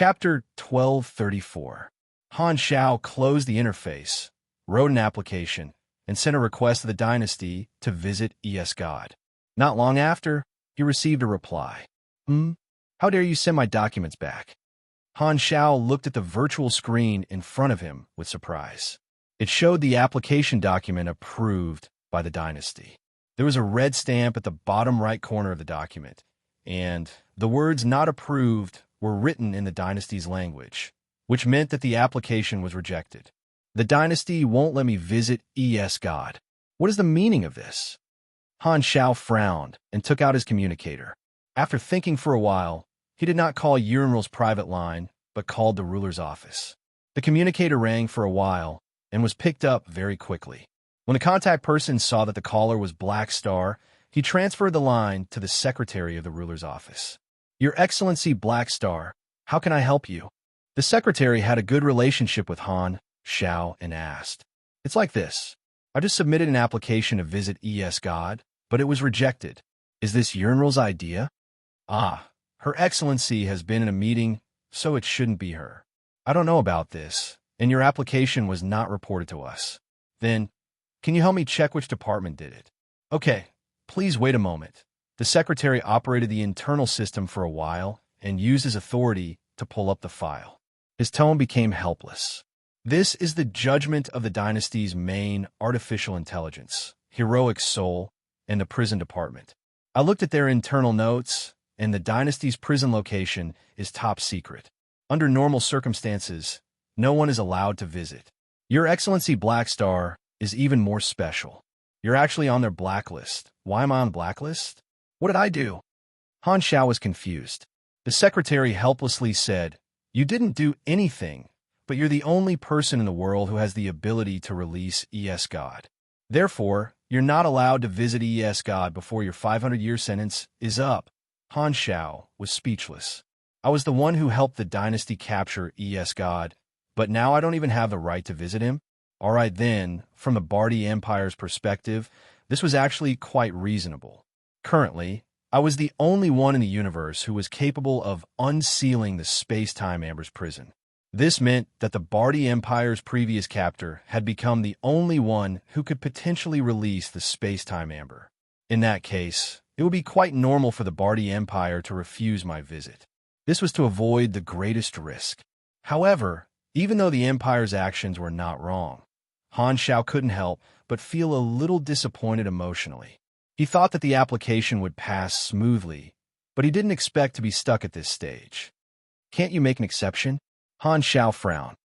Chapter 1234. Han Shao closed the interface, wrote an application, and sent a request to the dynasty to visit God. Not long after, he received a reply. How dare you send my documents back? Han Shao looked at the virtual screen in front of him with surprise. It showed the application document approved by the dynasty. There was a red stamp at the bottom right corner of the document, and the words "not approved" were written in the dynasty's language, which meant that the application was rejected. The dynasty won't let me visit God. What is the meaning of this? Han Shao frowned and took out his communicator. After thinking for a while, he did not call Unravel's private line, but called the ruler's office. The communicator rang for a while and was picked up very quickly. When the contact person saw that the caller was Black Star, he transferred the line to the secretary of the ruler's office. Your Excellency Black Star, how can I help you? The secretary had a good relationship with Han Shao and asked. It's like this. I just submitted an application to visit God, but it was rejected. Is this Unravel's idea? Her Excellency has been in a meeting, so it shouldn't be her. I don't know about this, and your application was not reported to us. Then, can you help me check which department did it? Okay, please wait a moment. The secretary operated the internal system for a while and used his authority to pull up the file. His tone became helpless. This is the judgment of the dynasty's main artificial intelligence, heroic soul, and the prison department. I looked at their internal notes, and the dynasty's prison location is top secret. Under normal circumstances, no one is allowed to visit. Your Excellency Black Star is even more special. You're actually on their blacklist. Why am I on blacklist? What did I do? Han Shao was confused. The secretary helplessly said, You didn't do anything, but you're the only person in the world who has the ability to release God. Therefore, you're not allowed to visit God before your 500-year sentence is up. Han Shao was speechless. I was the one who helped the dynasty capture God, but now I don't even have the right to visit him? All right then, from the Bardi Empire's perspective, this was actually quite reasonable. Currently, I was the only one in the universe who was capable of unsealing the space-time Amber's prison. This meant that the Bardi Empire's previous captor had become the only one who could potentially release the space-time Amber. In that case, it would be quite normal for the Bardi Empire to refuse my visit. This was to avoid the greatest risk. However, even though the Empire's actions were not wrong, Han Shao couldn't help but feel a little disappointed emotionally. He thought that the application would pass smoothly, but he didn't expect to be stuck at this stage. Can't you make an exception? Han Shao frowned.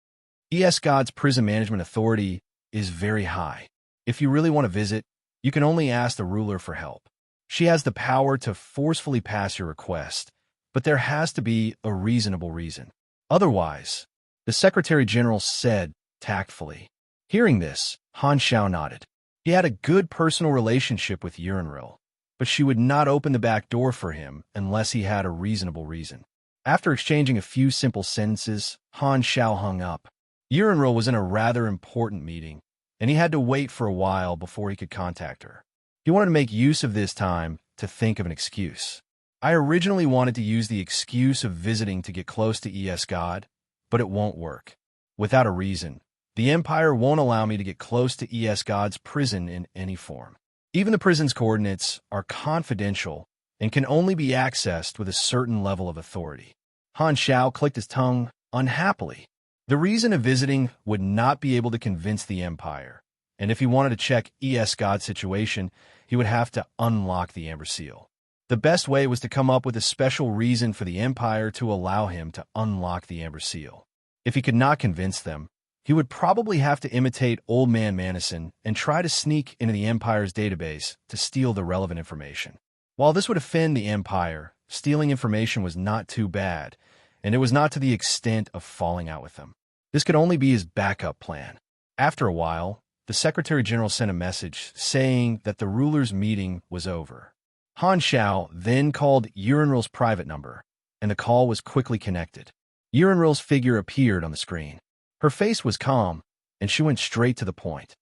God's prison management authority is very high. If you really want to visit, you can only ask the ruler for help. She has the power to forcefully pass your request, but there has to be a reasonable reason. Otherwise, the Secretary General said tactfully. Hearing this, Han Shao nodded. He had a good personal relationship with Unravel, but she would not open the back door for him unless he had a reasonable reason. After exchanging a few simple sentences, Han Shao hung up. Unravel was in a rather important meeting, and he had to wait for a while before he could contact her. He wanted to make use of this time to think of an excuse. I originally wanted to use the excuse of visiting to get close to God, but it won't work. Without a reason, the Empire won't allow me to get close to God's prison in any form. Even the prison's coordinates are confidential and can only be accessed with a certain level of authority. Han Shao clicked his tongue unhappily. The reason of visiting would not be able to convince the Empire, and if he wanted to check God's situation, he would have to unlock the Amber Seal. The best way was to come up with a special reason for the Empire to allow him to unlock the Amber Seal. If he could not convince them, he would probably have to imitate Old Man Manison and try to sneak into the Empire's database to steal the relevant information. While this would offend the Empire, stealing information was not too bad, and it was not to the extent of falling out with them. This could only be his backup plan. After a while, the Secretary General sent a message saying that the ruler's meeting was over. Han Shao then called Unravel's private number, and the call was quickly connected. Unravel's figure appeared on the screen. Her face was calm, and she went straight to the point.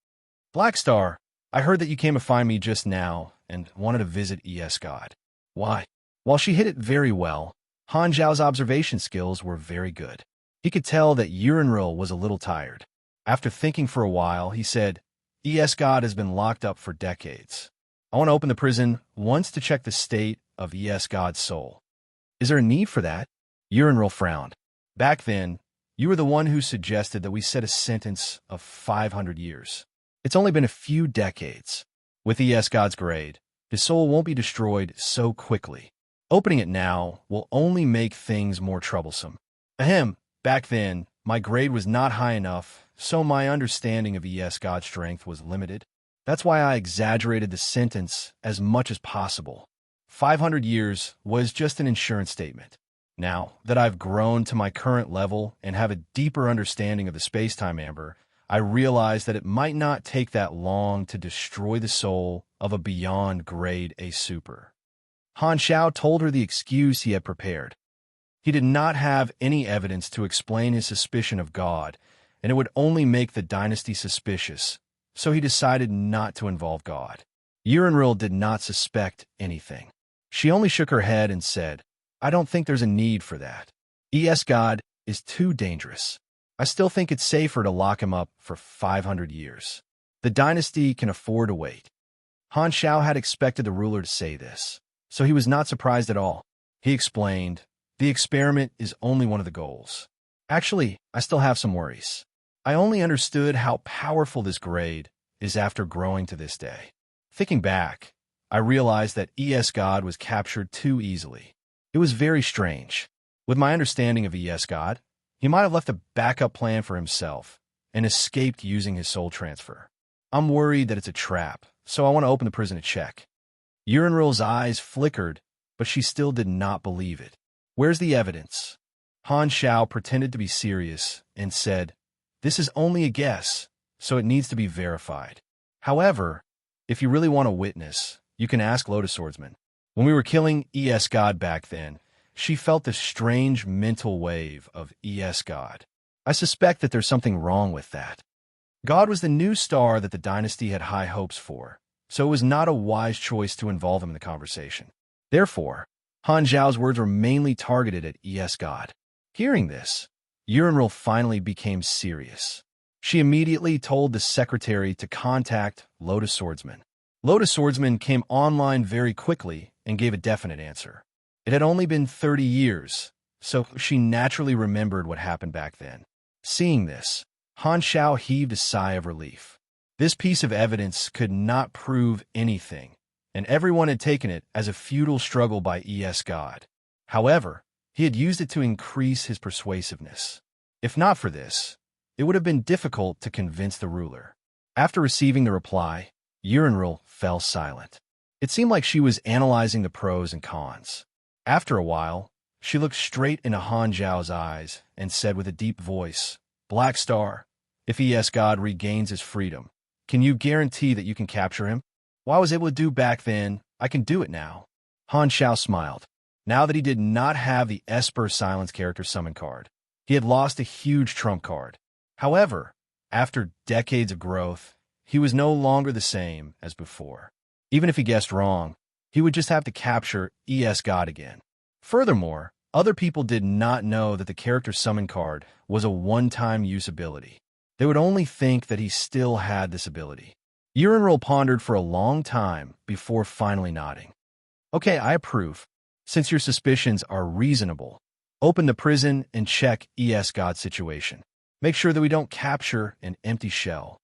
Black Star, I heard that you came to find me just now and wanted to visit God. Why? While she hit it very well, Han Zhao's observation skills were very good. He could tell that Yurenril was a little tired. After thinking for a while, he said, God has been locked up for decades. I want to open the prison once to check the state of God's soul. Is there a need for that? Yurenril frowned. Back then, you were the one who suggested that we set a sentence of 500 years. It's only been a few decades. With God's grade, his soul won't be destroyed so quickly. Opening it now will only make things more troublesome. Ahem, back then, my grade was not high enough, so my understanding of God's strength was limited. That's why I exaggerated the sentence as much as possible. 500 years was just an insurance statement. Now that I've grown to my current level and have a deeper understanding of the space-time amber, I realize that it might not take that long to destroy the soul of a beyond grade A super. Han Xiao told her the excuse he had prepared. He did not have any evidence to explain his suspicion of God, and it would only make the dynasty suspicious, so he decided not to involve God. Yurenril did not suspect anything. She only shook her head and said, I don't think there's a need for that. God is too dangerous. I still think it's safer to lock him up for 500 years. The dynasty can afford to wait. Han Xiao had expected the ruler to say this, so he was not surprised at all. He explained, the experiment is only one of the goals. Actually, I still have some worries. I only understood how powerful this grade is after growing to this day. Thinking back, I realized that God was captured too easily. It was very strange. With my understanding of God, he might have left a backup plan for himself and escaped using his soul transfer. I'm worried that it's a trap, so I want to open the prison to check. Yurenril's eyes flickered, but she still did not believe it. Where's the evidence? Han Xiao pretended to be serious and said, this is only a guess, so it needs to be verified. However, if you really want a witness, you can ask Lotus Swordsman. When we were killing God back then, she felt this strange mental wave of God. I suspect that there's something wrong with that. God was the new star that the dynasty had high hopes for, so it was not a wise choice to involve him in the conversation. Therefore, Han Zhao's words were mainly targeted at God. Hearing this, Yurenril finally became serious. She immediately told the secretary to contact Lotus Swordsman. Lotus Swordsman came online very quickly and gave a definite answer. It had only been 30 years, so she naturally remembered what happened back then. Seeing this, Han Xiao heaved a sigh of relief. This piece of evidence could not prove anything, and everyone had taken it as a futile struggle by God. However, he had used it to increase his persuasiveness. If not for this, it would have been difficult to convince the ruler. After receiving the reply, Yurenril fell silent. It seemed like she was analyzing the pros and cons. After a while, she looked straight into Han Zhao's eyes and said with a deep voice, Black Star, if God regains his freedom, can you guarantee that you can capture him? What I was able to do back then, I can do it now. Han Xiao smiled. Now that he did not have the Esper Silence character summon card, he had lost a huge trump card. However, after decades of growth, he was no longer the same as before. Even if he guessed wrong, he would just have to capture God again. Furthermore, other people did not know that the character summon card was a one-time use ability. They would only think that he still had this ability. Yurenril pondered for a long time before finally nodding. Okay, I approve. Since your suspicions are reasonable, open the prison and check God's situation. Make sure that we don't capture an empty shell.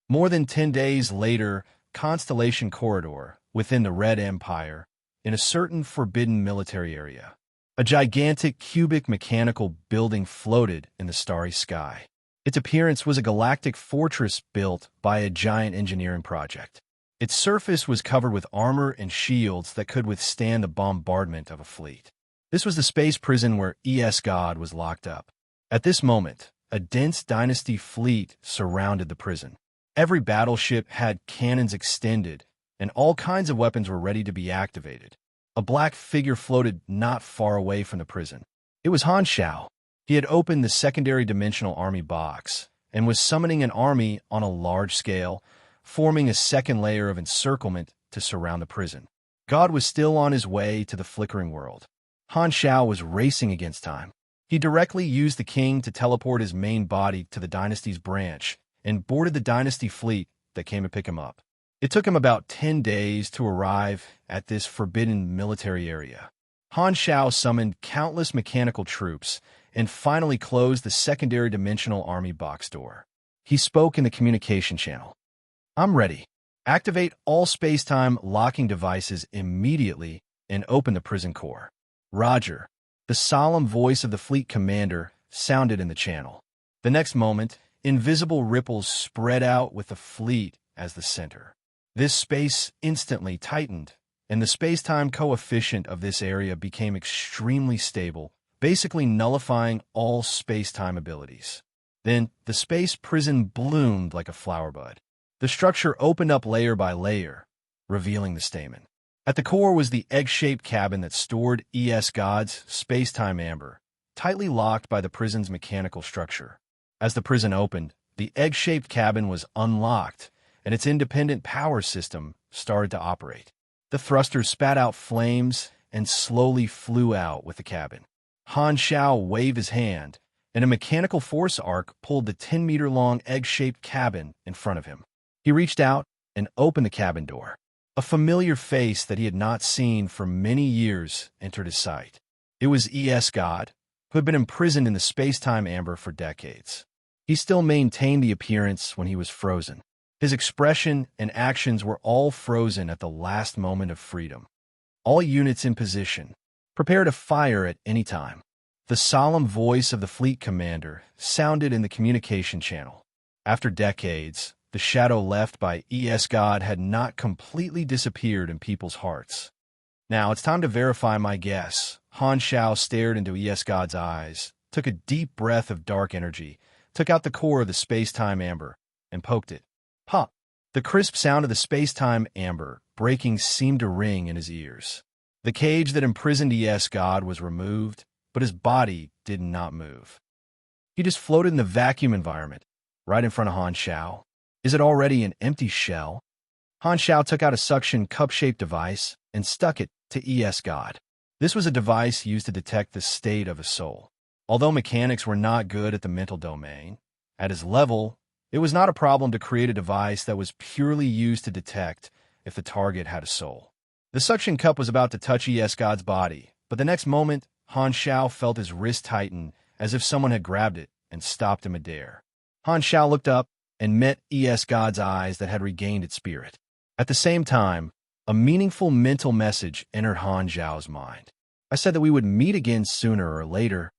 More than 10 days later, Constellation Corridor, within the Red Empire, in a certain forbidden military area. A gigantic cubic mechanical building floated in the starry sky. Its appearance was a galactic fortress built by a giant engineering project. Its surface was covered with armor and shields that could withstand the bombardment of a fleet. This was the space prison where God was locked up. At this moment, a dense dynasty fleet surrounded the prison. Every battleship had cannons extended, and all kinds of weapons were ready to be activated. A black figure floated not far away from the prison. It was Han Xiao. He had opened the secondary dimensional army box and was summoning an army on a large scale, forming a second layer of encirclement to surround the prison. God was still on his way to the flickering world. Han Shao was racing against time. He directly used the king to teleport his main body to the dynasty's branch and boarded the dynasty fleet that came to pick him up. It took him about 10 days to arrive at this forbidden military area. Han Shao summoned countless mechanical troops and finally closed the secondary dimensional army box door. He spoke in the communication channel. "I'm ready. Activate all space-time locking devices immediately and open the prison core." "Roger." The solemn voice of the fleet commander sounded in the channel. The next moment, invisible ripples spread out with the fleet as the center. This space instantly tightened, and the space-time coefficient of this area became extremely stable, basically nullifying all space-time abilities. Then, the space prison bloomed like a flower bud. The structure opened up layer by layer, revealing the stamen. At the core was the egg-shaped cabin that stored God's space-time amber, tightly locked by the prison's mechanical structure. As the prison opened, the egg-shaped cabin was unlocked, and its independent power system started to operate. The thrusters spat out flames and slowly flew out with the cabin. Han Shao waved his hand, and a mechanical force arc pulled the 10-meter-long egg-shaped cabin in front of him. He reached out and opened the cabin door. A familiar face that he had not seen for many years entered his sight. It was God, who had been imprisoned in the space-time amber for decades. He still maintained the appearance when he was frozen. His expression and actions were all frozen at the last moment of freedom. "All units in position. Prepare to fire at any time." The solemn voice of the fleet commander sounded in the communication channel. After decades, the shadow left by God had not completely disappeared in people's hearts. "Now it's time to verify my guess." Han Shao stared into God's eyes, took a deep breath of dark energy, took out the core of the space-time amber, and poked it. Pop! The crisp sound of the space-time amber breaking seemed to ring in his ears. The cage that imprisoned God was removed, but his body did not move. He just floated in the vacuum environment, right in front of Han Shao. Is it already an empty shell? Han Shao took out a suction cup-shaped device and stuck it to God. This was a device used to detect the state of a soul. Although mechanics were not good at the mental domain, at his level, it was not a problem to create a device that was purely used to detect if the target had a soul. The suction cup was about to touch God's body, but the next moment, Han Shao felt his wrist tighten as if someone had grabbed it and stopped him midair. Han Shao looked up and met God's eyes that had regained its spirit. At the same time, a meaningful mental message entered Han Shao's mind. "I said that we would meet again sooner or later."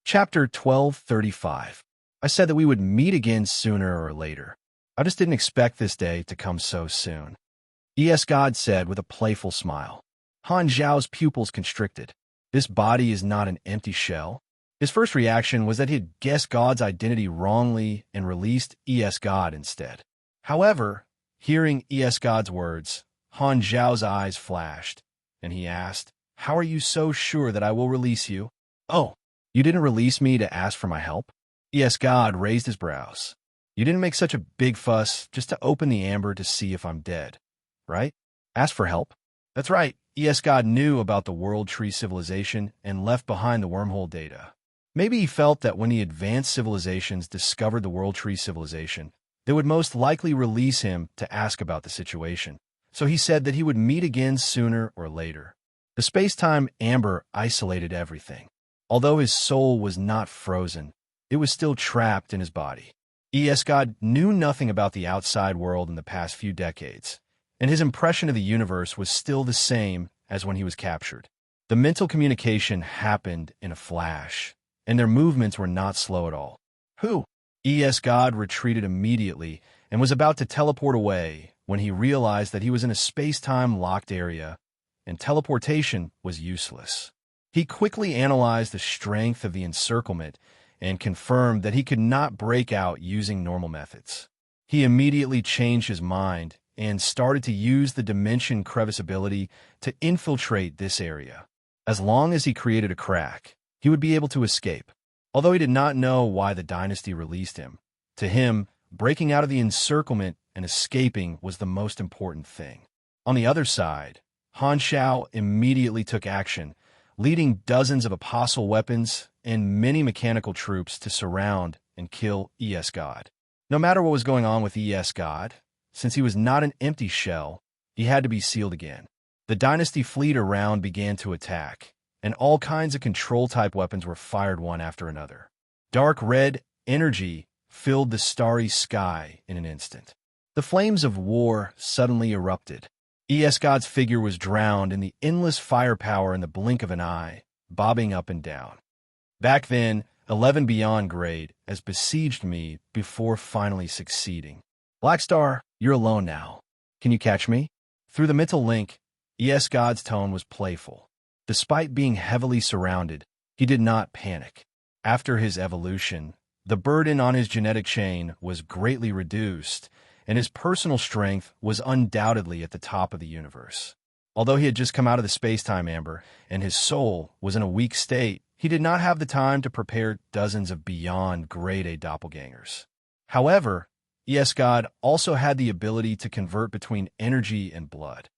Chapter 12:35. I said that we would meet again sooner or later. I just didn't expect this day to come so soon. God said with a playful smile. Han Zhao's pupils constricted. This body is not an empty shell. His first reaction was that he had guessed God's identity wrongly and released God instead. However, hearing God's words, Han Zhao's eyes flashed, and he asked, "How are you so sure that I will release you?" "Oh, you didn't release me to ask for my help?" God raised his brows. "You didn't make such a big fuss just to open the amber to see if I'm dead, right? Ask for help?" "That's right." God knew about the World Tree civilization and left behind the wormhole data. Maybe he felt that when the advanced civilizations discovered the World Tree civilization, they would most likely release him to ask about the situation. So he said that he would meet again sooner or later. The space-time amber isolated everything. Although his soul was not frozen, it was still trapped in his body. God knew nothing about the outside world in the past few decades, and his impression of the universe was still the same as when he was captured. The mental communication happened in a flash, and their movements were not slow at all. "Who?" God retreated immediately and was about to teleport away when he realized that he was in a space-time locked area, and teleportation was useless. He quickly analyzed the strength of the encirclement and confirmed that he could not break out using normal methods. He immediately changed his mind and started to use the dimension crevice ability to infiltrate this area. As long as he created a crack, he would be able to escape. Although he did not know why the dynasty released him, to him, breaking out of the encirclement and escaping was the most important thing. On the other side, Han Shao immediately took action, leading dozens of apostle weapons and many mechanical troops to surround and kill ES God. No matter what was going on with ES God, since he was not an empty shell, he had to be sealed again. The Dynasty fleet around began to attack, and all kinds of control-type weapons were fired one after another. Dark red energy filled the starry sky in an instant. The flames of war suddenly erupted. ES God's figure was drowned in the endless firepower in the blink of an eye, bobbing up and down. Back then, 11 Beyond Grade has besieged me before finally succeeding. Blackstar, you're alone now. Can you catch me? Through the mental link, ES God's tone was playful. Despite being heavily surrounded, he did not panic. After his evolution, the burden on his genetic chain was greatly reduced, and his personal strength was undoubtedly at the top of the universe. Although he had just come out of the space-time amber, and his soul was in a weak state, he did not have the time to prepare dozens of beyond grade A doppelgangers. However, ES God also had the ability to convert between energy and blood,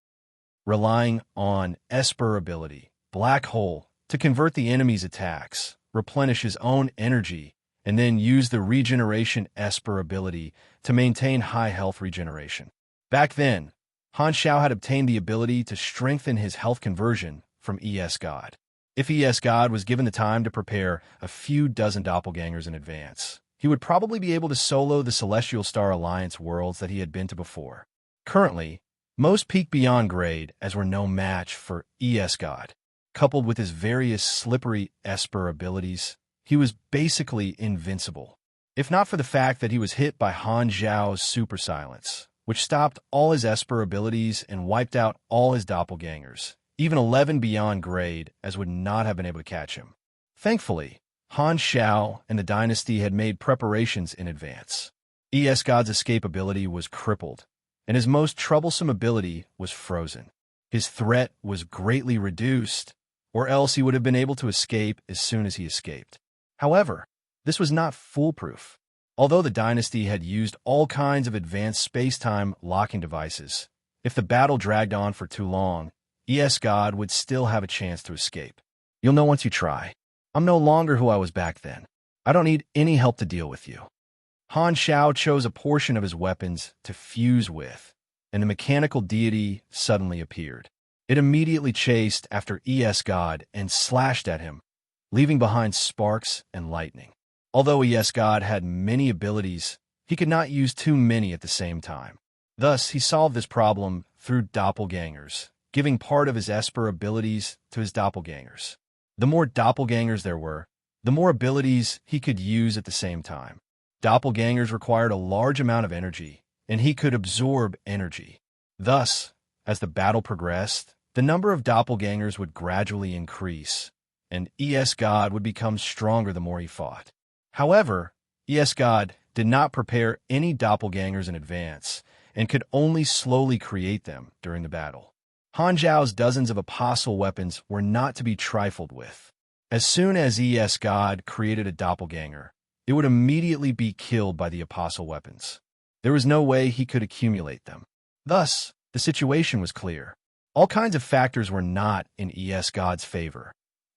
relying on Esper ability, Black Hole, to convert the enemy's attacks, replenish his own energy, and then use the regeneration Esper ability to maintain high health regeneration. Back then, Han Shao had obtained the ability to strengthen his health conversion from ES God. If ES God was given the time to prepare a few dozen doppelgangers in advance, he would probably be able to solo the Celestial Star Alliance worlds that he had been to before. Currently, most peak beyond grade as were no match for ES God. Coupled with his various slippery Esper abilities, he was basically invincible. If not for the fact that he was hit by Han Zhao's super silence, which stopped all his Esper abilities and wiped out all his doppelgangers, even 11 beyond grade as would not have been able to catch him. Thankfully, Han Shao and the Dynasty had made preparations in advance. ES God's escape ability was crippled, and his most troublesome ability was frozen. His threat was greatly reduced, or else he would have been able to escape as soon as he escaped. However, this was not foolproof. Although the Dynasty had used all kinds of advanced space-time locking devices, if the battle dragged on for too long, ES God would still have a chance to escape. You'll know once you try. I'm no longer who I was back then. I don't need any help to deal with you. Han Shao chose a portion of his weapons to fuse with, and the mechanical deity suddenly appeared. It immediately chased after ES God and slashed at him, leaving behind sparks and lightning. Although ES God had many abilities, he could not use too many at the same time. Thus, he solved this problem through doppelgangers, giving part of his Esper abilities to his doppelgangers. The more doppelgangers there were, the more abilities he could use at the same time. Doppelgangers required a large amount of energy, and he could absorb energy. Thus, as the battle progressed, the number of doppelgangers would gradually increase, and ES God would become stronger the more he fought. However, ES God did not prepare any doppelgangers in advance, and could only slowly create them during the battle. Han Zhao's dozens of apostle weapons were not to be trifled with. As soon as ES God created a doppelganger, it would immediately be killed by the apostle weapons. There was no way he could accumulate them. Thus, the situation was clear. All kinds of factors were not in ES God's favor,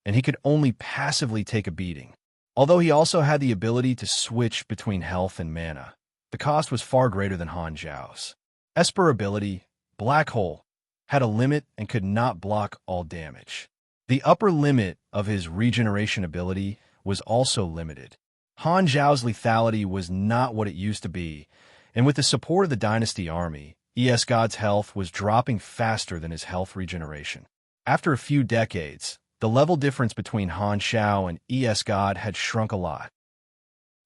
and he could only passively take a beating. Although he also had the ability to switch between health and mana, the cost was far greater than Han Zhao's. Esper ability, Black Hole, had a limit and could not block all damage. The upper limit of his regeneration ability was also limited. Han Zhao's lethality was not what it used to be, and with the support of the Dynasty army, ES God's health was dropping faster than his health regeneration. After a few decades, the level difference between Han Shao and ES God had shrunk a lot.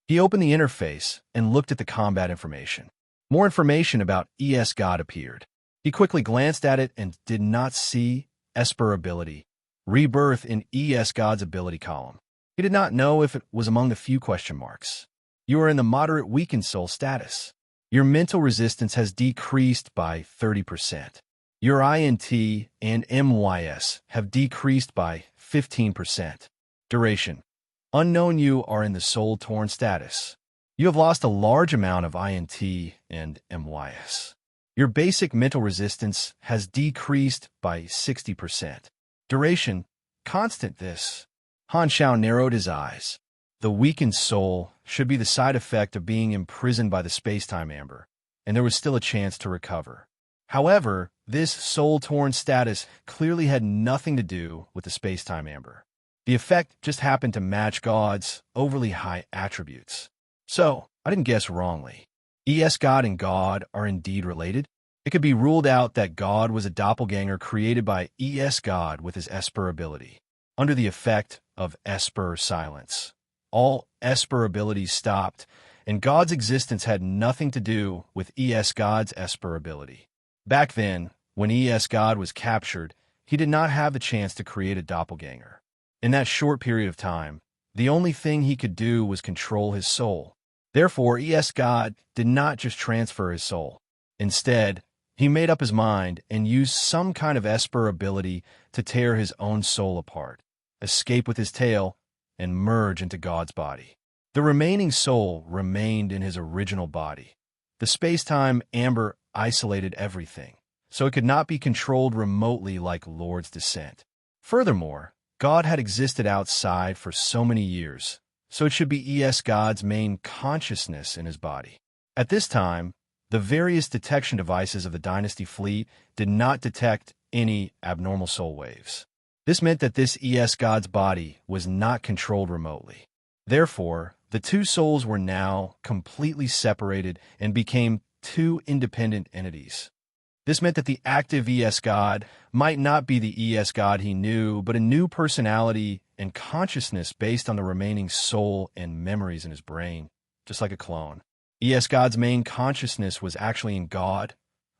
He opened the interface and looked at the combat information. More information about ES God appeared. He quickly glanced at it and did not see Esper ability, Rebirth in ES God's ability column. He did not know if it was among the few question marks. You are in the moderate weakened soul status. Your mental resistance has decreased by 30%. Your INT and MYS have decreased by 15%. Duration. Unknown, you are in the soul-torn status. You have lost a large amount of INT and MYS. Your basic mental resistance has decreased by 60%. Duration, constant this. Han Shao narrowed his eyes. The weakened soul should be the side effect of being imprisoned by the space-time amber, and there was still a chance to recover. However, this soul-torn status clearly had nothing to do with the space-time amber. The effect just happened to match God's overly high attributes. So, I didn't guess wrongly. God and God are indeed related. It could be ruled out that God was a doppelganger created by God with his Esper ability. Under the effect of Esper silence, all Esper abilities stopped, and God's existence had nothing to do with God's Esper ability. Back then, when God was captured, he did not have the chance to create a doppelganger. In that short period of time, the only thing he could do was control his soul. Therefore, God did not just transfer his soul. Instead, he made up his mind and used some kind of Esper ability to tear his own soul apart, escape with his tail, and merge into God's body. The remaining soul remained in his original body. The space-time amber isolated everything, so it could not be controlled remotely like Lord's descent. Furthermore, God had existed outside for so many years, so it should be God's main consciousness in his body. At this time, the various detection devices of the Dynasty fleet did not detect any abnormal soul waves. This meant that this God's body was not controlled remotely. Therefore, the two souls were now completely separated and became two independent entities. This meant that the active God might not be the God he knew, but a new personality and consciousness based on the remaining soul and memories in his brain, just like a clone. God's main consciousness was actually in God,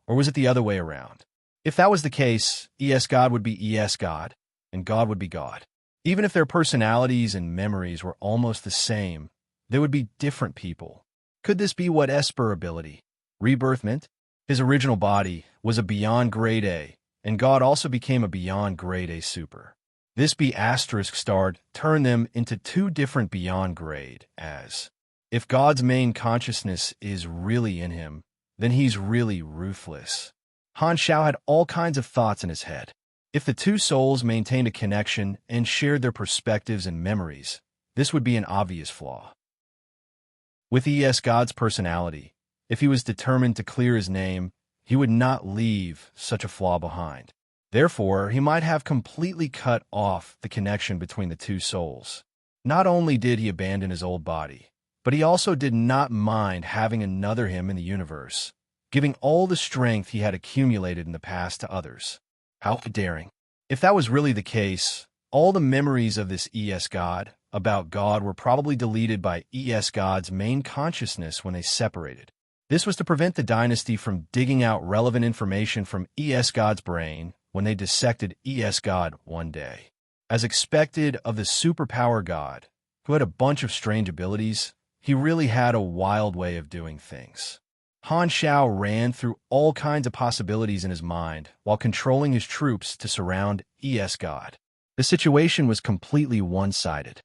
or was it the other way around? If that was the case, God would be God, and God would be God. Even if their personalities and memories were almost the same, they would be different people. Could this be what Esper ability, rebirth, meant? His original body was a beyond grade A, and God also became a beyond grade A super. This B asterisk star turned them into two different beyond grade as. If God's main consciousness is really in him, then he's really ruthless. Han Shao had all kinds of thoughts in his head. If the two souls maintained a connection and shared their perspectives and memories, this would be an obvious flaw. With God's personality, if he was determined to clear his name, he would not leave such a flaw behind. Therefore, he might have completely cut off the connection between the two souls. Not only did he abandon his old body, but he also did not mind having another him in the universe, giving all the strength he had accumulated in the past to others. How daring. If that was really the case, all the memories of this God about God were probably deleted by God's main consciousness when they separated. This was to prevent the dynasty from digging out relevant information from God's brain when they dissected God one day. As expected of the superpower God, who had a bunch of strange abilities, he really had a wild way of doing things. Han Shao ran through all kinds of possibilities in his mind while controlling his troops to surround God. The situation was completely one-sided.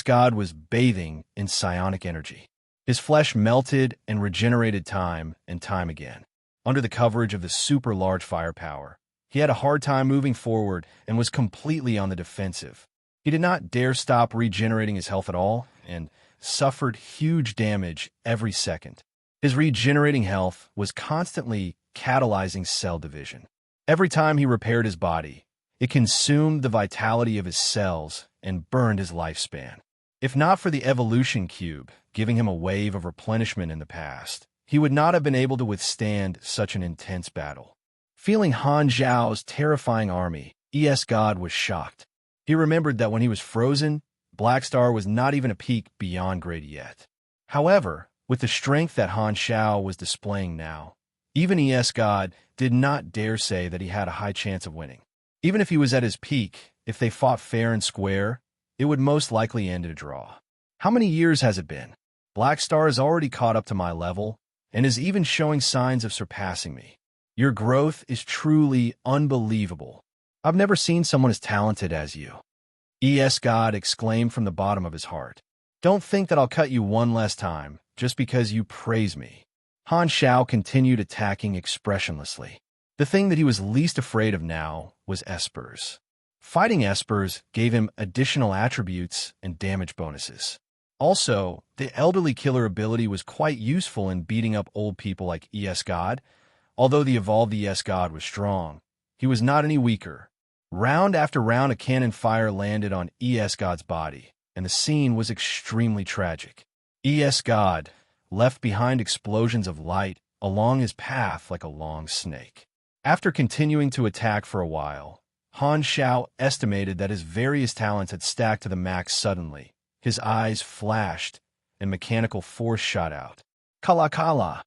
God was bathing in psionic energy. His flesh melted and regenerated time and time again. Under the coverage of the super large firepower, he had a hard time moving forward and was completely on the defensive. He did not dare stop regenerating his health at all and suffered huge damage every second. His regenerating health was constantly catalyzing cell division. Every time he repaired his body, it consumed the vitality of his cells and burned his lifespan. If not for the evolution cube giving him a wave of replenishment in the past, he would not have been able to withstand such an intense battle. Feeling Han Zhao's terrifying army, God was shocked. He remembered that when he was frozen, Black Star was not even a peak beyond grade yet. However, with the strength that Han Shao was displaying now, even God did not dare say that he had a high chance of winning. Even if he was at his peak, if they fought fair and square, it would most likely end in a draw. How many years has it been? Black Star has already caught up to my level and is even showing signs of surpassing me. Your growth is truly unbelievable. I've never seen someone as talented as you. God exclaimed from the bottom of his heart. Don't think that I'll cut you one last time just because you praise me. Han Xiao continued attacking expressionlessly. The thing that he was least afraid of now was espers. Fighting espers gave him additional attributes and damage bonuses. Also, the elderly killer ability was quite useful in beating up old people like ES God. Although the evolved ES God was strong, he was not any weaker. Round after round, a cannon fire landed on ES God's body, and the scene was extremely tragic. ES God left behind explosions of light along his path like a long snake. After continuing to attack for a while, Han Xiao estimated that his various talents had stacked to the max suddenly. His eyes flashed, and mechanical force shot out. Kala Kala!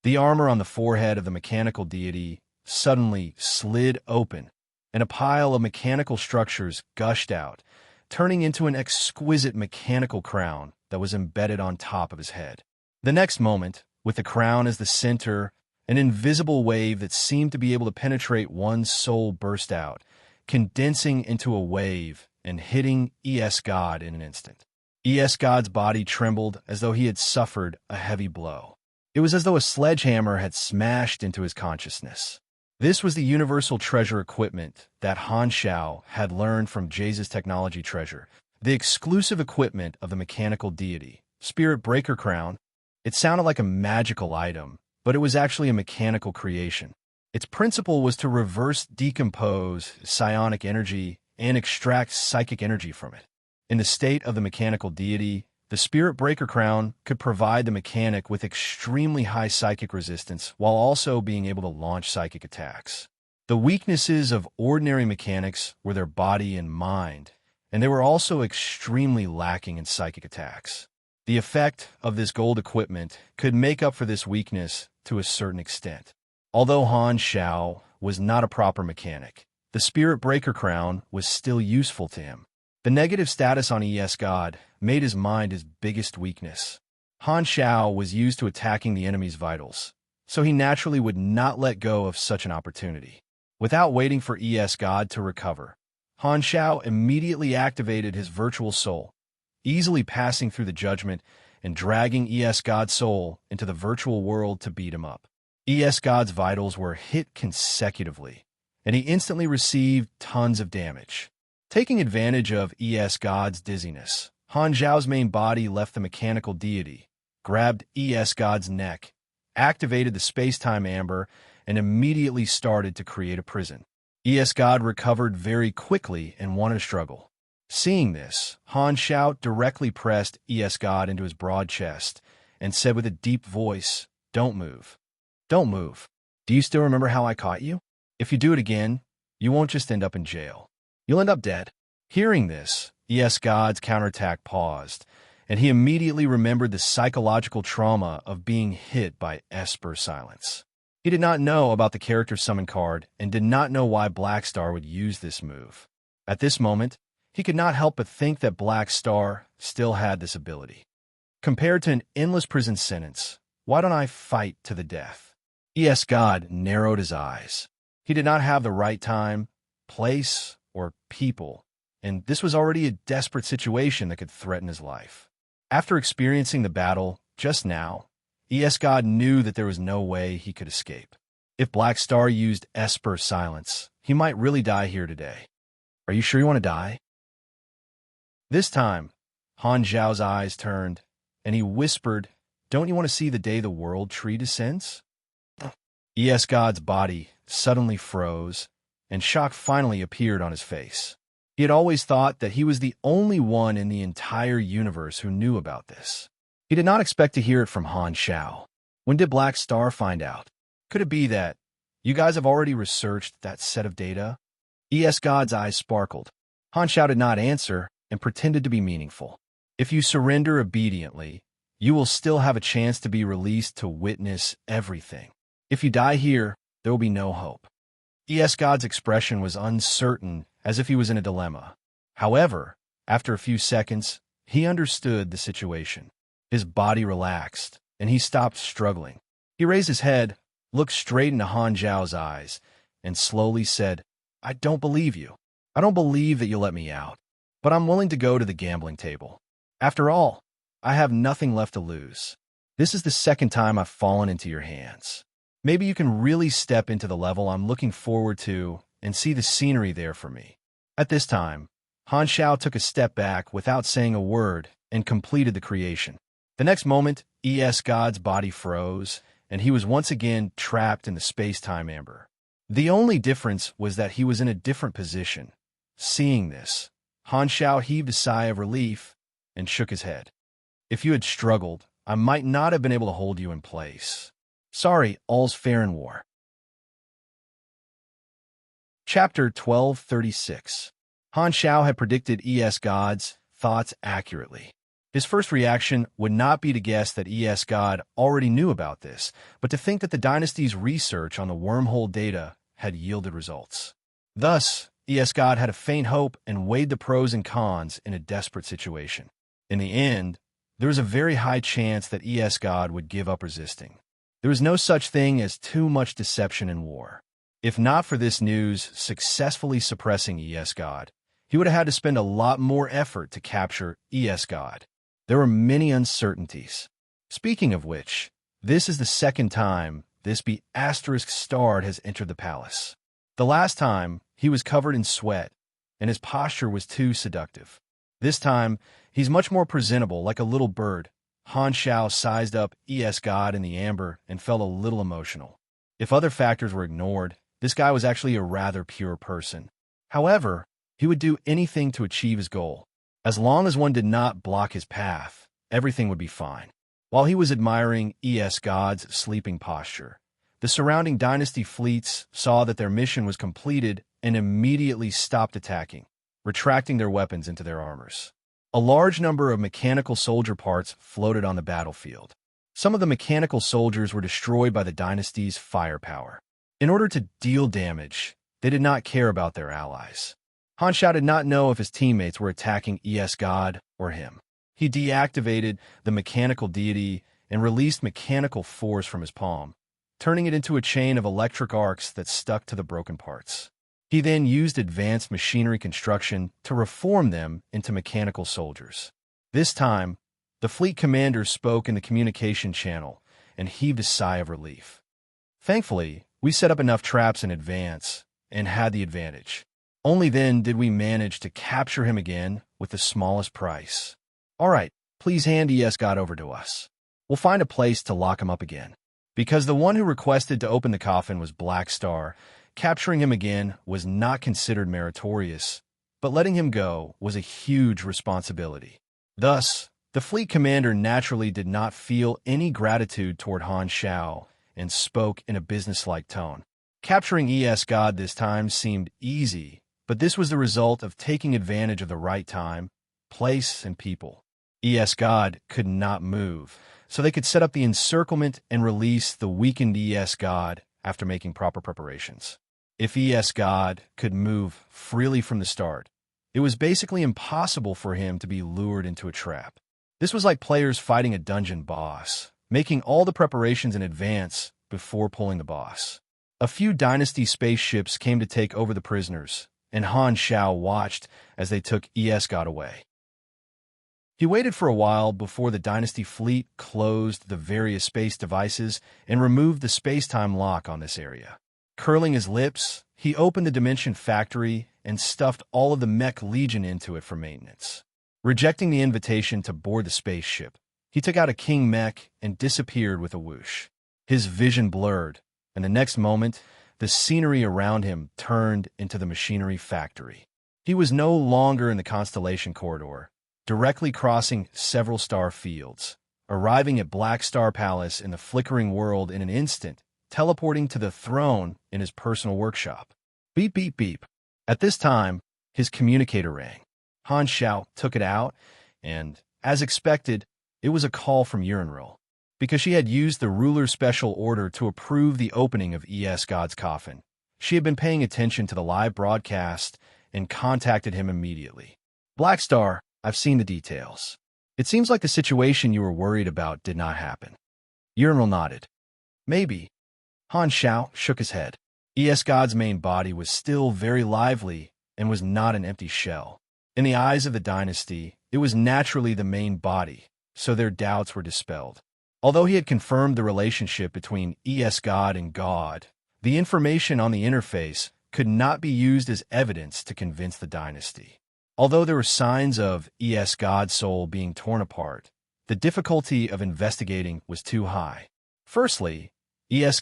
The armor on the forehead of the mechanical deity suddenly slid open, and a pile of mechanical structures gushed out, turning into an exquisite mechanical crown that was embedded on top of his head. The next moment, with the crown as the center, an invisible wave that seemed to be able to penetrate one's soul burst out, condensing into a wave and hitting ES God in an instant. ES God's body trembled as though he had suffered a heavy blow. It was as though a sledgehammer had smashed into his consciousness. This was the universal treasure equipment that Han Xiao had learned from Jace's technology treasure, the exclusive equipment of the mechanical deity, Spirit Breaker Crown. It sounded like a magical item, but it was actually a mechanical creation. Its principle was to reverse decompose psionic energy and extract psychic energy from it. In the state of the mechanical deity, the Spirit Breaker Crown could provide the mechanic with extremely high psychic resistance while also being able to launch psychic attacks. The weaknesses of ordinary mechanics were their body and mind, and they were also extremely lacking in psychic attacks. The effect of this gold equipment could make up for this weakness to a certain extent. Although Han Xiao was not a proper mechanic, the Spirit Breaker Crown was still useful to him. The negative status on ES God made his mind his biggest weakness. Han Xiao was used to attacking the enemy's vitals, so he naturally would not let go of such an opportunity. Without waiting for ES God to recover, Han Xiao immediately activated his virtual soul, easily passing through the judgment and dragging ES God's soul into the virtual world to beat him up. ES God's vitals were hit consecutively, and he instantly received tons of damage. Taking advantage of ES God's dizziness, Han Xiao's main body left the mechanical deity, grabbed ES God's neck, activated the space-time amber, and immediately started to create a prison. ES God recovered very quickly and won a struggle. Seeing this, Han Xiao directly pressed ES God into his broad chest and said with a deep voice, "Don't move. Don't move. Do you still remember how I caught you? If you do it again, you won't just end up in jail. You'll end up dead." Hearing this, ES God's counterattack paused, and he immediately remembered the psychological trauma of being hit by Esper silence. He did not know about the character summon card and did not know why Black Star would use this move. At this moment, he could not help but think that Black Star still had this ability. Compared to an endless prison sentence, why don't I fight to the death? ES God narrowed his eyes. He did not have the right time, place, or people, and this was already a desperate situation that could threaten his life. After experiencing the battle just now, ES God knew that there was no way he could escape. If Black Star used Esper silence, he might really die here today. Are you sure you want to die? This time, Han Zhao's eyes turned, and he whispered, "Don't you want to see the day the world tree descends?" ES God's body suddenly froze, and shock finally appeared on his face. He had always thought that he was the only one in the entire universe who knew about this. He did not expect to hear it from Han Xiao. When did Black Star find out? Could it be that you guys have already researched that set of data? ES God's eyes sparkled. Han Xiao did not answer and pretended to be meaningful. If you surrender obediently, you will still have a chance to be released to witness everything. If you die here, there will be no hope. ES God's expression was uncertain, as if he was in a dilemma. However, after a few seconds, he understood the situation. His body relaxed, and he stopped struggling. He raised his head, looked straight into Han Zhao's eyes, and slowly said, "I don't believe you. I don't believe that you'll let me out, but I'm willing to go to the gambling table. After all, I have nothing left to lose." This is the second time I've fallen into your hands. Maybe you can really step into the level I'm looking forward to and see the scenery there for me." At this time, Han Shao took a step back without saying a word and completed the creation. The next moment, God's body froze, and he was once again trapped in the space-time amber. The only difference was that he was in a different position. Seeing this, Han Shao heaved a sigh of relief and shook his head. "If you had struggled, I might not have been able to hold you in place. Sorry, all's fair in war." Chapter 1236. Han Shao had predicted God's thoughts accurately. His first reaction would not be to guess that God already knew about this, but to think that the dynasty's research on the wormhole data had yielded results. Thus, God had a faint hope and weighed the pros and cons in a desperate situation. In the end, there was a very high chance that God would give up resisting. There was no such thing as too much deception in war. If not for this news successfully suppressing God, he would have had to spend a lot more effort to capture God. There were many uncertainties. Speaking of which, this is the second time this ** star has entered the palace. The last time, he was covered in sweat, and his posture was too seductive. This time, he's much more presentable, like a little bird. Han Shao sized up God in the amber and felt a little emotional. If other factors were ignored, this guy was actually a rather pure person. However, he would do anything to achieve his goal. As long as one did not block his path, everything would be fine. While he was admiring God's sleeping posture, the surrounding dynasty fleets saw that their mission was completed and immediately stopped attacking, retracting their weapons into their armors. A large number of mechanical soldier parts floated on the battlefield. Some of the mechanical soldiers were destroyed by the dynasty's firepower. In order to deal damage, they did not care about their allies. Han Shao did not know if his teammates were attacking God or him. He deactivated the mechanical deity and released mechanical force from his palm, turning it into a chain of electric arcs that stuck to the broken parts. He then used advanced machinery construction to reform them into mechanical soldiers. This time, the fleet commander spoke in the communication channel and heaved a sigh of relief. "Thankfully, we set up enough traps in advance and had the advantage. Only then did we manage to capture him again with the smallest price. All right, please hand God over to us. We'll find a place to lock him up again." Because the one who requested to open the coffin was Black Star, capturing him again was not considered meritorious, but letting him go was a huge responsibility. Thus, the fleet commander naturally did not feel any gratitude toward Han Shao and spoke in a businesslike tone. Capturing God this time seemed easy, but this was the result of taking advantage of the right time, place, and people. God could not move, so they could set up the encirclement and release the weakened God after making proper preparations. If God could move freely from the start, it was basically impossible for him to be lured into a trap. This was like players fighting a dungeon boss, making all the preparations in advance before pulling the boss. A few dynasty spaceships came to take over the prisoners, and Han Shao watched as they took God away. He waited for a while before the dynasty fleet closed the various space devices and removed the space-time lock on this area. Curling his lips, he opened the Dimension Factory and stuffed all of the Mech Legion into it for maintenance. Rejecting the invitation to board the spaceship, he took out a King Mech and disappeared with a whoosh. His vision blurred, and the next moment, the scenery around him turned into the machinery factory. He was no longer in the Constellation Corridor, directly crossing several star fields, arriving at Black Star Palace in the flickering world in an instant, teleporting to the throne in his personal workshop. Beep, beep, beep. At this time, his communicator rang. Han Shao took it out, and, as expected, it was a call from Unravel. Because she had used the ruler's special order to approve the opening of God's coffin, she had been paying attention to the live broadcast and contacted him immediately. "Black Star, I've seen the details. It seems like the situation you were worried about did not happen." Unravel nodded. "Maybe." Han Shao shook his head. God's main body was still very lively and was not an empty shell. In the eyes of the dynasty, it was naturally the main body, so their doubts were dispelled. Although he had confirmed the relationship between God and God, the information on the interface could not be used as evidence to convince the dynasty. Although there were signs of God's soul being torn apart, the difficulty of investigating was too high. Firstly,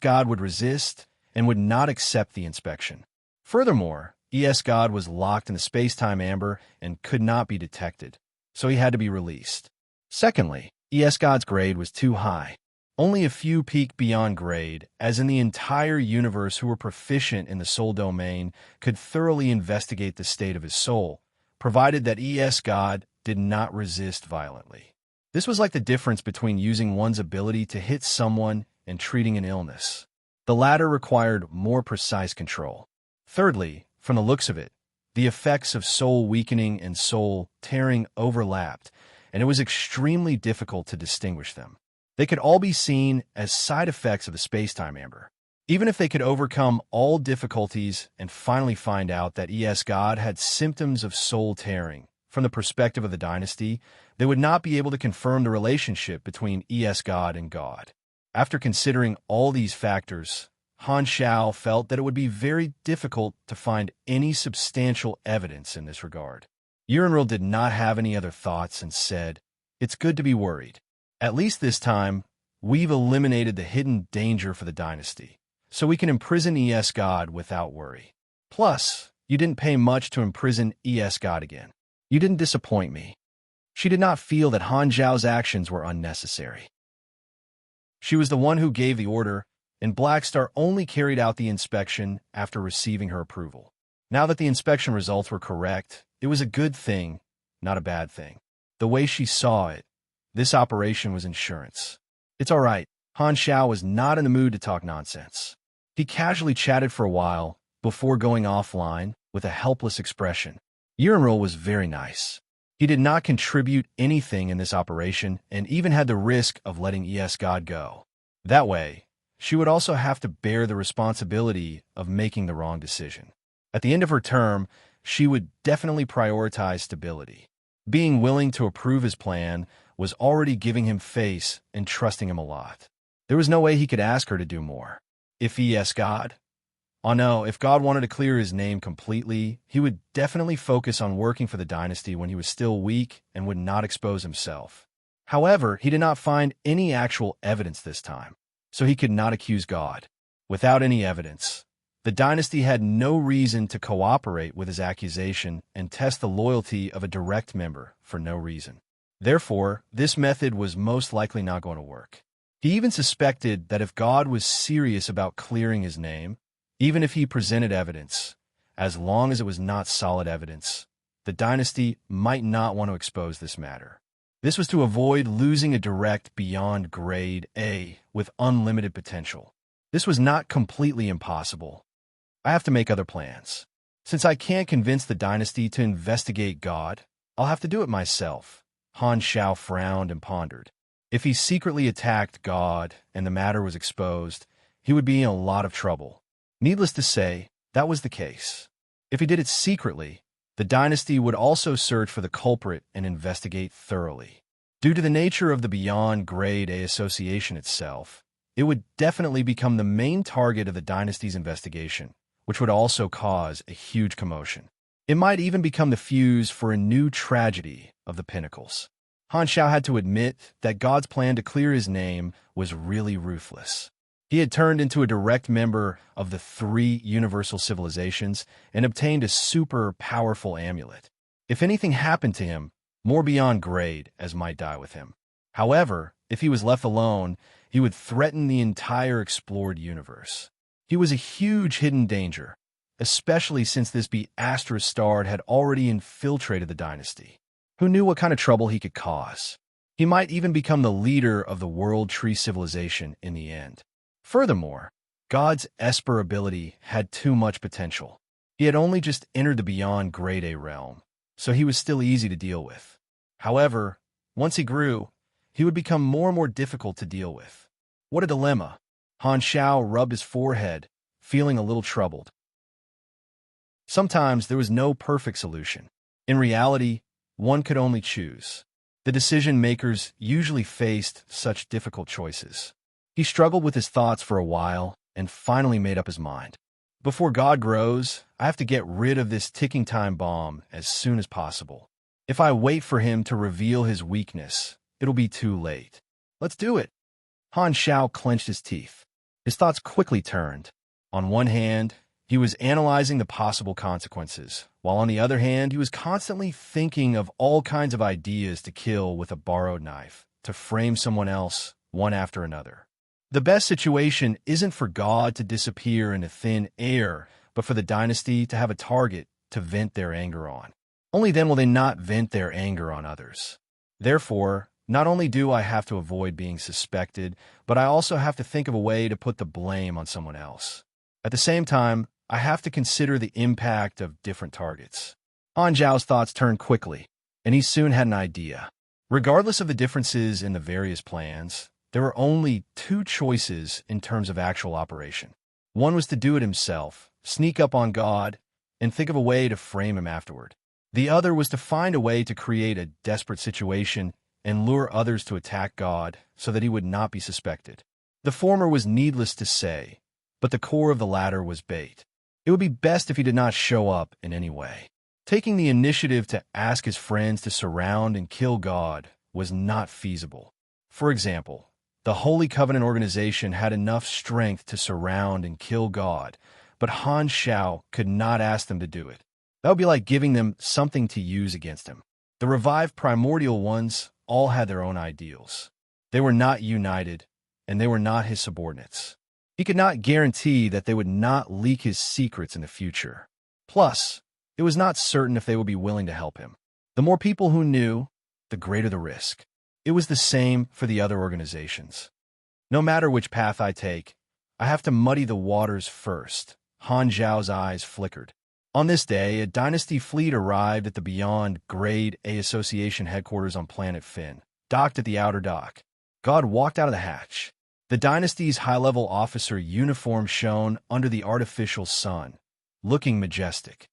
God would resist and would not accept the inspection. Furthermore, God was locked in the space-time amber and could not be detected, so he had to be released. Secondly, God's grade was too high. Only a few peaked beyond grade, as in the entire universe who were proficient in the soul domain could thoroughly investigate the state of his soul, provided that God did not resist violently. This was like the difference between using one's ability to hit someone and treating an illness. The latter required more precise control. Thirdly, from the looks of it, the effects of soul weakening and soul tearing overlapped, and it was extremely difficult to distinguish them. They could all be seen as side effects of the space-time amber. Even if they could overcome all difficulties and finally find out that God had symptoms of soul tearing, from the perspective of the dynasty, they would not be able to confirm the relationship between God and God. After considering all these factors, Han Shao felt that it would be very difficult to find any substantial evidence in this regard. Unravel did not have any other thoughts and said, "It's good to be worried. At least this time, we've eliminated the hidden danger for the dynasty, so we can imprison God without worry. Plus, you didn't pay much to imprison God again. You didn't disappoint me." She did not feel that Han Zhao's actions were unnecessary. She was the one who gave the order, and Blackstar only carried out the inspection after receiving her approval. Now that the inspection results were correct, it was a good thing, not a bad thing. The way she saw it, this operation was insurance. "It's all right." Han Shao was not in the mood to talk nonsense. He casually chatted for a while before going offline with a helpless expression. Unravel was very nice. He did not contribute anything in this operation and even had the risk of letting God go. That way, she would also have to bear the responsibility of making the wrong decision. At the end of her term, she would definitely prioritize stability. Being willing to approve his plan was already giving him face and trusting him a lot. There was no way he could ask her to do more. If God? Oh no, if God wanted to clear his name completely, he would definitely focus on working for the dynasty when he was still weak and would not expose himself. However, he did not find any actual evidence this time, so he could not accuse God. Without any evidence, the dynasty had no reason to cooperate with his accusation and test the loyalty of a direct member for no reason. Therefore, this method was most likely not going to work. He even suspected that if God was serious about clearing his name, even if he presented evidence, as long as it was not solid evidence, the dynasty might not want to expose this matter. This was to avoid losing a direct beyond grade A with unlimited potential. This was not completely impossible. I have to make other plans. Since I can't convince the dynasty to investigate God, I'll have to do it myself. Han Shao frowned and pondered. If he secretly attacked God and the matter was exposed, he would be in a lot of trouble. Needless to say, that was the case. If he did it secretly, the dynasty would also search for the culprit and investigate thoroughly. Due to the nature of the Beyond Grade A association itself, it would definitely become the main target of the dynasty's investigation, which would also cause a huge commotion. It might even become the fuse for a new tragedy of the Pinnacles. Han Shao had to admit that God's plan to clear his name was really ruthless. He had turned into a direct member of the 3 universal civilizations and obtained a super powerful amulet. If anything happened to him, more beyond grade as might die with him. However, if he was left alone, he would threaten the entire explored universe. He was a huge hidden danger, especially since this Astra Star had already infiltrated the dynasty. Who knew what kind of trouble he could cause? He might even become the leader of the World Tree civilization in the end. Furthermore, God's Esper ability had too much potential. He had only just entered the Beyond Grade A realm, so he was still easy to deal with. However, once he grew, he would become more and more difficult to deal with. What a dilemma. Han Shao rubbed his forehead, feeling a little troubled. Sometimes there was no perfect solution. In reality, one could only choose. The decision-makers usually faced such difficult choices. He struggled with his thoughts for a while and finally made up his mind. Before God grows, I have to get rid of this ticking time bomb as soon as possible. If I wait for him to reveal his weakness, it'll be too late. Let's do it. Han Xiao clenched his teeth. His thoughts quickly turned. On one hand, he was analyzing the possible consequences, while on the other hand, he was constantly thinking of all kinds of ideas to kill with a borrowed knife, to frame someone else, one after another. The best situation isn't for God to disappear into thin air, but for the dynasty to have a target to vent their anger on. Only then will they not vent their anger on others. Therefore, not only do I have to avoid being suspected, but I also have to think of a way to put the blame on someone else. At the same time, I have to consider the impact of different targets. Han Zhao's thoughts turned quickly, and he soon had an idea. Regardless of the differences in the various plans, there were only two choices in terms of actual operation. One was to do it himself, sneak up on God, and think of a way to frame him afterward. The other was to find a way to create a desperate situation and lure others to attack God so that he would not be suspected. The former was needless to say, but the core of the latter was bait. It would be best if he did not show up in any way. Taking the initiative to ask his friends to surround and kill God was not feasible. For example, the Holy Covenant organization had enough strength to surround and kill God, but Han Xiao could not ask them to do it. That would be like giving them something to use against him. The revived primordial ones all had their own ideals. They were not united, and they were not his subordinates. He could not guarantee that they would not leak his secrets in the future. Plus, it was not certain if they would be willing to help him. The more people who knew, the greater the risk. It was the same for the other organizations. No matter which path I take, I have to muddy the waters first. Han Zhao's eyes flickered. On this day, a dynasty fleet arrived at the Beyond Grade A Association headquarters on planet Finn, docked at the outer dock. God walked out of the hatch. The dynasty's high-level officer uniform shone under the artificial sun, looking majestic.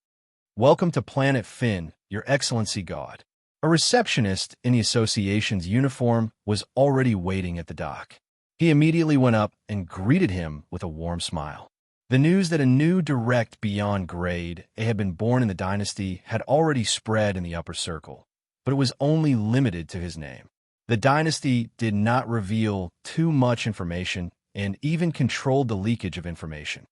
"Welcome to planet Finn, Your Excellency God." A receptionist in the association's uniform was already waiting at the dock. He immediately went up and greeted him with a warm smile. The news that a new direct Beyond Grade A had been born in the dynasty had already spread in the upper circle, but it was only limited to his name. The dynasty did not reveal too much information and even controlled the leakage of information.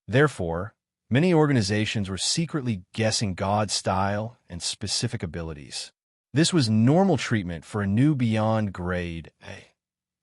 Therefore, many organizations were secretly guessing God's style and specific abilities. This was normal treatment for a new Beyond Grade A.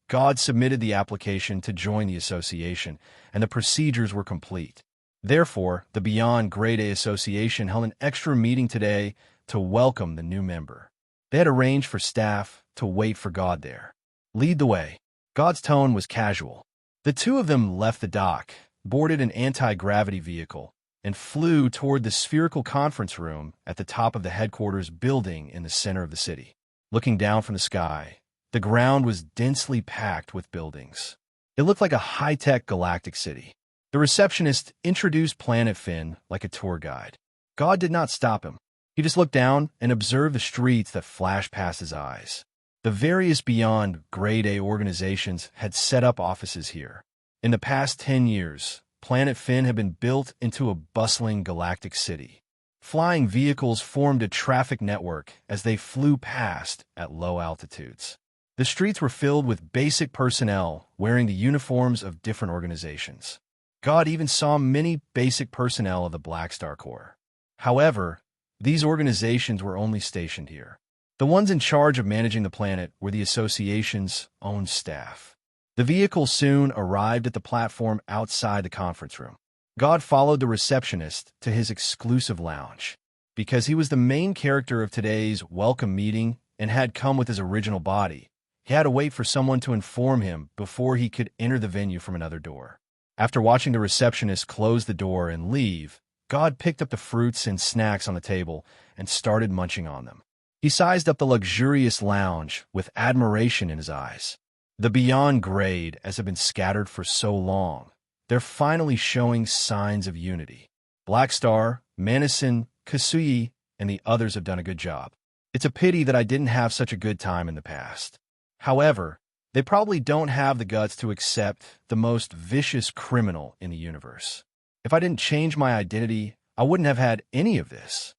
God submitted the application to join the association, and the procedures were complete. Therefore, the Beyond Grade A Association held an extra meeting today to welcome the new member. They had arranged for staff to wait for God there. "Lead the way." God's tone was casual. The two of them left the dock, boarded an anti-gravity vehicle, and flew toward the spherical conference room at the top of the headquarters building in the center of the city. Looking down from the sky, the ground was densely packed with buildings. It looked like a high-tech galactic city. The receptionist introduced Planet Finn like a tour guide. God did not stop him. He just looked down and observed the streets that flashed past his eyes. The various Beyond Grade A organizations had set up offices here. In the past 10 years, Planet Finn had been built into a bustling galactic city. Flying vehicles formed a traffic network as they flew past at low altitudes. The streets were filled with basic personnel wearing the uniforms of different organizations. God even saw many basic personnel of the Black Star Corps. However, these organizations were only stationed here. The ones in charge of managing the planet were the association's own staff. The vehicle soon arrived at the platform outside the conference room. God followed the receptionist to his exclusive lounge. Because he was the main character of today's welcome meeting and had come with his original body, he had to wait for someone to inform him before he could enter the venue from another door. After watching the receptionist close the door and leave, God picked up the fruits and snacks on the table and started munching on them. He sized up the luxurious lounge with admiration in his eyes. The Beyond Grade, as had been scattered for so long, they're finally showing signs of unity. Black Star, Manison, Kasui, and the others have done a good job. It's a pity that I didn't have such a good time in the past. However, they probably don't have the guts to accept the most vicious criminal in the universe. If I didn't change my identity, I wouldn't have had any of this.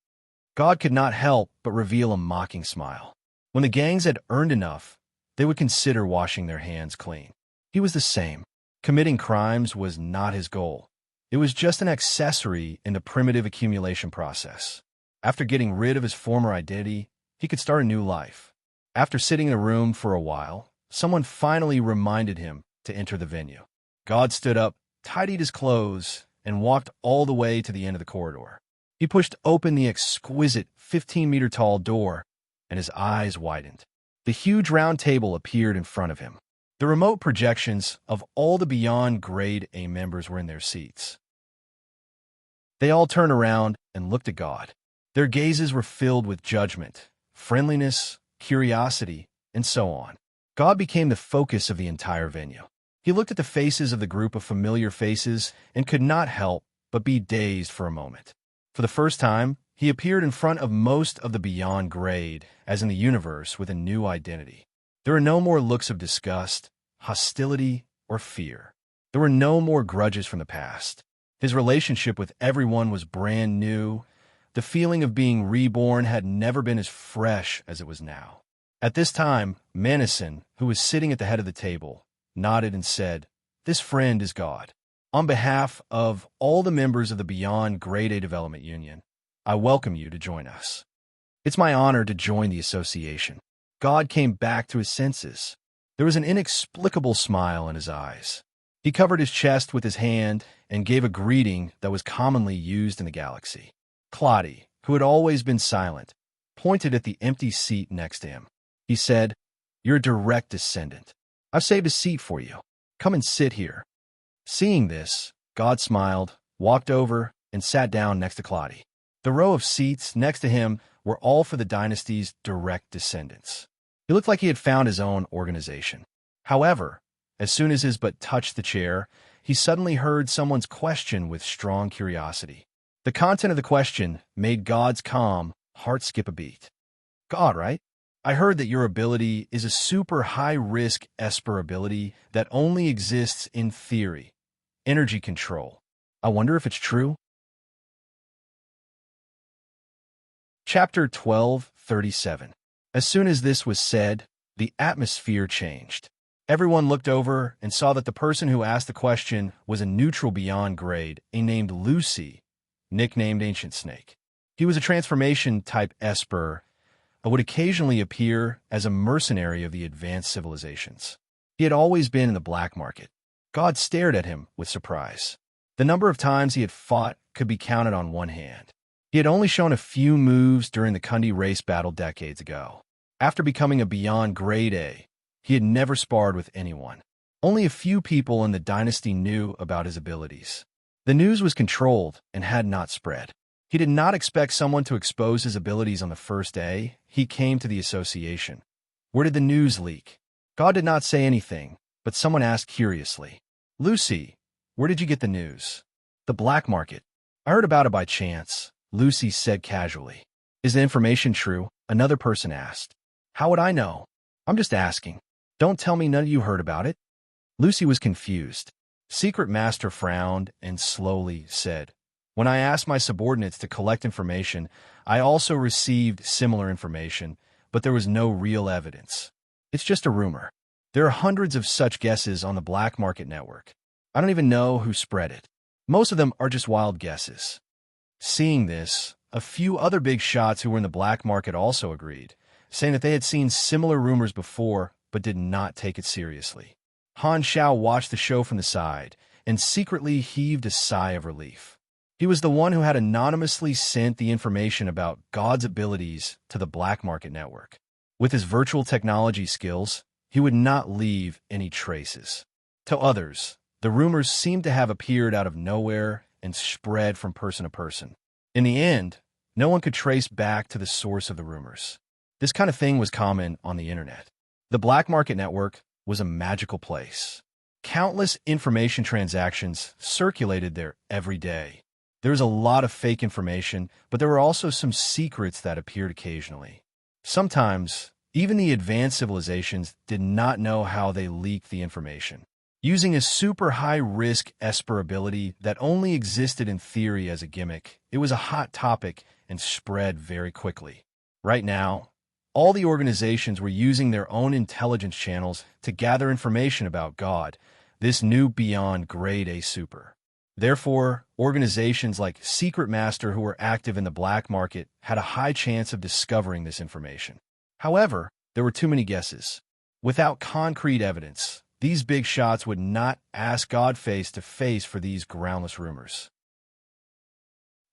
God could not help but reveal a mocking smile. When the gangs had earned enough, they would consider washing their hands clean. He was the same. Committing crimes was not his goal. It was just an accessory in the primitive accumulation process. After getting rid of his former identity, he could start a new life. After sitting in a room for a while, someone finally reminded him to enter the venue. God stood up, tidied his clothes, and walked all the way to the end of the corridor. He pushed open the exquisite 15-meter-tall door, and his eyes widened. The huge round table appeared in front of him. The remote projections of all the Beyond Grade A members were in their seats. They all turned around and looked at God. Their gazes were filled with judgment, friendliness, curiosity, and so on. God became the focus of the entire venue. He looked at the faces of the group of familiar faces and could not help but be dazed for a moment. For the first time, he appeared in front of most of the Beyond Grade, as in the universe, with a new identity. There were no more looks of disgust, hostility, or fear. There were no more grudges from the past. His relationship with everyone was brand new. The feeling of being reborn had never been as fresh as it was now. At this time, Manison, who was sitting at the head of the table, nodded and said, "This friend is God. On behalf of all the members of the Beyond Grade A Development Union, I welcome you to join us. It's my honor to join the association." God came back to his senses. There was an inexplicable smile in his eyes. He covered his chest with his hand and gave a greeting that was commonly used in the galaxy. Claudia, who had always been silent, pointed at the empty seat next to him. He said, "You're a direct descendant. I've saved a seat for you. Come and sit here." Seeing this, God smiled, walked over, and sat down next to Claudia. The row of seats next to him were all for the dynasty's direct descendants. He looked like he had found his own organization. However, as soon as his butt touched the chair, he suddenly heard someone's question with strong curiosity. The content of the question made God's calm heart skip a beat. "God, right? I heard that your ability is a super high-risk Esper ability that only exists in theory. Energy control. I wonder if it's true?" Chapter 12:37. As soon as this was said, the atmosphere changed. Everyone looked over and saw that the person who asked the question was a neutral Beyond Grade, a named Lucy, nicknamed Ancient Snake. He was a transformation-type Esper, but would occasionally appear as a mercenary of the advanced civilizations. He had always been in the black market. God stared at him with surprise. The number of times he had fought could be counted on one hand. He had only shown a few moves during the Kundi race battle decades ago. After becoming a Beyond Grade A, he had never sparred with anyone. Only a few people in the dynasty knew about his abilities. The news was controlled and had not spread. He did not expect someone to expose his abilities on the first day he came to the association. Where did the news leak? God did not say anything, but someone asked curiously, "Lucy, where did you get the news?" "The black market. I heard about it by chance," Lucy said casually. "Is the information true?" another person asked. "How would I know? I'm just asking. Don't tell me none of you heard about it." Lucy was confused. Secret Master frowned and slowly said, "When I asked my subordinates to collect information, I also received similar information, but there was no real evidence. It's just a rumor. There are hundreds of such guesses on the black market network. I don't even know who spread it. Most of them are just wild guesses." Seeing this, a few other big shots who were in the black market also agreed, saying that they had seen similar rumors before but did not take it seriously. Han Xiao watched the show from the side and secretly heaved a sigh of relief. He was the one who had anonymously sent the information about God's abilities to the black market network. With his virtual technology skills, he would not leave any traces. To others, the rumors seemed to have appeared out of nowhere and spread from person to person. In the end, no one could trace back to the source of the rumors. This kind of thing was common on the internet. The black market network was a magical place. Countless information transactions circulated there every day. There was a lot of fake information, but there were also some secrets that appeared occasionally. Sometimes, even the advanced civilizations did not know how they leaked the information. Using a super high-risk esper ability that only existed in theory as a gimmick, it was a hot topic and spread very quickly. Right now, all the organizations were using their own intelligence channels to gather information about God, this new beyond grade A super. Therefore, organizations like Secret Master who were active in the black market had a high chance of discovering this information. However, there were too many guesses. Without concrete evidence, these big shots would not ask God face to face for these groundless rumors.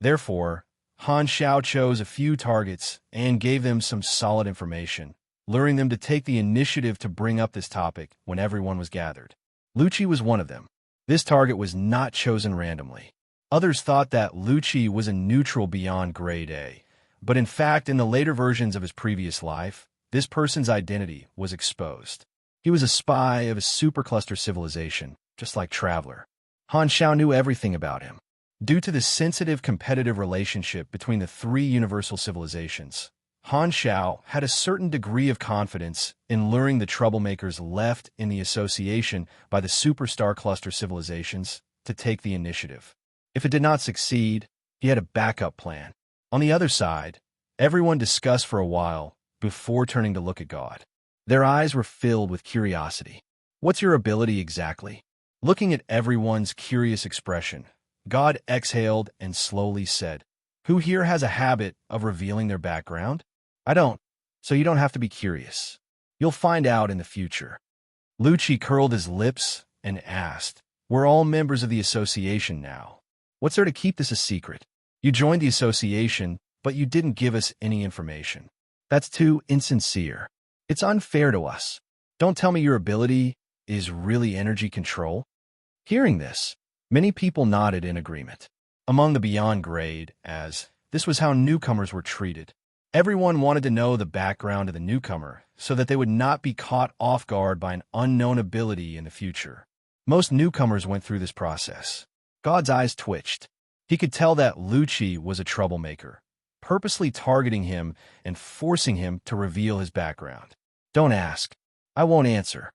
Therefore, Han Xiao chose a few targets and gave them some solid information, luring them to take the initiative to bring up this topic when everyone was gathered. Lucci was one of them. This target was not chosen randomly. Others thought that Lucci was a neutral beyond grade A, but in fact, in the later versions of his previous life, this person's identity was exposed. He was a spy of a supercluster civilization, just like Traveler. Han Xiao knew everything about him. Due to the sensitive competitive relationship between the three universal civilizations, Han Xiao had a certain degree of confidence in luring the troublemakers left in the association by the superstar cluster civilizations to take the initiative. If it did not succeed, he had a backup plan. On the other side, everyone discussed for a while before turning to look at God. Their eyes were filled with curiosity. What's your ability exactly? Looking at everyone's curious expression, God exhaled and slowly said, "Who here has a habit of revealing their background? I don't, so you don't have to be curious. You'll find out in the future." Lucci curled his lips and asked, "We're all members of the association now. What's there to keep this a secret? You joined the association, but you didn't give us any information. That's too insincere. It's unfair to us. Don't tell me your ability is really energy control." Hearing this, many people nodded in agreement. Among the beyond grade, as this was how newcomers were treated. Everyone wanted to know the background of the newcomer so that they would not be caught off guard by an unknown ability in the future. Most newcomers went through this process. God's eyes twitched. He could tell that Lucci was a troublemaker, purposely targeting him and forcing him to reveal his background. "Don't ask. I won't answer."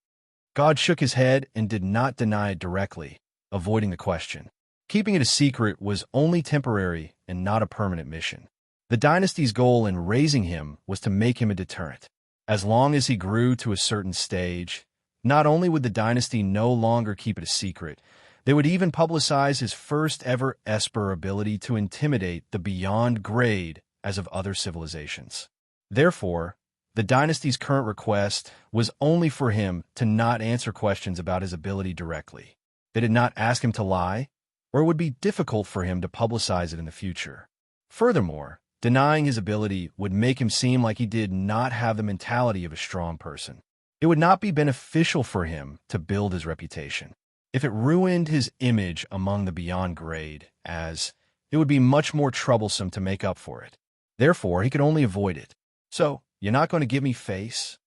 God shook his head and did not deny it directly, avoiding the question. Keeping it a secret was only temporary and not a permanent mission. The dynasty's goal in raising him was to make him a deterrent. As long as he grew to a certain stage, not only would the dynasty no longer keep it a secret, they would even publicize his first ever Esper ability to intimidate the beyond grade as of other civilizations. Therefore, the dynasty's current request was only for him to not answer questions about his ability directly. They did not ask him to lie, or it would be difficult for him to publicize it in the future. Furthermore, denying his ability would make him seem like he did not have the mentality of a strong person. It would not be beneficial for him to build his reputation. If it ruined his image among the beyond grade, as it would be much more troublesome to make up for it. Therefore, he could only avoid it. "So, you're not going to give me face?"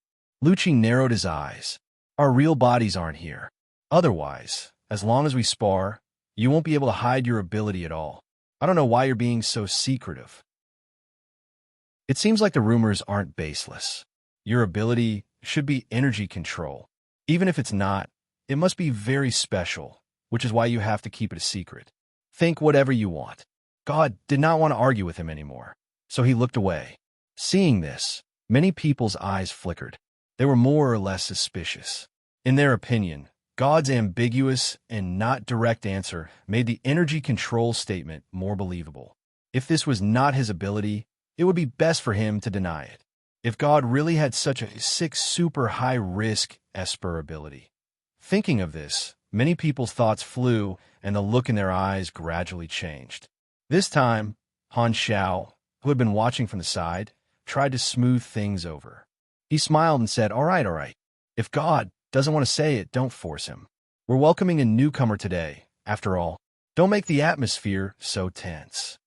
Lucci narrowed his eyes. "Our real bodies aren't here. Otherwise, as long as we spar, you won't be able to hide your ability at all. I don't know why you're being so secretive." It seems like the rumors aren't baseless. Your ability should be energy control. Even if it's not, it must be very special, which is why you have to keep it a secret. Think whatever you want. God did not want to argue with him anymore, so he looked away. Seeing this, many people's eyes flickered. They were more or less suspicious. In their opinion, God's ambiguous and not direct answer made the energy control statement more believable. If this was not his ability, it would be best for him to deny it. If God really had such a sick, super high-risk Esper ability. Thinking of this, many people's thoughts flew and the look in their eyes gradually changed. This time, Han Xiao, who had been watching from the side, tried to smooth things over. He smiled and said, all right. If God doesn't want to say it, don't force him. We're welcoming a newcomer today, after all. Don't make the atmosphere so tense."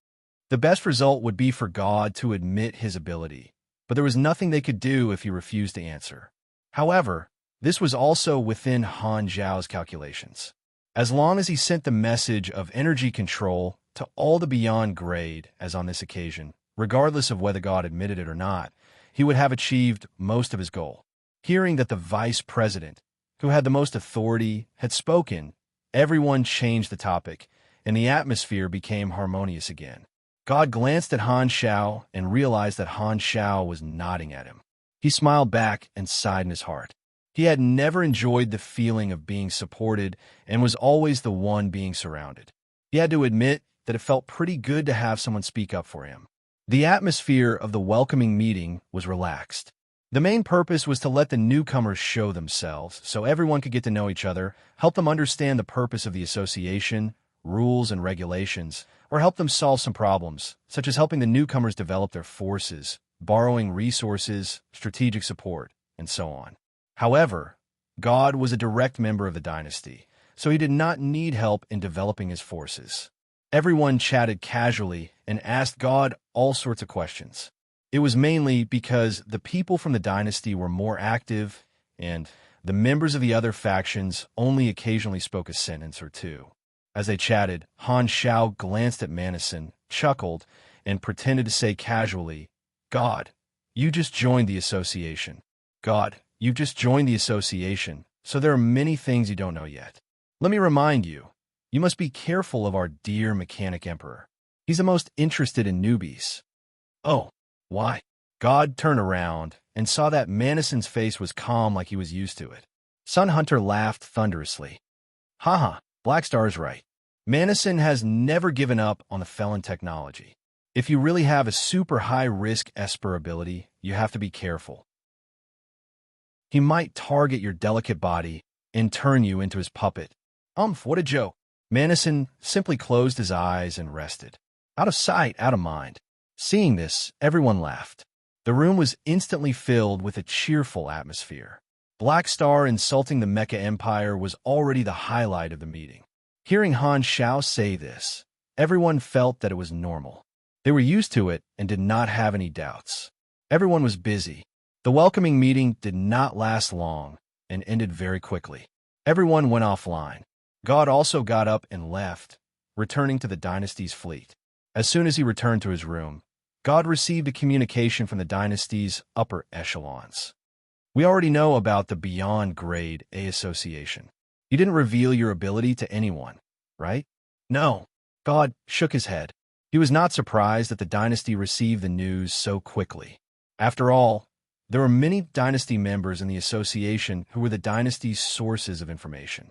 The best result would be for God to admit his ability, but there was nothing they could do if he refused to answer. However, this was also within Han Zhao's calculations. As long as he sent the message of energy control to all the beyond grade, as on this occasion, regardless of whether God admitted it or not, he would have achieved most of his goal. Hearing that the vice president, who had the most authority, had spoken, everyone changed the topic, and the atmosphere became harmonious again. God glanced at Han Shao and realized that Han Shao was nodding at him. He smiled back and sighed in his heart. He had never enjoyed the feeling of being supported and was always the one being surrounded. He had to admit that it felt pretty good to have someone speak up for him. The atmosphere of the welcoming meeting was relaxed. The main purpose was to let the newcomers show themselves so everyone could get to know each other, help them understand the purpose of the association, rules and regulations, or help them solve some problems, such as helping the newcomers develop their forces, borrowing resources, strategic support, and so on. However, God was a direct member of the dynasty, so he did not need help in developing his forces. Everyone chatted casually and asked God all sorts of questions. It was mainly because the people from the dynasty were more active, and the members of the other factions only occasionally spoke a sentence or two. As they chatted, Han Shao glanced at Manison, chuckled, and pretended to say casually, "God, you just joined the association. God, you just joined the association, so there are many things you don't know yet. Let me remind you, you must be careful of our dear mechanic emperor. He's the most interested in newbies." "Oh, why?" God turned around and saw that Manison's face was calm like he was used to it. Sun Hunter laughed thunderously. "Haha, Black Star's right. Manison has never given up on the Felon technology. If you really have a super high-risk Esper ability, you have to be careful. He might target your delicate body and turn you into his puppet." What a joke." Manison simply closed his eyes and rested. Out of sight, out of mind. Seeing this, everyone laughed. The room was instantly filled with a cheerful atmosphere. Black Star insulting the Mecha Empire was already the highlight of the meeting. Hearing Han Shao say this, everyone felt that it was normal. They were used to it and did not have any doubts. Everyone was busy. The welcoming meeting did not last long and ended very quickly. Everyone went offline. God also got up and left, returning to the dynasty's fleet. As soon as he returned to his room, God received a communication from the dynasty's upper echelons. "We already know about the Beyond Grade A Association. You didn't reveal your ability to anyone, right?" "No." God shook his head. He was not surprised that the dynasty received the news so quickly. After all, there were many dynasty members in the association who were the dynasty's sources of information.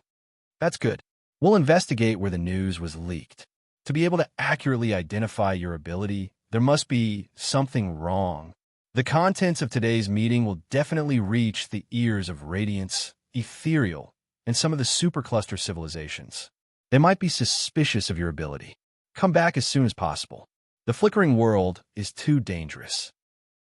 "That's good. We'll investigate where the news was leaked. To be able to accurately identify your ability, there must be something wrong. The contents of today's meeting will definitely reach the ears of Radiance, Ethereal, and some of the supercluster civilizations. They might be suspicious of your ability. Come back as soon as possible. The flickering world is too dangerous."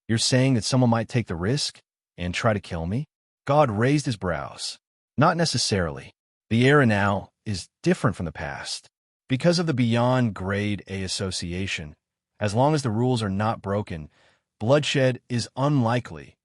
"You're saying that someone might take the risk and try to kill me?" God raised his brows. "Not necessarily. The era now is different from the past. Because of the Beyond Grade A Association, as long as the rules are not broken, bloodshed is unlikely,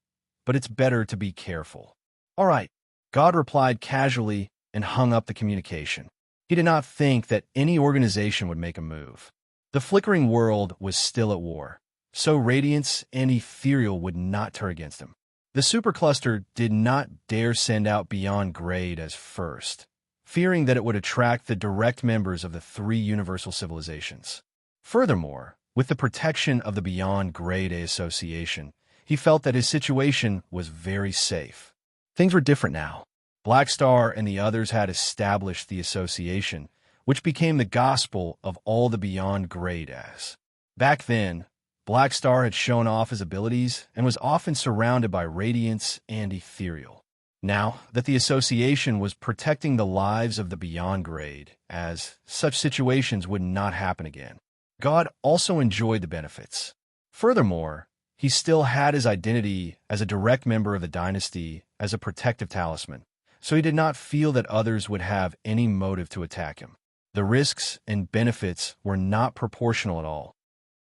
but it's better to be careful." "All right," God replied casually and hung up the communication. He did not think that any organization would make a move. The flickering world was still at war, so Radiance and Ethereal would not turn against him. The supercluster did not dare send out Beyond Grade as first, fearing that it would attract the direct members of the three universal civilizations. Furthermore, with the protection of the Beyond Grade A Association, he felt that his situation was very safe. Things were different now. Black Star and the others had established the association, which became the gospel of all the Beyond Grade As. Back then, Black Star had shown off his abilities and was often surrounded by Radiance and Ethereal. Now that the association was protecting the lives of the Beyond Grade, as such situations would not happen again, God also enjoyed the benefits. Furthermore, he still had his identity as a direct member of the dynasty as a protective talisman, so he did not feel that others would have any motive to attack him. The risks and benefits were not proportional at all.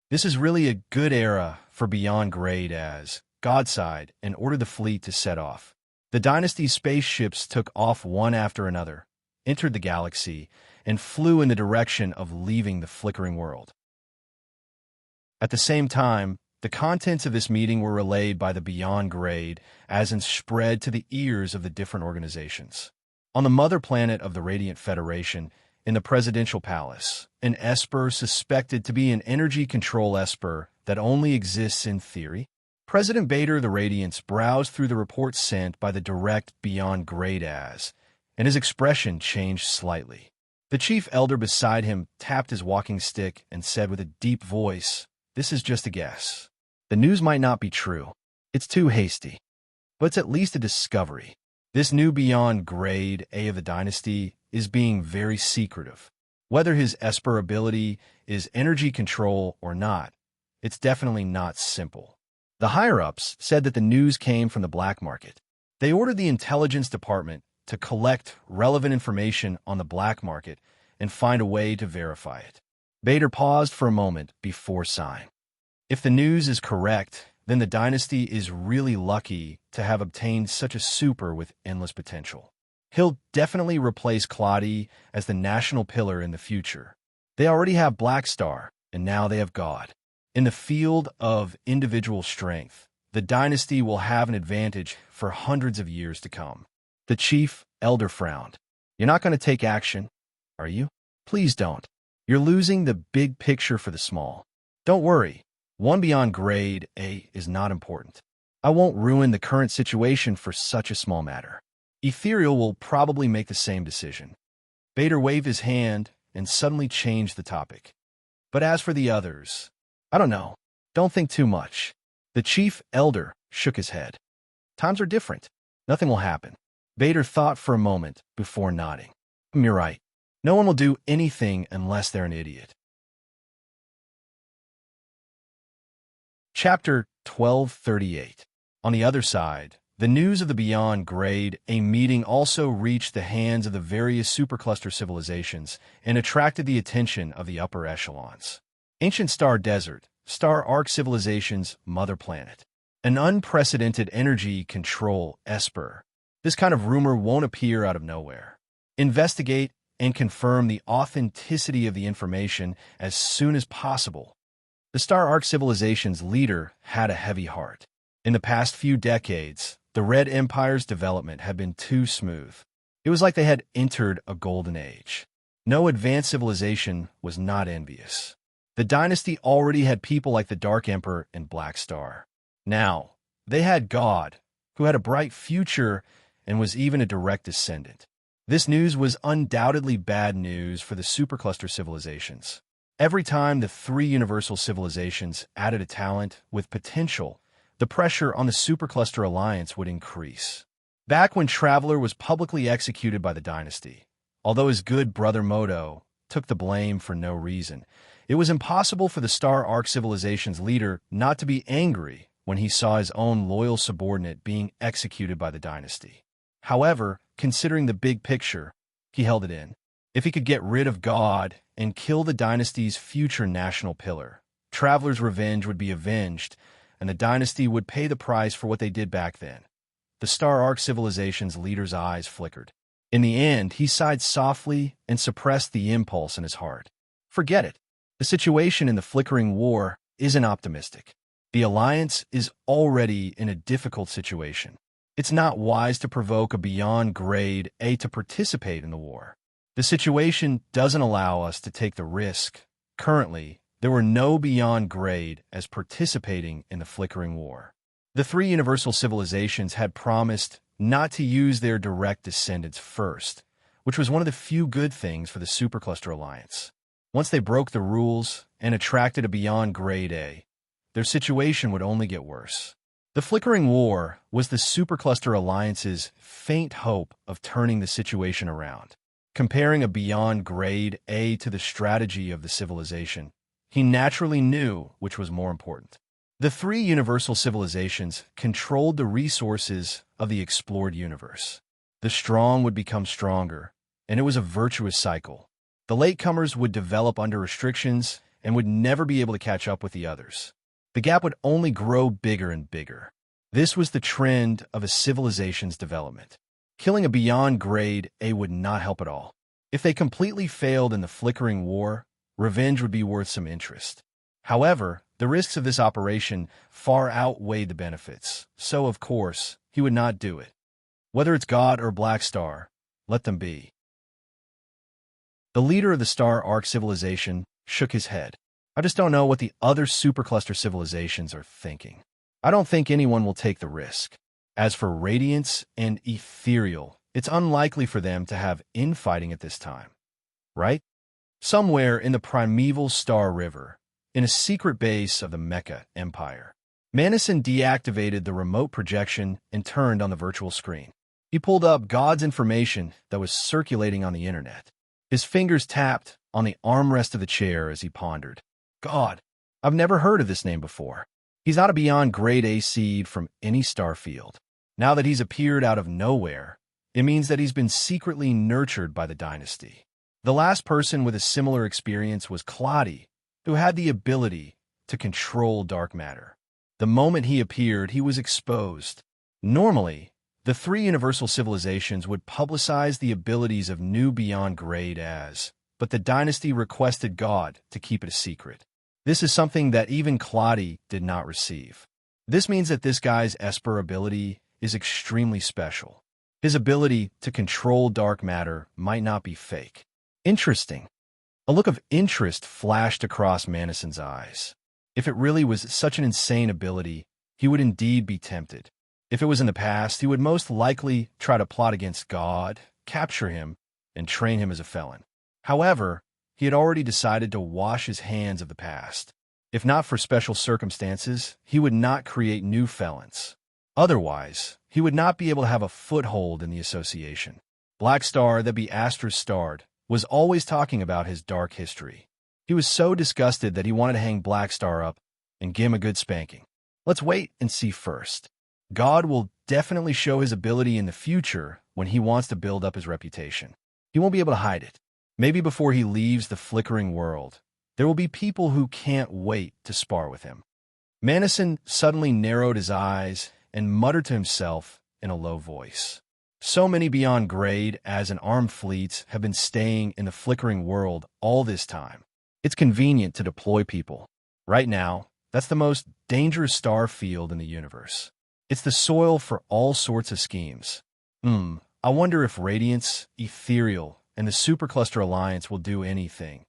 This is really a good era for Beyond Grade as God sighed and ordered the fleet to set off. The dynasty's spaceships took off one after another, entered the galaxy, and flew in the direction of leaving the flickering world. At the same time, The contents of this meeting were relayed by the Beyond Grade as and spread to the ears of the different organizations. On the mother planet of the Radiant Federation, in the Presidential Palace, an Esper suspected to be an energy control Esper that only exists in theory. President Bader the Radiance browsed through the report sent by the direct Beyond Grade and his expression changed slightly. The chief elder beside him tapped his walking stick and said with a deep voice, "This is just a guess. The news might not be true. It's too hasty. But it's at least a discovery. This new Beyond Grade A of the dynasty is being very secretive. Whether his Esper ability is energy control or not, it's definitely not simple." The higher-ups said that the news came from the black market. They ordered the intelligence department to collect relevant information on the black market and find a way to verify it. Bader paused for a moment before sighing. If the news is correct, then the dynasty is really lucky to have obtained such a super with endless potential. He'll definitely replace Claudie as the national pillar in the future. They already have Black Star, and now they have God. In the field of individual strength, the dynasty will have an advantage for hundreds of years to come. The chief elder frowned. "You're not going to take action, are you? Please don't. You're losing the big picture for the small. Don't worry. One Beyond Grade A is not important. I won't ruin the current situation for such a small matter. Ethereal will probably make the same decision." Bader waved his hand and suddenly changed the topic. "But as for the others, I don't know. Don't think too much." The chief elder shook his head. "Times are different. Nothing will happen." Bader thought for a moment before nodding. "You're right. No one will do anything unless they're an idiot." Chapter 1238. On the other side, the news of the Beyond Grade A meeting also reached the hands of the various supercluster civilizations and attracted the attention of the upper echelons. Ancient Star Desert, Star Arc Civilization's mother planet. An unprecedented energy control Esper. This kind of rumor won't appear out of nowhere. Investigate and confirm the authenticity of the information as soon as possible. The Star Arc Civilization's leader had a heavy heart. In the past few decades, the Red Empire's development had been too smooth. It was like they had entered a golden age. No advanced civilization was not envious. The dynasty already had people like the Dark Emperor and Black Star. Now, they had God, who had a bright future and was even a direct descendant. This news was undoubtedly bad news for the supercluster civilizations. Every time the three universal civilizations added a talent with potential, the pressure on the supercluster alliance would increase. Back when Traveler was publicly executed by the dynasty, although his good brother Modo took the blame for no reason, it was impossible for the Star Arc Civilization's leader not to be angry when he saw his own loyal subordinate being executed by the dynasty. However, considering the big picture, he held it in. If he could get rid of God and kill the dynasty's future national pillar, Traveler's revenge would be avenged, and the dynasty would pay the price for what they did back then. The Star Arc Civilization's leader's eyes flickered. In the end, he sighed softly and suppressed the impulse in his heart. Forget it. The situation in the flickering war isn't optimistic. The alliance is already in a difficult situation. It's not wise to provoke a Beyond Grade A to participate in the war. The situation doesn't allow us to take the risk. Currently, there were no Beyond Grade as participating in the flickering war. The three universal civilizations had promised not to use their direct descendants first, which was one of the few good things for the Supercluster Alliance. Once they broke the rules and attracted a Beyond Grade A, their situation would only get worse. The flickering war was the Supercluster Alliance's faint hope of turning the situation around. Comparing a Beyond Grade A to the strategy of the civilization, he naturally knew which was more important. The three universal civilizations controlled the resources of the explored universe. The strong would become stronger, and it was a virtuous cycle. The latecomers would develop under restrictions and would never be able to catch up with the others. The gap would only grow bigger and bigger. This was the trend of a civilization's development. Killing a Beyond Grade A would not help at all. If they completely failed in the flickering war, revenge would be worth some interest. However, The risks of this operation far outweighed the benefits, so of course, he would not do it. Whether it's God or Black Star, let them be. The leader of the Star Arc civilization shook his head. I just don't know what the other supercluster civilizations are thinking. I don't think anyone will take the risk. As for Radiance and Ethereal, it's unlikely for them to have infighting at this time, right? Somewhere in the primeval Star River, in a secret base of the Mecha Empire, Manison deactivated the remote projection and turned on the virtual screen. He pulled up God's information that was circulating on the internet. His fingers tapped on the armrest of the chair as he pondered. God, I've never heard of this name before. He's not a beyond grade A seed from any star field. Now that he's appeared out of nowhere, it means that he's been secretly nurtured by the dynasty. The last person with a similar experience was Claudia, who had the ability to control dark matter. The moment he appeared, he was exposed. Normally, the three universal civilizations would publicize the abilities of new beyond grade as, but the dynasty requested God to keep it a secret. This is something that even Claudia did not receive. This means that this guy's Esper ability is extremely special. His ability to control dark matter might not be fake. Interesting. A look of interest flashed across Manison's eyes. If it really was such an insane ability, he would indeed be tempted. If it was in the past, he would most likely try to plot against God, capture him, and train him as a felon. However, he had already decided to wash his hands of the past. If not for special circumstances, he would not create new felons. Otherwise, he would not be able to have a foothold in the association. Black Star, that be Astra's starred, was always talking about his dark history. He was so disgusted that he wanted to hang Black Star up and give him a good spanking. Let's wait and see first. God will definitely show his ability in the future when he wants to build up his reputation. He won't be able to hide it. Maybe before he leaves the flickering world, there will be people who can't wait to spar with him. Manison suddenly narrowed his eyes and muttered to himself in a low voice. So many beyond grade as an armed fleets have been staying in the flickering world all this time. It's convenient to deploy people. Right now, that's the most dangerous star field in the universe. It's the soil for all sorts of schemes. I wonder if Radiance, Ethereal, and the Supercluster Alliance will do anything.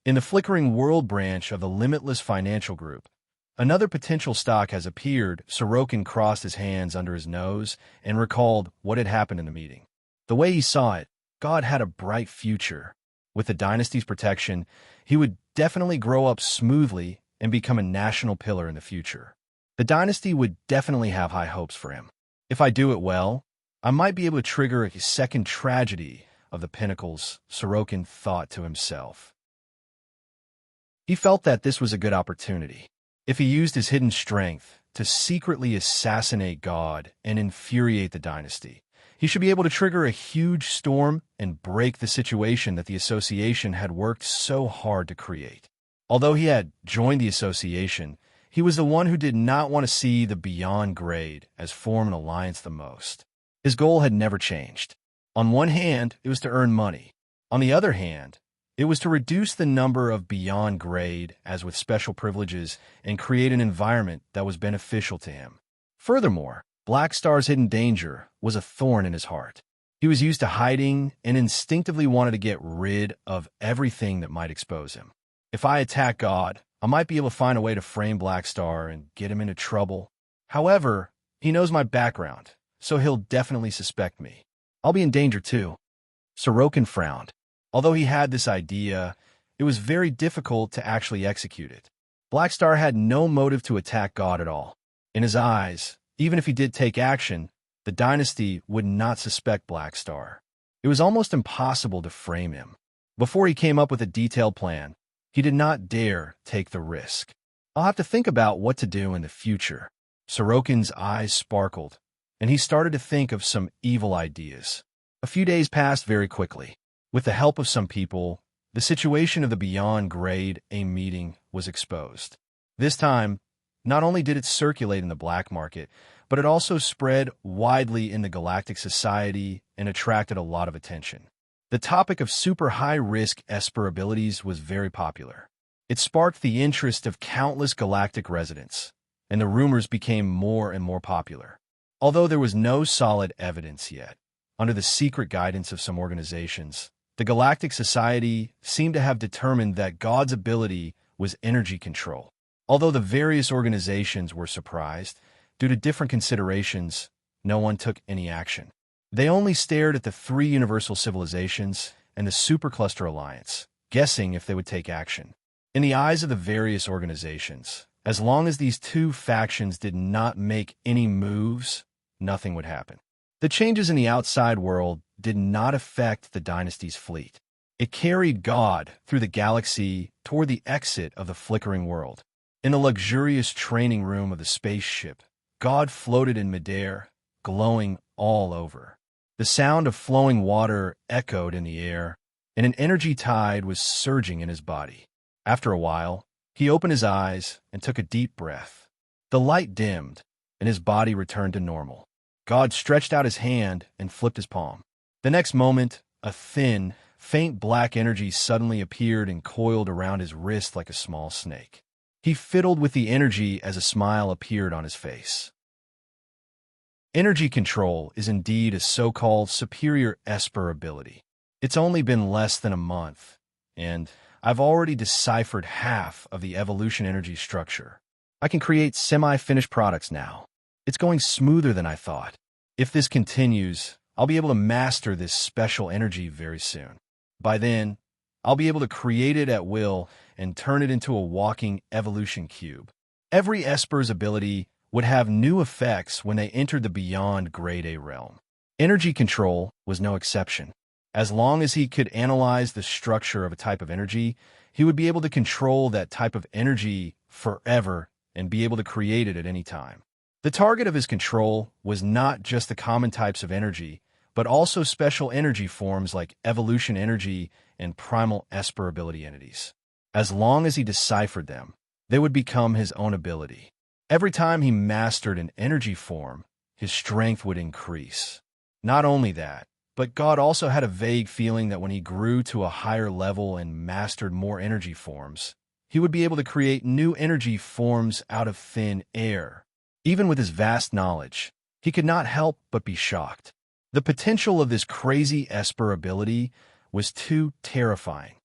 In the flickering world branch of the Limitless Financial Group, another potential stock has appeared. Sorokin crossed his hands under his nose and recalled what had happened in the meeting. The way he saw it, God had a bright future. With the dynasty's protection, he would definitely grow up smoothly and become a national pillar in the future. The dynasty would definitely have high hopes for him. If I do it well, I might be able to trigger a second tragedy of the pinnacles, Sorokin thought to himself. He felt that this was a good opportunity. If he used his hidden strength to secretly assassinate God and infuriate the dynasty, he should be able to trigger a huge storm and break the situation that the association had worked so hard to create. Although he had joined the association, he was the one who did not want to see the beyond grade as form an alliance the most. His goal had never changed. On one hand, it was to earn money. On the other hand, it was to reduce the number of beyond grade as with special privileges and create an environment that was beneficial to him. Furthermore, Black Star's hidden danger was a thorn in his heart. He was used to hiding and instinctively wanted to get rid of everything that might expose him. If I attack God, I might be able to find a way to frame Black Star and get him into trouble. However, he knows my background, so he'll definitely suspect me. I'll be in danger too. Sorokin frowned. Although he had this idea, it was very difficult to actually execute it. Black Star had no motive to attack God at all. In his eyes, even if he did take action, the dynasty would not suspect Black Star. It was almost impossible to frame him. Before he came up with a detailed plan, he did not dare take the risk. I'll have to think about what to do in the future. Sorokin's eyes sparkled, and he started to think of some evil ideas. A few days passed very quickly. With the help of some people, the situation of the Beyond Grade A meeting was exposed. This time, not only did it circulate in the black market, but it also spread widely in the galactic society and attracted a lot of attention. The topic of super high-risk Esper abilities was very popular. It sparked the interest of countless galactic residents, and the rumors became more and more popular. Although there was no solid evidence yet, under the secret guidance of some organizations, the Galactic Society seemed to have determined that God's ability was energy control. Although the various organizations were surprised, due to different considerations, no one took any action. They only stared at the three universal civilizations and the Supercluster Alliance, guessing if they would take action. In the eyes of the various organizations, as long as these two factions did not make any moves, nothing would happen. The changes in the outside world did not affect the dynasty's fleet. It carried God through the galaxy toward the exit of the flickering world. In the luxurious training room of the spaceship, God floated in midair, glowing all over. The sound of flowing water echoed in the air, and an energy tide was surging in his body. After a while, he opened his eyes and took a deep breath. The light dimmed, and his body returned to normal. God stretched out his hand and flipped his palm. The next moment, a thin, faint black energy suddenly appeared and coiled around his wrist like a small snake. He fiddled with the energy as a smile appeared on his face. Energy control is indeed a so-called superior Esper ability. It's only been less than a month, and I've already deciphered half of the evolution energy structure. I can create semi-finished products now. It's going smoother than I thought. If this continues, I'll be able to master this special energy very soon. By then, I'll be able to create it at will and turn it into a walking evolution cube. Every Esper's ability would have new effects when they entered the beyond Grade A realm. Energy control was no exception. As long as he could analyze the structure of a type of energy, he would be able to control that type of energy forever and be able to create it at any time. The target of his control was not just the common types of energy, but also special energy forms like evolution energy and primal Esper ability entities. As long as he deciphered them, they would become his own ability. Every time he mastered an energy form, his strength would increase. Not only that, but God also had a vague feeling that when he grew to a higher level and mastered more energy forms, he would be able to create new energy forms out of thin air. Even with his vast knowledge, he could not help but be shocked. The potential of this crazy Esper ability was too terrifying.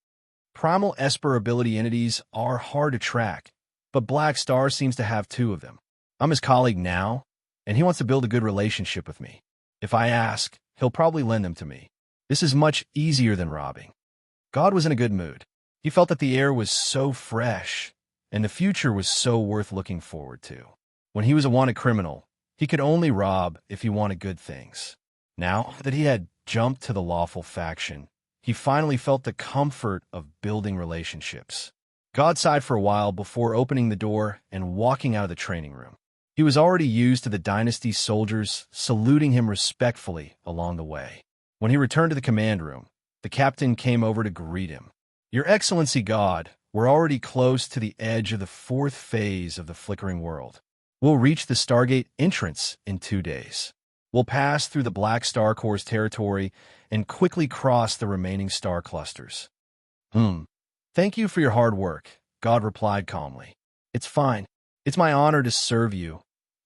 Primal Esper ability entities are hard to track, but Black Star seems to have two of them. I'm his colleague now, and he wants to build a good relationship with me. If I ask, he'll probably lend them to me. This is much easier than robbing. God was in a good mood. He felt that the air was so fresh, and the future was so worth looking forward to. When he was a wanted criminal, he could only rob if he wanted good things. Now that he had jumped to the lawful faction, he finally felt the comfort of building relationships. God sighed for a while before opening the door and walking out of the training room. He was already used to the dynasty's soldiers saluting him respectfully along the way. When he returned to the command room, the captain came over to greet him. "Your Excellency God, we're already close to the edge of the fourth phase of the flickering world. We'll reach the Stargate entrance in 2 days. We'll pass through the Black Star Corps' territory and quickly cross the remaining star clusters." Thank you for your hard work," God replied calmly. "It's fine. It's my honor to serve you."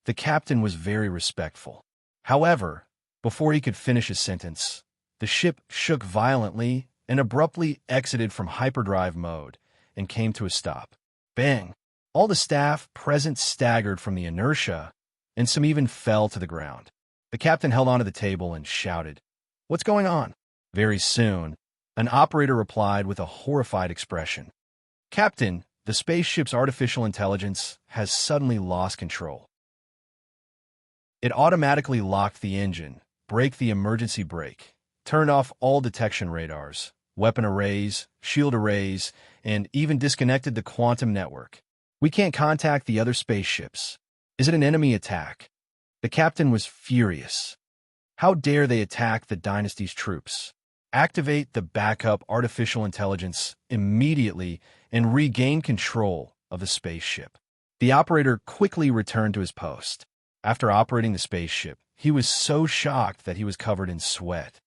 The captain was very respectful. However, before he could finish his sentence, the ship shook violently and abruptly exited from hyperdrive mode and came to a stop. Bang! All the staff present staggered from the inertia, and some even fell to the ground. The captain held onto the table and shouted, "What's going on?" Very soon, an operator replied with a horrified expression. "Captain, the spaceship's artificial intelligence has suddenly lost control. It automatically locked the engine, braked the emergency brake, turned off all detection radars, weapon arrays, shield arrays, and even disconnected the quantum network. We can't contact the other spaceships. Is it an enemy attack?" The captain was furious. How dare they attack the dynasty's troops? Activate the backup artificial intelligence immediately and regain control of the spaceship. The operator quickly returned to his post. After operating the spaceship, he was so shocked that he was covered in sweat.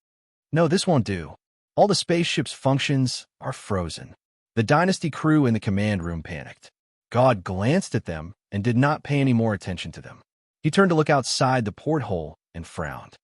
"No, this won't do. All the spaceship's functions are frozen. The Dynasty crew in the command room panicked. God glanced at them and did not pay any more attention to them. He turned to look outside the porthole and frowned.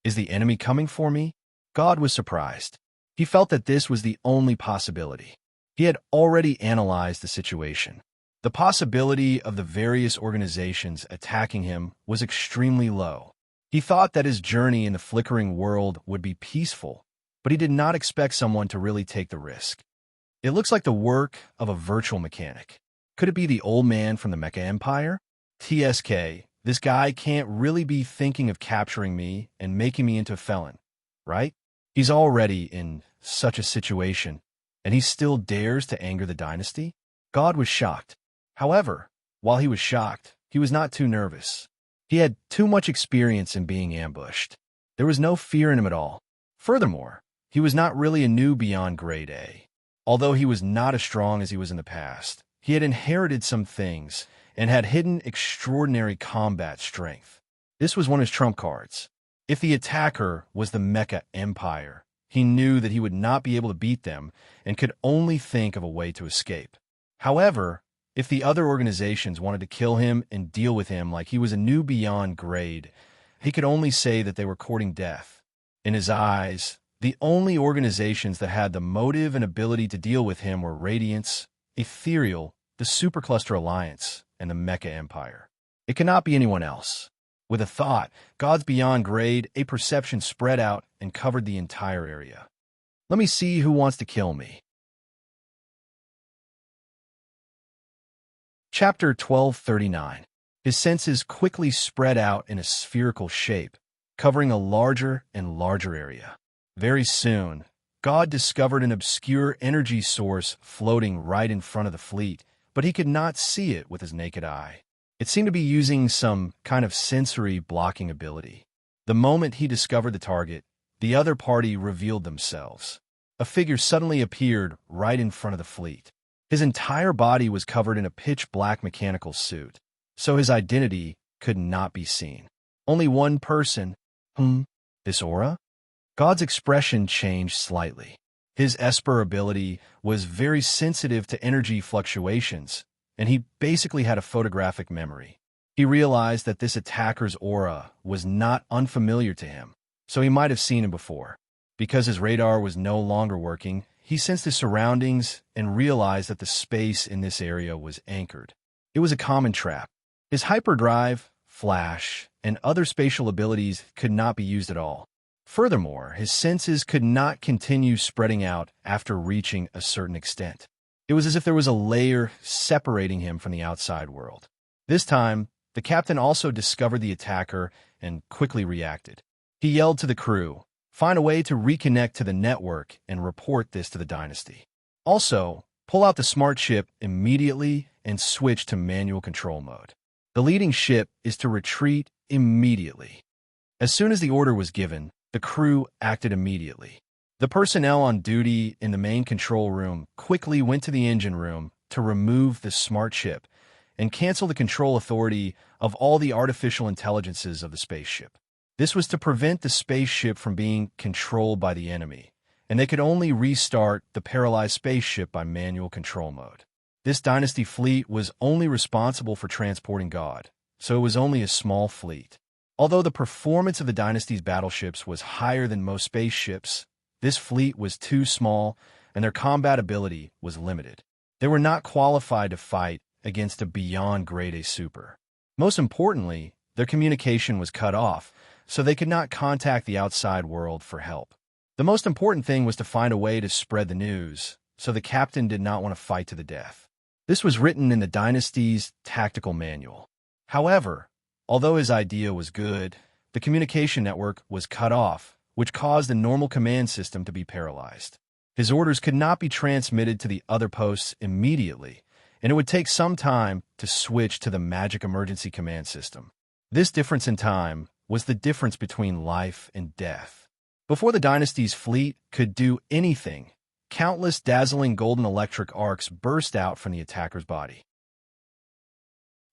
Is the enemy coming for me? God was surprised. He felt that this was the only possibility. He had already analyzed the situation. The possibility of the various organizations attacking him was extremely low. He thought that his journey in the flickering world would be peaceful, but he did not expect someone to really take the risk. It looks like the work of a virtual mechanic. Could it be the old man from the Mecha Empire? TSK, this guy can't really be thinking of capturing me and making me into a felon, right? He's already in such a situation, and he still dares to anger the Dynasty? God was shocked. However, while he was shocked, he was not too nervous. He had too much experience in being ambushed. There was no fear in him at all. Furthermore, he was not really a new beyond grade A. Although he was not as strong as he was in the past, he had inherited some things and had hidden extraordinary combat strength. This was one of his trump cards. If the attacker was the Mecha Empire, he knew that he would not be able to beat them and could only think of a way to escape. However, if the other organizations wanted to kill him and deal with him like he was a new beyond grade, he could only say that they were courting death. In his eyes, the only organizations that had the motive and ability to deal with him were Radiance, Ethereal, the Supercluster Alliance, and the Mecha Empire. It cannot be anyone else. With a thought, gods beyond grade, a perception spread out and covered the entire area. Let me see who wants to kill me. Chapter 1239. His senses quickly spread out in a spherical shape, covering a larger and larger area. Very soon, God discovered an obscure energy source floating right in front of the fleet, but he could not see it with his naked eye. It seemed to be using some kind of sensory blocking ability. The moment he discovered the target, the other party revealed themselves. A figure suddenly appeared right in front of the fleet. His entire body was covered in a pitch-black mechanical suit, so his identity could not be seen. Only one person. This aura? God's expression changed slightly. His Esper ability was very sensitive to energy fluctuations, and he basically had a photographic memory. He realized that this attacker's aura was not unfamiliar to him, so he might have seen him before. Because his radar was no longer working, he sensed his surroundings and realized that the space in this area was anchored. It was a common trap. His hyperdrive, flash, and other spatial abilities could not be used at all. Furthermore, his senses could not continue spreading out after reaching a certain extent. It was as if there was a layer separating him from the outside world. This time, the captain also discovered the attacker and quickly reacted. He yelled to the crew, "Find a way to reconnect to the network and report this to the Dynasty. Also, pull out the smart ship immediately and switch to manual control mode. The leading ship is to retreat immediately." As soon as the order was given, the crew acted immediately. The personnel on duty in the main control room quickly went to the engine room to remove the smart ship and cancel the control authority of all the artificial intelligences of the spaceship. This was to prevent the spaceship from being controlled by the enemy, and they could only restart the paralyzed spaceship by manual control mode. This Dynasty fleet was only responsible for transporting God, so it was only a small fleet. Although the performance of the Dynasty's battleships was higher than most spaceships, this fleet was too small and their combat ability was limited. They were not qualified to fight against a beyond grade A super. Most importantly, their communication was cut off, so they could not contact the outside world for help. The most important thing was to find a way to spread the news, so the captain did not want to fight to the death. This was written in the Dynasty's tactical manual. However, although his idea was good, the communication network was cut off, which caused the normal command system to be paralyzed. His orders could not be transmitted to the other posts immediately, and it would take some time to switch to the magic emergency command system. This difference in time was the difference between life and death. Before the Dynasty's fleet could do anything, countless dazzling golden electric arcs burst out from the attacker's body.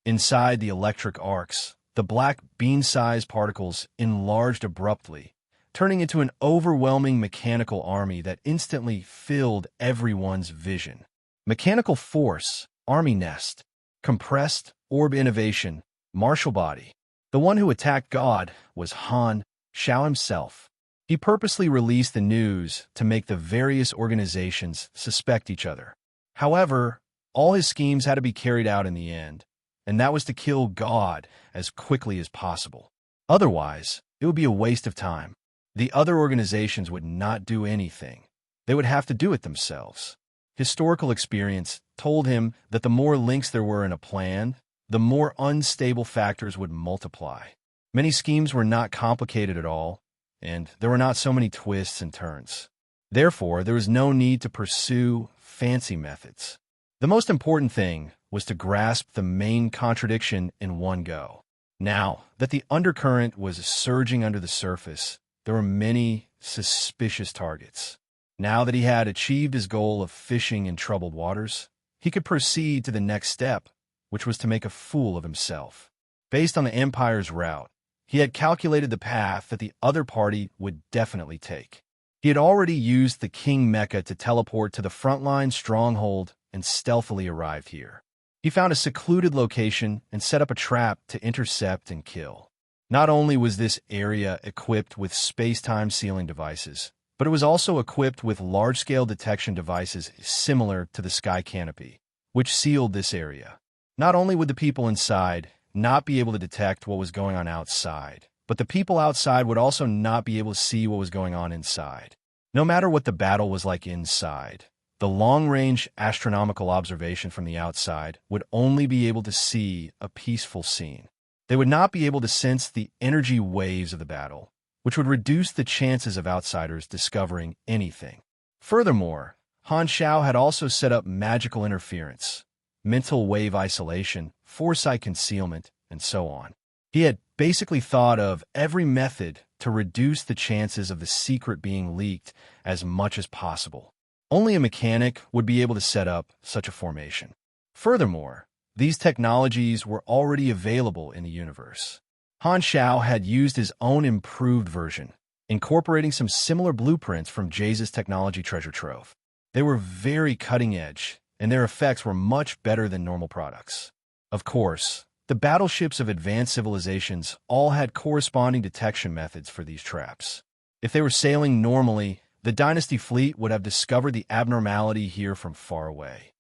Inside the electric arcs, the black bean-sized particles enlarged abruptly, turning into an overwhelming mechanical army that instantly filled everyone's vision. Mechanical force, army nest. Compressed, orb innovation, martial body. The one who attacked God was Han Shao himself. He purposely released the news to make the various organizations suspect each other. However, all his schemes had to be carried out in the end, and that was to kill God as quickly as possible. Otherwise, it would be a waste of time. The other organizations would not do anything. They would have to do it themselves. Historical experience told him that the more links there were in a plan, the more unstable factors would multiply. Many schemes were not complicated at all, and there were not so many twists and turns. Therefore, there was no need to pursue fancy methods. The most important thing was to grasp the main contradiction in one go. Now that the undercurrent was surging under the surface, there were many suspicious targets. Now that he had achieved his goal of fishing in troubled waters, he could proceed to the next step, which was to make a fool of himself. Based on the Empire's route, he had calculated the path that the other party would definitely take. He had already used the King Mecha to teleport to the frontline stronghold and stealthily arrived here. He found a secluded location and set up a trap to intercept and kill. Not only was this area equipped with space-time sealing devices, but it was also equipped with large-scale detection devices similar to the sky canopy, which sealed this area. Not only would the people inside not be able to detect what was going on outside, but the people outside would also not be able to see what was going on inside. No matter what the battle was like inside, the long-range astronomical observation from the outside would only be able to see a peaceful scene. They would not be able to sense the energy waves of the battle, which would reduce the chances of outsiders discovering anything. Furthermore, Han Shao had also set up magical interference, mental wave isolation, foresight concealment, and so on. He had basically thought of every method to reduce the chances of the secret being leaked as much as possible. Only a mechanic would be able to set up such a formation. Furthermore, these technologies were already available in the universe. Han Shao had used his own improved version, incorporating some similar blueprints from Jay's technology treasure trove. They were very cutting-edge, and their effects were much better than normal products. Of course, the battleships of advanced civilizations all had corresponding detection methods for these traps. If they were sailing normally, the Dynasty fleet would have discovered the abnormality here from far away.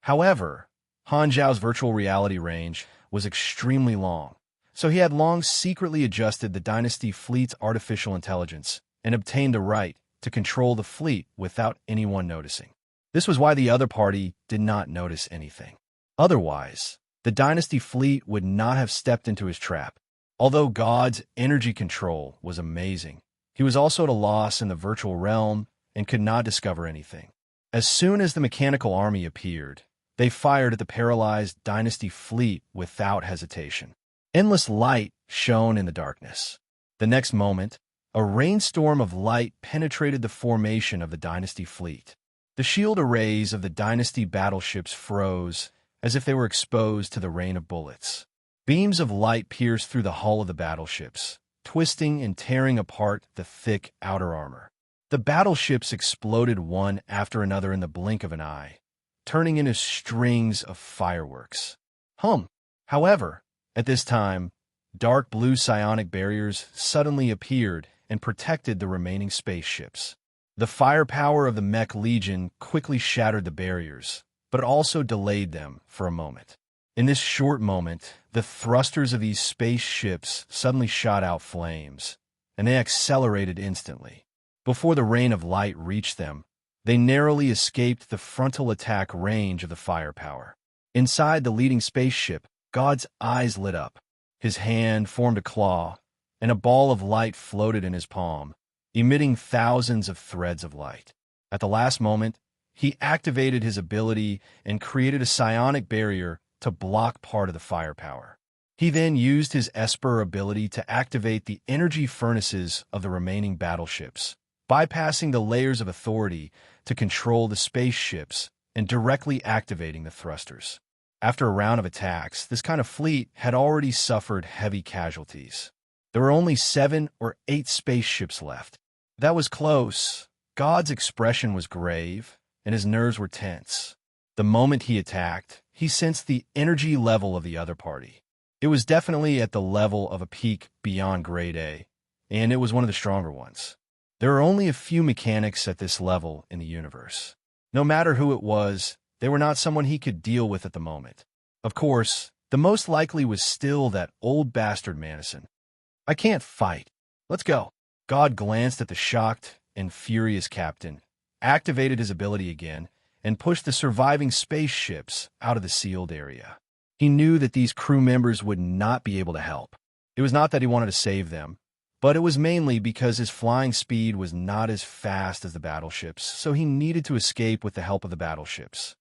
However, Han Zhao's virtual reality range was extremely long, so he had long secretly adjusted the Dynasty fleet's artificial intelligence and obtained the right to control the fleet without anyone noticing. This was why the other party did not notice anything. Otherwise, the Dynasty fleet would not have stepped into his trap. Although God's energy control was amazing, he was also at a loss in the virtual realm and could not discover anything. As soon as the mechanical army appeared, they fired at the paralyzed Dynasty fleet without hesitation. Endless light shone in the darkness. The next moment, a rainstorm of light penetrated the formation of the Dynasty fleet. The shield arrays of the Dynasty battleships froze as if they were exposed to the rain of bullets. Beams of light pierced through the hull of the battleships, twisting and tearing apart the thick outer armor. The battleships exploded one after another in the blink of an eye, turning into strings of fireworks. However, at this time, dark blue psionic barriers suddenly appeared and protected the remaining spaceships. The firepower of the Mech Legion quickly shattered the barriers, but also delayed them for a moment. In this short moment, the thrusters of these spaceships suddenly shot out flames, and they accelerated instantly. Before the rain of light reached them, they narrowly escaped the frontal attack range of the firepower. Inside the leading spaceship, God's eyes lit up. His hand formed a claw, and a ball of light floated in his palm, emitting thousands of threads of light. At the last moment, he activated his ability and created a psionic barrier to block part of the firepower. He then used his Esper ability to activate the energy furnaces of the remaining battleships, bypassing the layers of authority to control the spaceships and directly activating the thrusters. After a round of attacks, this kind of fleet had already suffered heavy casualties. There were only 7 or 8 spaceships left. That was close. God's expression was grave, and his nerves were tense. The moment he attacked, he sensed the energy level of the other party. It was definitely at the level of a peak beyond grade A, and it was one of the stronger ones. There are only a few mechanics at this level in the universe. No matter who it was, they were not someone he could deal with at the moment. Of course, the most likely was still that old bastard Madison. I can't fight. Let's go. God glanced at the shocked and furious captain, activated his ability again, and pushed the surviving spaceships out of the sealed area. He knew that these crew members would not be able to help. It was not that he wanted to save them, but it was mainly because his flying speed was not as fast as the battleships, so he needed to escape with the help of the battleships.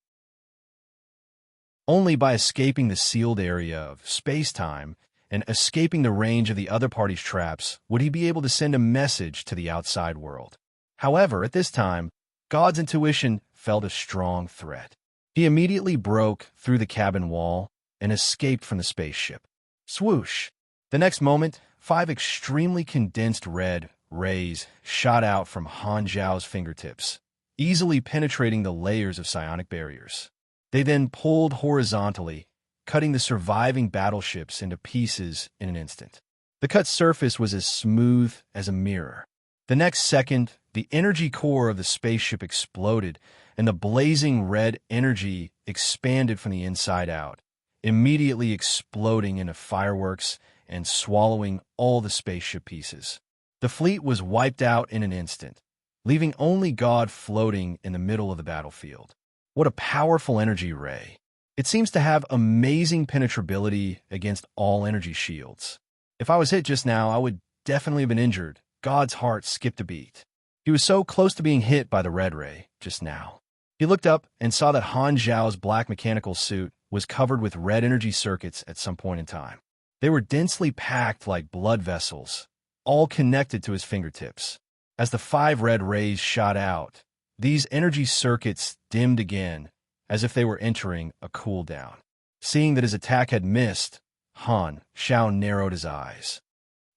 Only by escaping the sealed area of space-time and escaping the range of the other party's traps would he be able to send a message to the outside world. However, at this time, God's intuition felt a strong threat. He immediately broke through the cabin wall and escaped from the spaceship. Swoosh! The next moment, 5 extremely condensed red rays shot out from Han Zhao's fingertips, easily penetrating the layers of psionic barriers. They then pulled horizontally, cutting the surviving battleships into pieces in an instant. The cut surface was as smooth as a mirror. The next second, the energy core of the spaceship exploded, and the blazing red energy expanded from the inside out, immediately exploding into fireworks and swallowing all the spaceship pieces. The fleet was wiped out in an instant, leaving only God floating in the middle of the battlefield. What a powerful energy ray. It seems to have amazing penetrability against all energy shields. If I was hit just now, I would definitely have been injured. God's heart skipped a beat. He was so close to being hit by the red ray just now. He looked up and saw that Han Zhao's black mechanical suit was covered with red energy circuits at some point in time. They were densely packed like blood vessels, all connected to his fingertips. As the 5 red rays shot out, these energy circuits dimmed again, as if they were entering a cooldown. Seeing that his attack had missed, Han Zhao narrowed his eyes.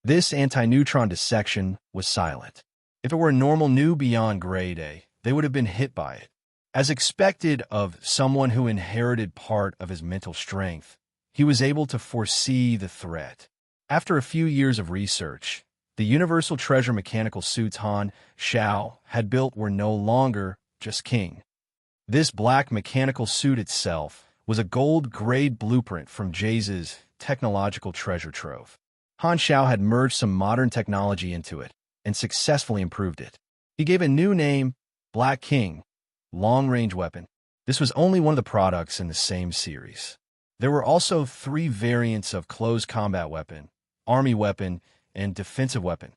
This anti-neutron dissection was silent. If it were a normal new beyond grade A, they would have been hit by it. As expected of someone who inherited part of his mental strength, he was able to foresee the threat. After a few years of research, the Universal Treasure mechanical suits Han Zhao had built were no longer just king. This black mechanical suit itself was a gold-grade blueprint from Jay's technological treasure trove. Han Zhao had merged some modern technology into it and successfully improved it. He gave a new name, Black King, long-range weapon. This was only one of the products in the same series. There were also 3 variants of close combat weapon, army weapon, and defensive weapon.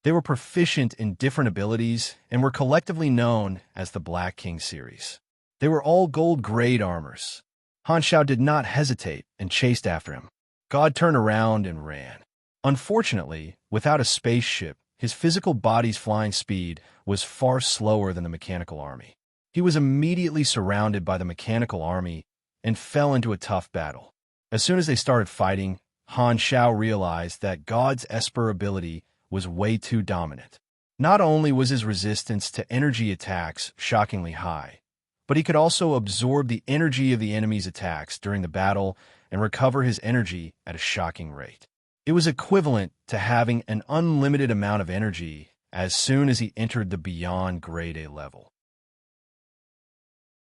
They were proficient in different abilities and were collectively known as the Black King series. They were all gold-grade armors. Han Zhao did not hesitate and chased after him. God turned around and ran. Unfortunately, without a spaceship, his physical body's flying speed was far slower than the mechanical army. He was immediately surrounded by the mechanical army and fell into a tough battle. As soon as they started fighting, Han Zhao realized that God's Esper ability was way too dominant. Not only was his resistance to energy attacks shockingly high, but he could also absorb the energy of the enemy's attacks during the battle and recover his energy at a shocking rate. It was equivalent to having an unlimited amount of energy as soon as he entered the beyond grade A level.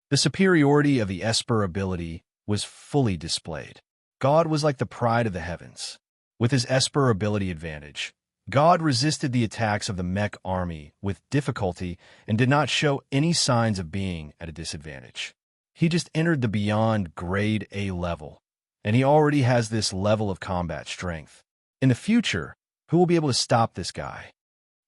The superiority of the Esper ability was fully displayed. God was like the pride of the heavens. With his Esper ability advantage, God resisted the attacks of the mech army with difficulty and did not show any signs of being at a disadvantage. He just entered the beyond grade A level, and he already has this level of combat strength. In the future, who will be able to stop this guy?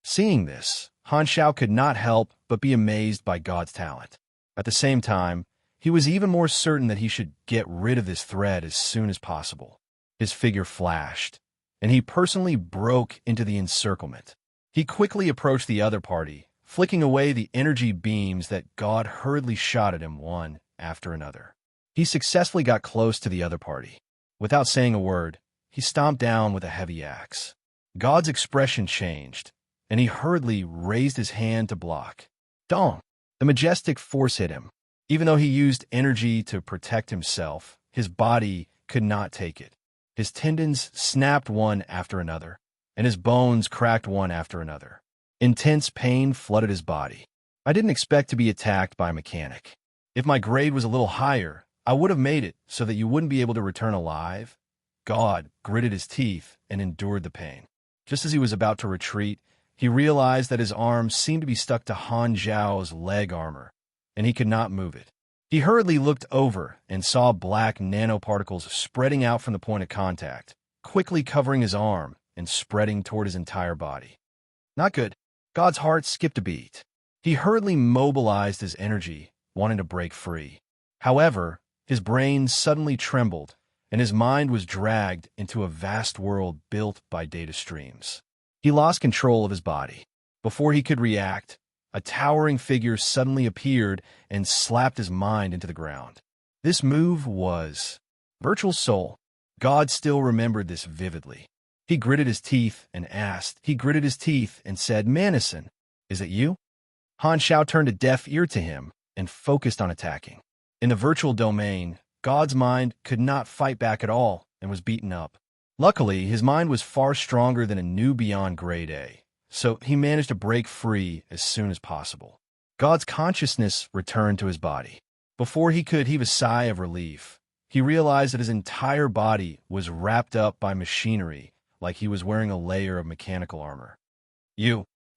Seeing this, Han Zhao could not help but be amazed by God's talent. At the same time, he was even more certain that he should get rid of this threat as soon as possible. His figure flashed, and he personally broke into the encirclement. He quickly approached the other party, flicking away the energy beams that God hurriedly shot at him one after another. He successfully got close to the other party. Without saying a word, he stomped down with a heavy axe. God's expression changed, and he hurriedly raised his hand to block. Dong! The majestic force hit him. Even though he used energy to protect himself, his body could not take it. His tendons snapped one after another, and his bones cracked one after another. Intense pain flooded his body. I didn't expect to be attacked by a mechanic. If my grade was a little higher, I would have made it so that you wouldn't be able to return alive. God gritted his teeth and endured the pain. Just as he was about to retreat, he realized that his arm seemed to be stuck to Han Zhao's leg armor, and he could not move it. He hurriedly looked over and saw black nanoparticles spreading out from the point of contact, quickly covering his arm and spreading toward his entire body. Not good. God's heart skipped a beat. He hurriedly mobilized his energy, wanting to break free. However, his brain suddenly trembled, and his mind was dragged into a vast world built by data streams. He lost control of his body. Before he could react, a towering figure suddenly appeared and slapped his mind into the ground. This move was Virtual Soul. God still remembered this vividly. He gritted his teeth and said, "Manison, is it you?" Han Xiao turned a deaf ear to him and focused on attacking. In the virtual domain, God's mind could not fight back at all and was beaten up. Luckily, his mind was far stronger than a new beyond grade A, so he managed to break free as soon as possible. God's consciousness returned to his body. Before he could heave a sigh of relief, he realized that his entire body was wrapped up by machinery like he was wearing a layer of mechanical armor.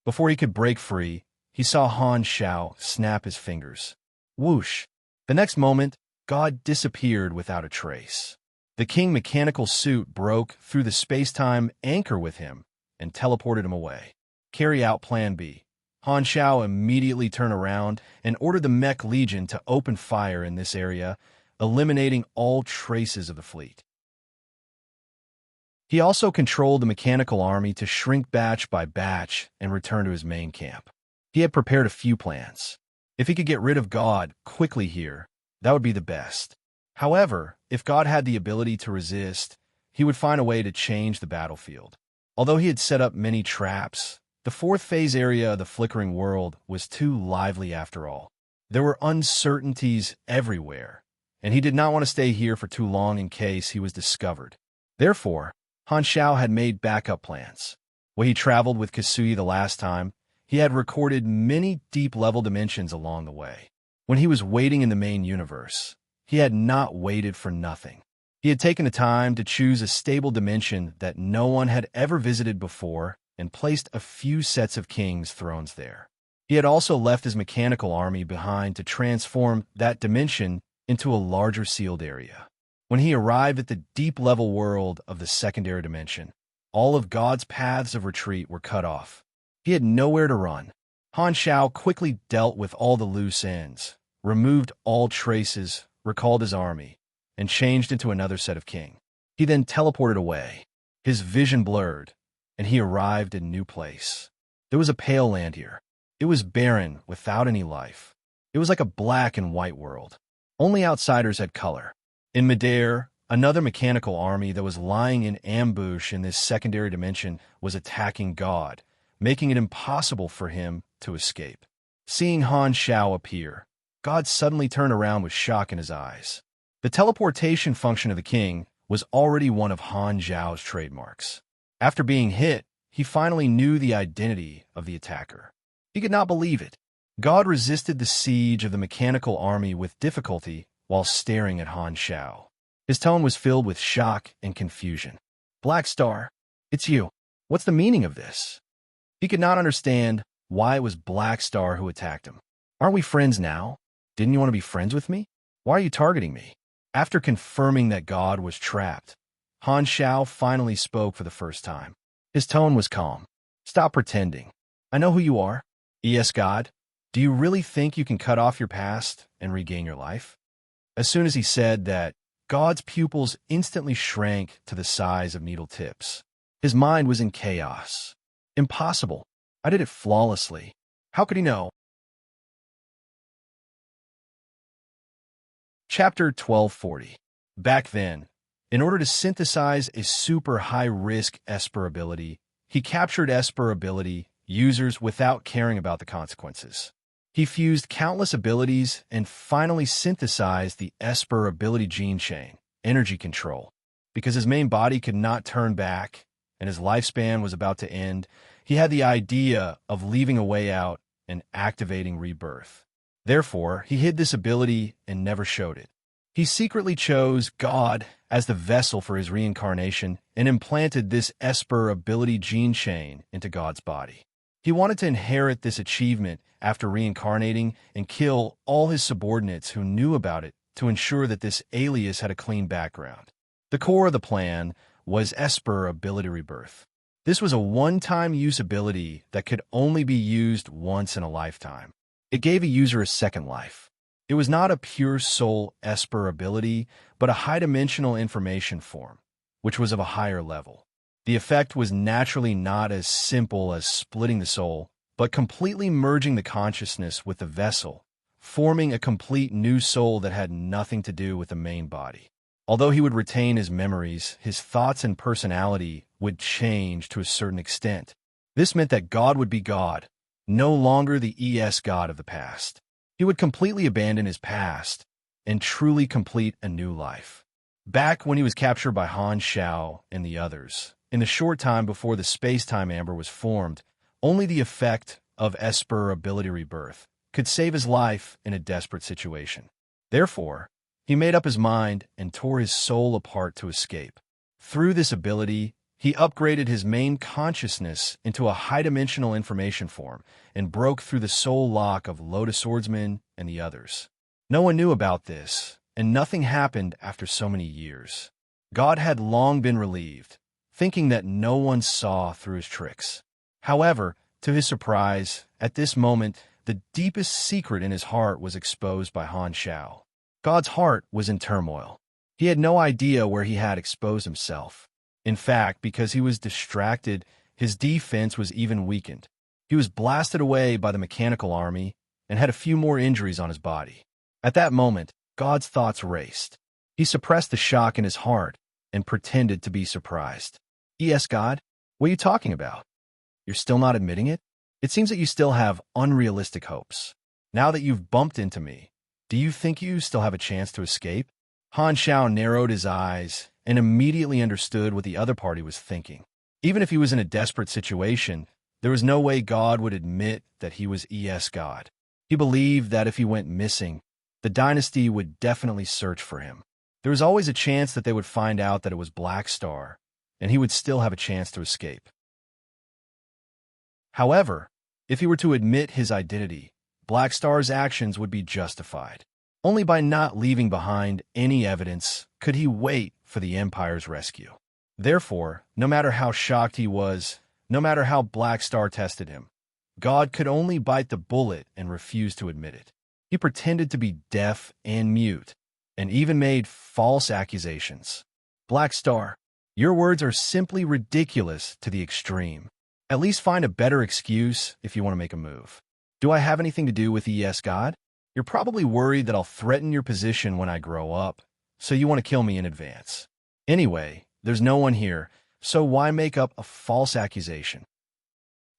Before he could break free, he saw Han Xiao snap his fingers. Whoosh! The next moment, God disappeared without a trace. The king mechanical suit broke through the space-time anchor with him and teleported him away. Carry out Plan B. Han Xiao immediately turned around and ordered the Mech Legion to open fire in this area, eliminating all traces of the fleet. He also controlled the mechanical army to shrink batch by batch and return to his main camp. He had prepared a few plans. If he could get rid of God quickly here, that would be the best. However, if God had the ability to resist, he would find a way to change the battlefield. Although he had set up many traps, the fourth phase area of the flickering world was too lively after all. There were uncertainties everywhere, and he did not want to stay here for too long in case he was discovered. Therefore, Han Xiao had made backup plans. When he traveled with Kasuya the last time, he had recorded many deep-level dimensions along the way. When he was waiting in the main universe, he had not waited for nothing. He had taken the time to choose a stable dimension that no one had ever visited before and placed a few sets of kings' thrones there. He had also left his mechanical army behind to transform that dimension into a larger sealed area. When he arrived at the deep-level world of the secondary dimension, all of God's paths of retreat were cut off. He had nowhere to run. Han Xiao quickly dealt with all the loose ends, removed all traces, recalled his army, and changed into another set of king. He then teleported away. His vision blurred, and he arrived in a new place. There was a pale land here. It was barren, without any life. It was like a black and white world. Only outsiders had color. In midair, another mechanical army that was lying in ambush in this secondary dimension was attacking God, making it impossible for him to escape. Seeing Han Xiao appear, God suddenly turned around with shock in his eyes. The teleportation function of the king was already one of Han Zhao's trademarks. After being hit, he finally knew the identity of the attacker. He could not believe it. God resisted the siege of the mechanical army with difficulty while staring at Han Xiao. His tone was filled with shock and confusion. "Black Star, it's you. What's the meaning of this?" He could not understand why it was Black Star who attacked him. "Aren't we friends now? Didn't you want to be friends with me? Why are you targeting me?" After confirming that God was trapped, Han Xiao finally spoke for the first time. His tone was calm. "Stop pretending. I know who you are. Yes, God. Do you really think you can cut off your past and regain your life?" As soon as he said that, God's pupils instantly shrank to the size of needle tips. His mind was in chaos. "Impossible. I did it flawlessly. How could he know?" Chapter 1240. Back then, in order to synthesize a super high-risk Esper ability, he captured Esper ability users without caring about the consequences. He fused countless abilities and finally synthesized the Esper ability gene chain, energy control. Because his main body could not turn back and his lifespan was about to end, he had the idea of leaving a way out and activating rebirth. Therefore, he hid this ability and never showed it. He secretly chose God as the vessel for his reincarnation and implanted this Esper ability gene chain into God's body. He wanted to inherit this achievement after reincarnating and kill all his subordinates who knew about it to ensure that this alias had a clean background. The core of the plan was Esper ability rebirth. This was a one-time use ability that could only be used once in a lifetime. It gave a user a second life. It was not a pure soul Esper ability, but a high-dimensional information form, which was of a higher level. The effect was naturally not as simple as splitting the soul, but completely merging the consciousness with the vessel, forming a complete new soul that had nothing to do with the main body. Although he would retain his memories, his thoughts and personality would change to a certain extent. This meant that God would be God, no longer the ES God of the past. He would completely abandon his past and truly complete a new life. Back when he was captured by Han Xiao and the others, in the short time before the space-time amber was formed, only the effect of Esper ability rebirth could save his life in a desperate situation. Therefore, he made up his mind and tore his soul apart to escape. Through this ability, he upgraded his main consciousness into a high-dimensional information form and broke through the soul lock of Lotus Swordsman and the others. No one knew about this, and nothing happened after so many years. God had long been relieved, thinking that no one saw through his tricks. However, to his surprise, at this moment, the deepest secret in his heart was exposed by Han Xiao. God's heart was in turmoil. He had no idea where he had exposed himself. In fact, because he was distracted, his defense was even weakened. He was blasted away by the mechanical army and had a few more injuries on his body. At that moment, God's thoughts raced. He suppressed the shock in his heart and pretended to be surprised. "ES God, what are you talking about? You're still not admitting it? It seems that you still have unrealistic hopes. Now that you've bumped into me, do you think you still have a chance to escape?" Han Xiao narrowed his eyes and immediately understood what the other party was thinking. Even if he was in a desperate situation, there was no way God would admit that he was ES God. He believed that if he went missing, the dynasty would definitely search for him. There was always a chance that they would find out that it was Black Star, and he would still have a chance to escape. However, if he were to admit his identity, Black Star's actions would be justified. Only by not leaving behind any evidence could he wait for the Empire's rescue. Therefore, no matter how shocked he was, no matter how Black Star tested him, God could only bite the bullet and refuse to admit it. He pretended to be deaf and mute, and even made false accusations. "Black Star, your words are simply ridiculous to the extreme. At least find a better excuse if you want to make a move. Do I have anything to do with ES God? You're probably worried that I'll threaten your position when I grow up, so you want to kill me in advance. Anyway, there's no one here, so why make up a false accusation?"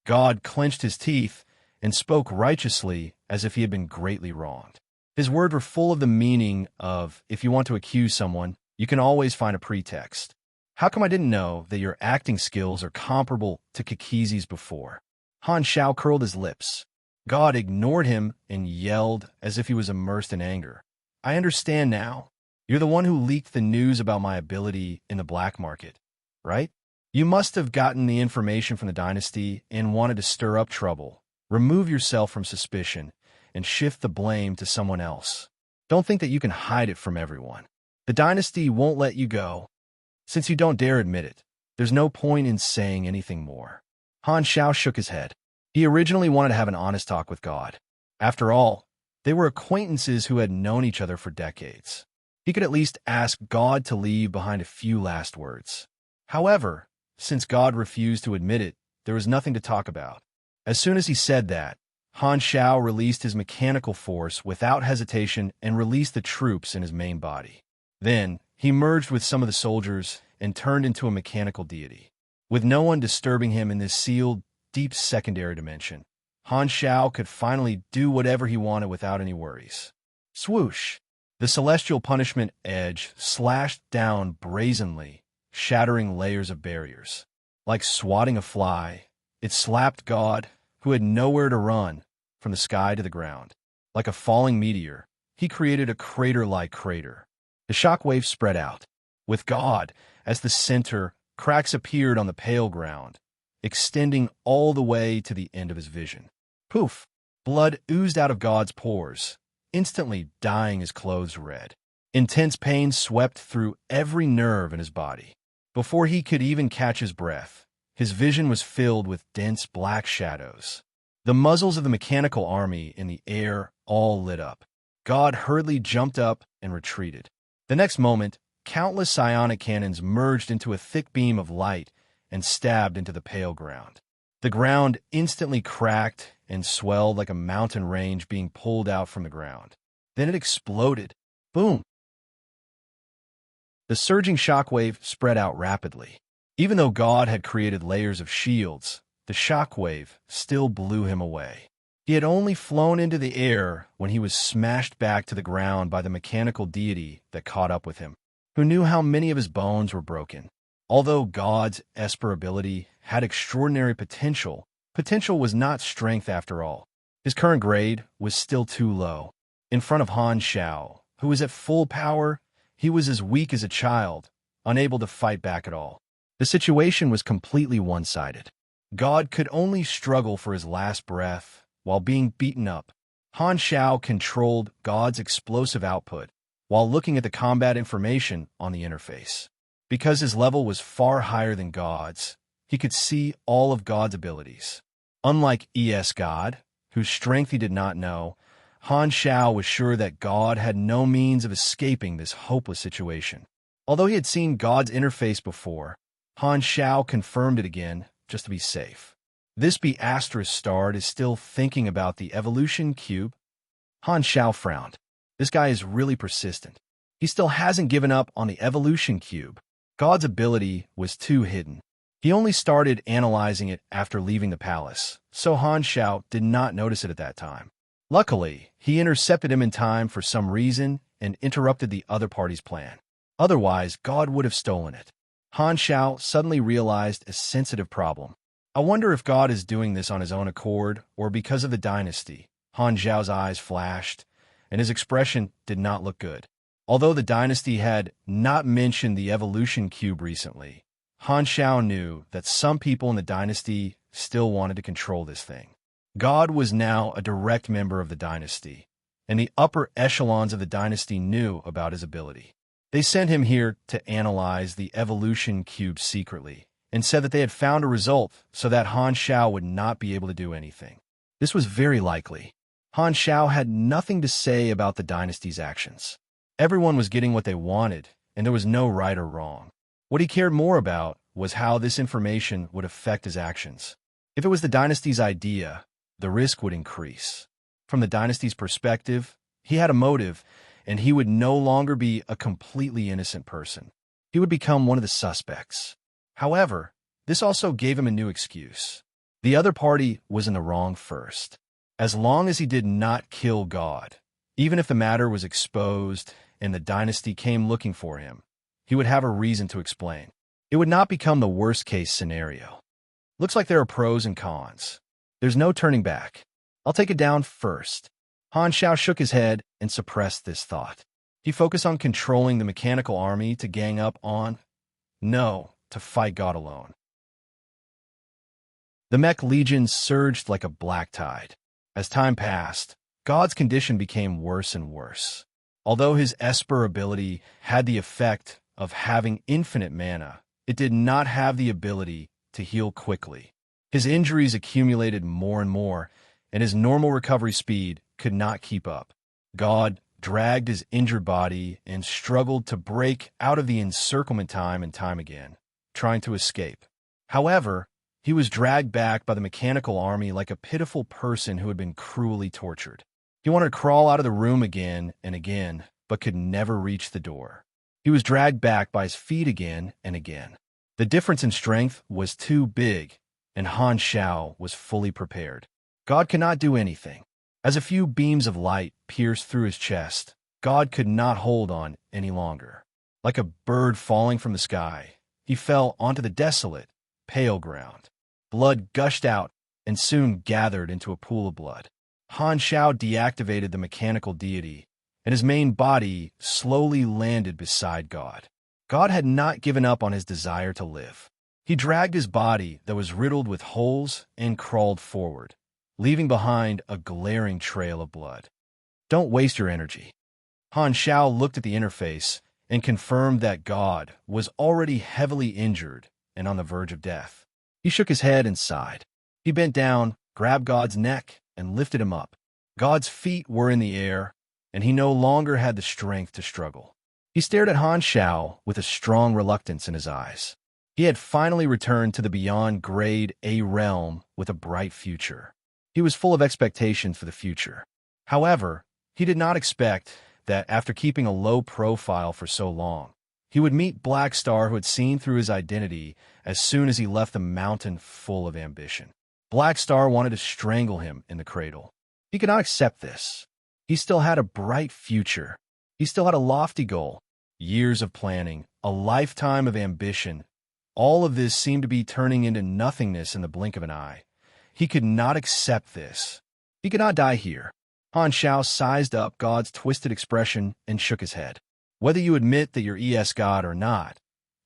God clenched his teeth and spoke righteously as if he had been greatly wronged. His words were full of the meaning of, if you want to accuse someone, you can always find a pretext. How come I didn't know that your acting skills are comparable to Kikizi's before? Han Xiao curled his lips. God ignored him and yelled as if he was immersed in anger. "I understand now. You're the one who leaked the news about my ability in the black market, right? You must have gotten the information from the dynasty and wanted to stir up trouble. Remove yourself from suspicion and shift the blame to someone else. Don't think that you can hide it from everyone. The dynasty won't let you go. Since you don't dare admit it, there's no point in saying anything more." Han Xiao shook his head. He originally wanted to have an honest talk with God. After all, they were acquaintances who had known each other for decades. He could at least ask God to leave behind a few last words. However, since God refused to admit it, there was nothing to talk about. As soon as he said that, Han Xiao released his mechanical force without hesitation and released the troops in his main body. Then, he merged with some of the soldiers and turned into a mechanical deity. With no one disturbing him in this sealed, deep secondary dimension, Han Shao could finally do whatever he wanted without any worries. Swoosh! The celestial punishment edge slashed down brazenly, shattering layers of barriers. Like swatting a fly, it slapped God, who had nowhere to run, from the sky to the ground. Like a falling meteor, he created a crater-like crater. The shockwave spread out. With God as the center, cracks appeared on the pale ground, extending all the way to the end of his vision. Poof! Blood oozed out of God's pores, instantly dyeing his clothes red. Intense pain swept through every nerve in his body. Before he could even catch his breath, his vision was filled with dense black shadows. The muzzles of the mechanical army in the air all lit up. God hurriedly jumped up and retreated. The next moment, countless psionic cannons merged into a thick beam of light and stabbed into the pale ground. The ground instantly cracked and swelled like a mountain range being pulled out from the ground. Then it exploded. Boom! The surging shockwave spread out rapidly. Even though God had created layers of shields, the shockwave still blew him away. He had only flown into the air when he was smashed back to the ground by the mechanical deity that caught up with him, who knew how many of his bones were broken. Although God's Esper ability had extraordinary potential, potential was not strength after all. His current grade was still too low. In front of Han Shao, who was at full power, he was as weak as a child, unable to fight back at all. The situation was completely one-sided. God could only struggle for his last breath while being beaten up. Han Shao controlled God's explosive output while looking at the combat information on the interface. Because his level was far higher than God's, he could see all of God's abilities. Unlike God, whose strength he did not know, Han Shao was sure that God had no means of escaping this hopeless situation. Although he had seen God's interface before, Han Shao confirmed it again just to be safe. This Be***starred is still thinking about the evolution cube. Han Shao frowned. This guy is really persistent. He still hasn't given up on the evolution cube. God's ability was too hidden. He only started analyzing it after leaving the palace, so Han Shao did not notice it at that time. Luckily, he intercepted him in time for some reason and interrupted the other party's plan. Otherwise, God would have stolen it. Han Shao suddenly realized a sensitive problem. I wonder if God is doing this on his own accord or because of the dynasty. Han Xiao's eyes flashed, and his expression did not look good. Although the dynasty had not mentioned the evolution cube recently, Han Shao knew that some people in the dynasty still wanted to control this thing. God was now a direct member of the dynasty, and the upper echelons of the dynasty knew about his ability. They sent him here to analyze the evolution cube secretly, and said that they had found a result so that Han Shao would not be able to do anything. This was very likely. Han Shao had nothing to say about the dynasty's actions. Everyone was getting what they wanted, and there was no right or wrong. What he cared more about was how this information would affect his actions. If it was the dynasty's idea, the risk would increase. From the dynasty's perspective, he had a motive, and he would no longer be a completely innocent person. He would become one of the suspects. However, this also gave him a new excuse. The other party was in the wrong first. As long as he did not kill God, even if the matter was exposed and the dynasty came looking for him, he would have a reason to explain. It would not become the worst-case scenario. Looks like there are pros and cons. There's no turning back. I'll take it down first. Han Shao shook his head and suppressed this thought. He focused on controlling the mechanical army to gang up on, no, to fight God alone. The mech legions surged like a black tide. As time passed, God's condition became worse and worse. Although his Esper ability had the effect of having infinite mana, it did not have the ability to heal quickly. His injuries accumulated more and more, and his normal recovery speed could not keep up. God dragged his injured body and struggled to break out of the encirclement time and time again, trying to escape. However, he was dragged back by the mechanical army like a pitiful person who had been cruelly tortured. He wanted to crawl out of the room again and again, but could never reach the door. He was dragged back by his feet again and again. The difference in strength was too big, and Han Shao was fully prepared. God could not do anything. As a few beams of light pierced through his chest, God could not hold on any longer. Like a bird falling from the sky, he fell onto the desolate, pale ground. Blood gushed out and soon gathered into a pool of blood. Han Shao deactivated the mechanical deity, and his main body slowly landed beside God. God had not given up on his desire to live. He dragged his body that was riddled with holes and crawled forward, leaving behind a glaring trail of blood. Don't waste your energy. Han Shao looked at the interface and confirmed that God was already heavily injured and on the verge of death. He shook his head and sighed. He bent down, grabbed God's neck, and lifted him up. God's feet were in the air, and he no longer had the strength to struggle. He stared at Han Shao with a strong reluctance in his eyes. He had finally returned to the beyond grade A realm with a bright future. He was full of expectation for the future. However, he did not expect that after keeping a low profile for so long, he would meet Black Star, who had seen through his identity as soon as he left the mountain full of ambition. Black Star wanted to strangle him in the cradle. He could not accept this. He still had a bright future. He still had a lofty goal. Years of planning, a lifetime of ambition. All of this seemed to be turning into nothingness in the blink of an eye. He could not accept this. He could not die here. Han Shao sized up God's twisted expression and shook his head. Whether you admit that you're ES God or not,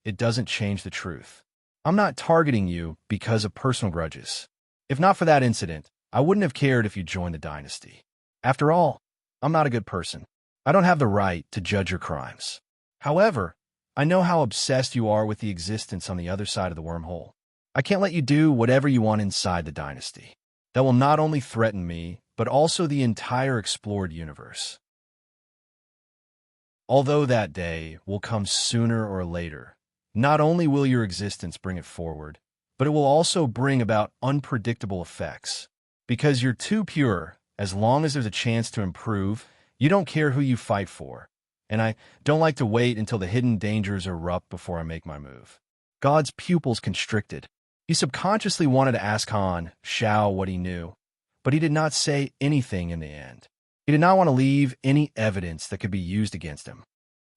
it doesn't change the truth. I'm not targeting you because of personal grudges. If not for that incident, I wouldn't have cared if you joined the dynasty. After all, I'm not a good person. I don't have the right to judge your crimes. However, I know how obsessed you are with the existence on the other side of the wormhole. I can't let you do whatever you want inside the dynasty. That will not only threaten me, but also the entire explored universe. Although that day will come sooner or later, not only will your existence bring it forward, but it will also bring about unpredictable effects. Because you're too pure, as long as there's a chance to improve, you don't care who you fight for. And I don't like to wait until the hidden dangers erupt before I make my move. God's pupils constricted. He subconsciously wanted to ask Han Shao what he knew, but he did not say anything in the end. He did not want to leave any evidence that could be used against him.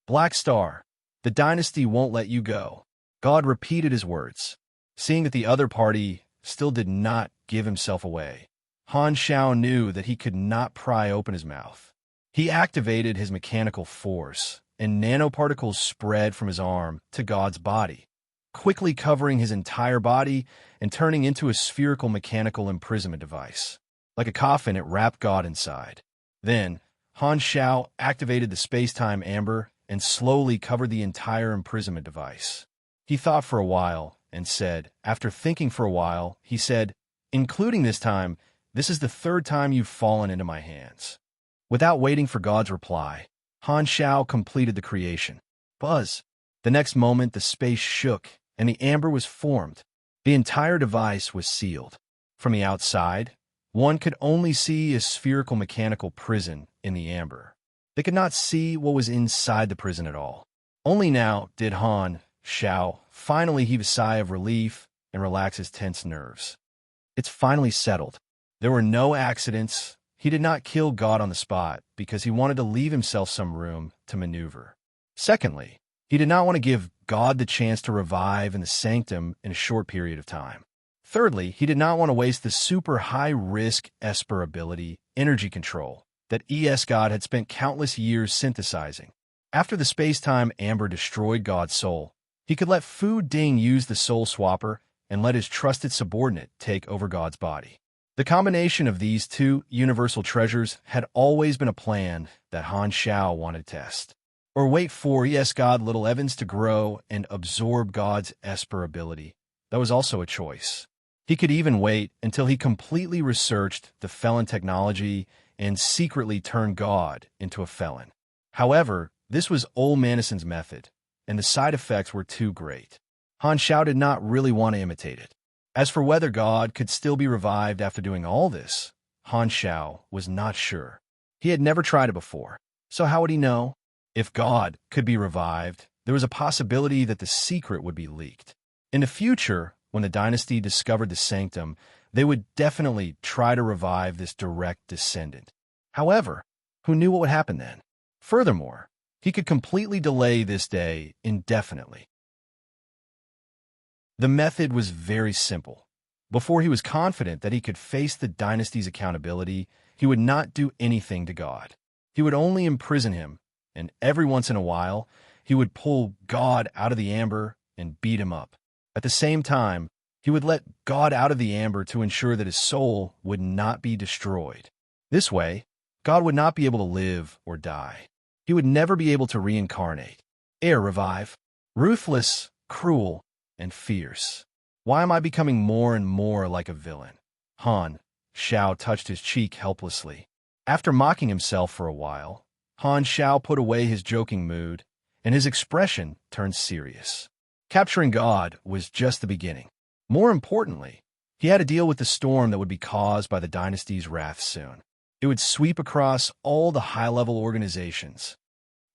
Black Star, the dynasty won't let you go. God repeated his words. Seeing that the other party still did not give himself away, Han Shao knew that he could not pry open his mouth. He activated his mechanical force, and nanoparticles spread from his arm to God's body, quickly covering his entire body and turning into a spherical mechanical imprisonment device. Like a coffin, it wrapped God inside. Then, Han Shao activated the space-time amber and slowly covered the entire imprisonment device. He thought for a while and said, after thinking for a while, he said, "Including this time, this is the third time you've fallen into my hands." Without waiting for God's reply, Han Shao completed the creation. Buzz. The next moment, the space shook, and the amber was formed. The entire device was sealed. From the outside, one could only see a spherical mechanical prison in the amber. They could not see what was inside the prison at all. Only now did Han Shao finally heave a sigh of relief and relax his tense nerves. It's finally settled. There were no accidents. He did not kill God on the spot because he wanted to leave himself some room to maneuver. Secondly, he did not want to give God the chance to revive in the sanctum in a short period of time. Thirdly, he did not want to waste the super high-risk Esper ability, energy control, that ES God had spent countless years synthesizing. After the space-time amber destroyed God's soul, he could let Fu Ding use the soul swapper and let his trusted subordinate take over God's body. The combination of these two universal treasures had always been a plan that Han Shao wanted to test. Or wait for ES God Little Evans to grow and absorb God's Esper ability. That was also a choice. He could even wait until he completely researched the felon technology and secretly turn God into a felon. However, this was old Manison's method, and the side effects were too great. Han Shao did not really want to imitate it. As for whether God could still be revived after doing all this, Han Shao was not sure. He had never tried it before, so how would he know? If God could be revived, there was a possibility that the secret would be leaked. In the future, when the dynasty discovered the sanctum, They would definitely try to revive this direct descendant. However, who knew what would happen then? Furthermore, he could completely delay this day indefinitely. The method was very simple. Before he was confident that he could face the dynasty's accountability, he would not do anything to God. He would only imprison him, and every once in a while, he would pull God out of the amber and beat him up. At the same time, he would let God out of the amber to ensure that his soul would not be destroyed. This way, God would not be able to live or die. He would never be able to reincarnate. Air revive. Ruthless, cruel, and fierce. Why am I becoming more and more like a villain? Han Xiao touched his cheek helplessly. After mocking himself for a while, Han Xiao put away his joking mood, and his expression turned serious. Capturing God was just the beginning. More importantly, he had to deal with the storm that would be caused by the dynasty's wrath soon. It would sweep across all the high-level organizations.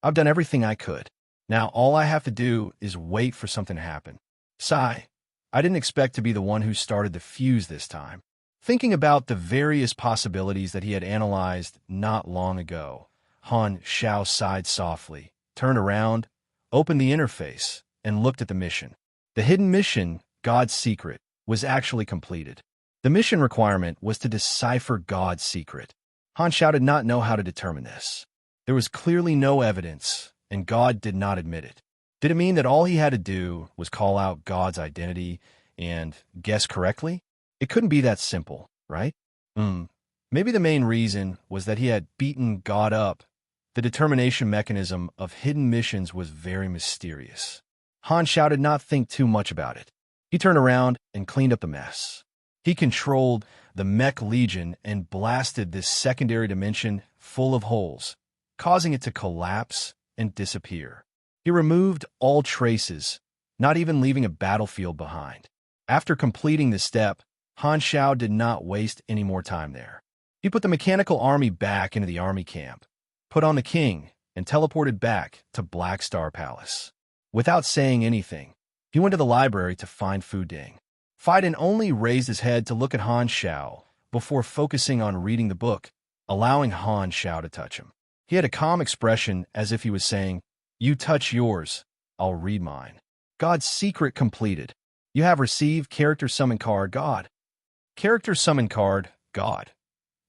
I've done everything I could. Now all I have to do is wait for something to happen. Sigh. I didn't expect to be the one who started the fuse this time. Thinking about the various possibilities that he had analyzed not long ago, Han Xiao sighed softly, turned around, opened the interface, and looked at the mission. The hidden mission, God's Secret, was actually completed. The mission requirement was to decipher God's secret. Han Xiao did not know how to determine this. There was clearly no evidence, and God did not admit it. Did it mean that all he had to do was call out God's identity and guess correctly? It couldn't be that simple, right? Maybe the main reason was that he had beaten God up. The determination mechanism of hidden missions was very mysterious. Han Xiao did not think too much about it. He turned around and cleaned up the mess. He controlled the Mech Legion and blasted this secondary dimension full of holes, causing it to collapse and disappear. He removed all traces, not even leaving a battlefield behind. After completing this step, Han Xiao did not waste any more time there. He put the mechanical army back into the army camp, put on the king, and teleported back to Black Star Palace. Without saying anything, he went to the library to find Fu Ding. Fiden only raised his head to look at Han Xiao before focusing on reading the book, allowing Han Xiao to touch him. He had a calm expression as if he was saying, "You touch yours, I'll read mine." God's Secret completed. You have received Character Summon Card God. Character Summon Card God.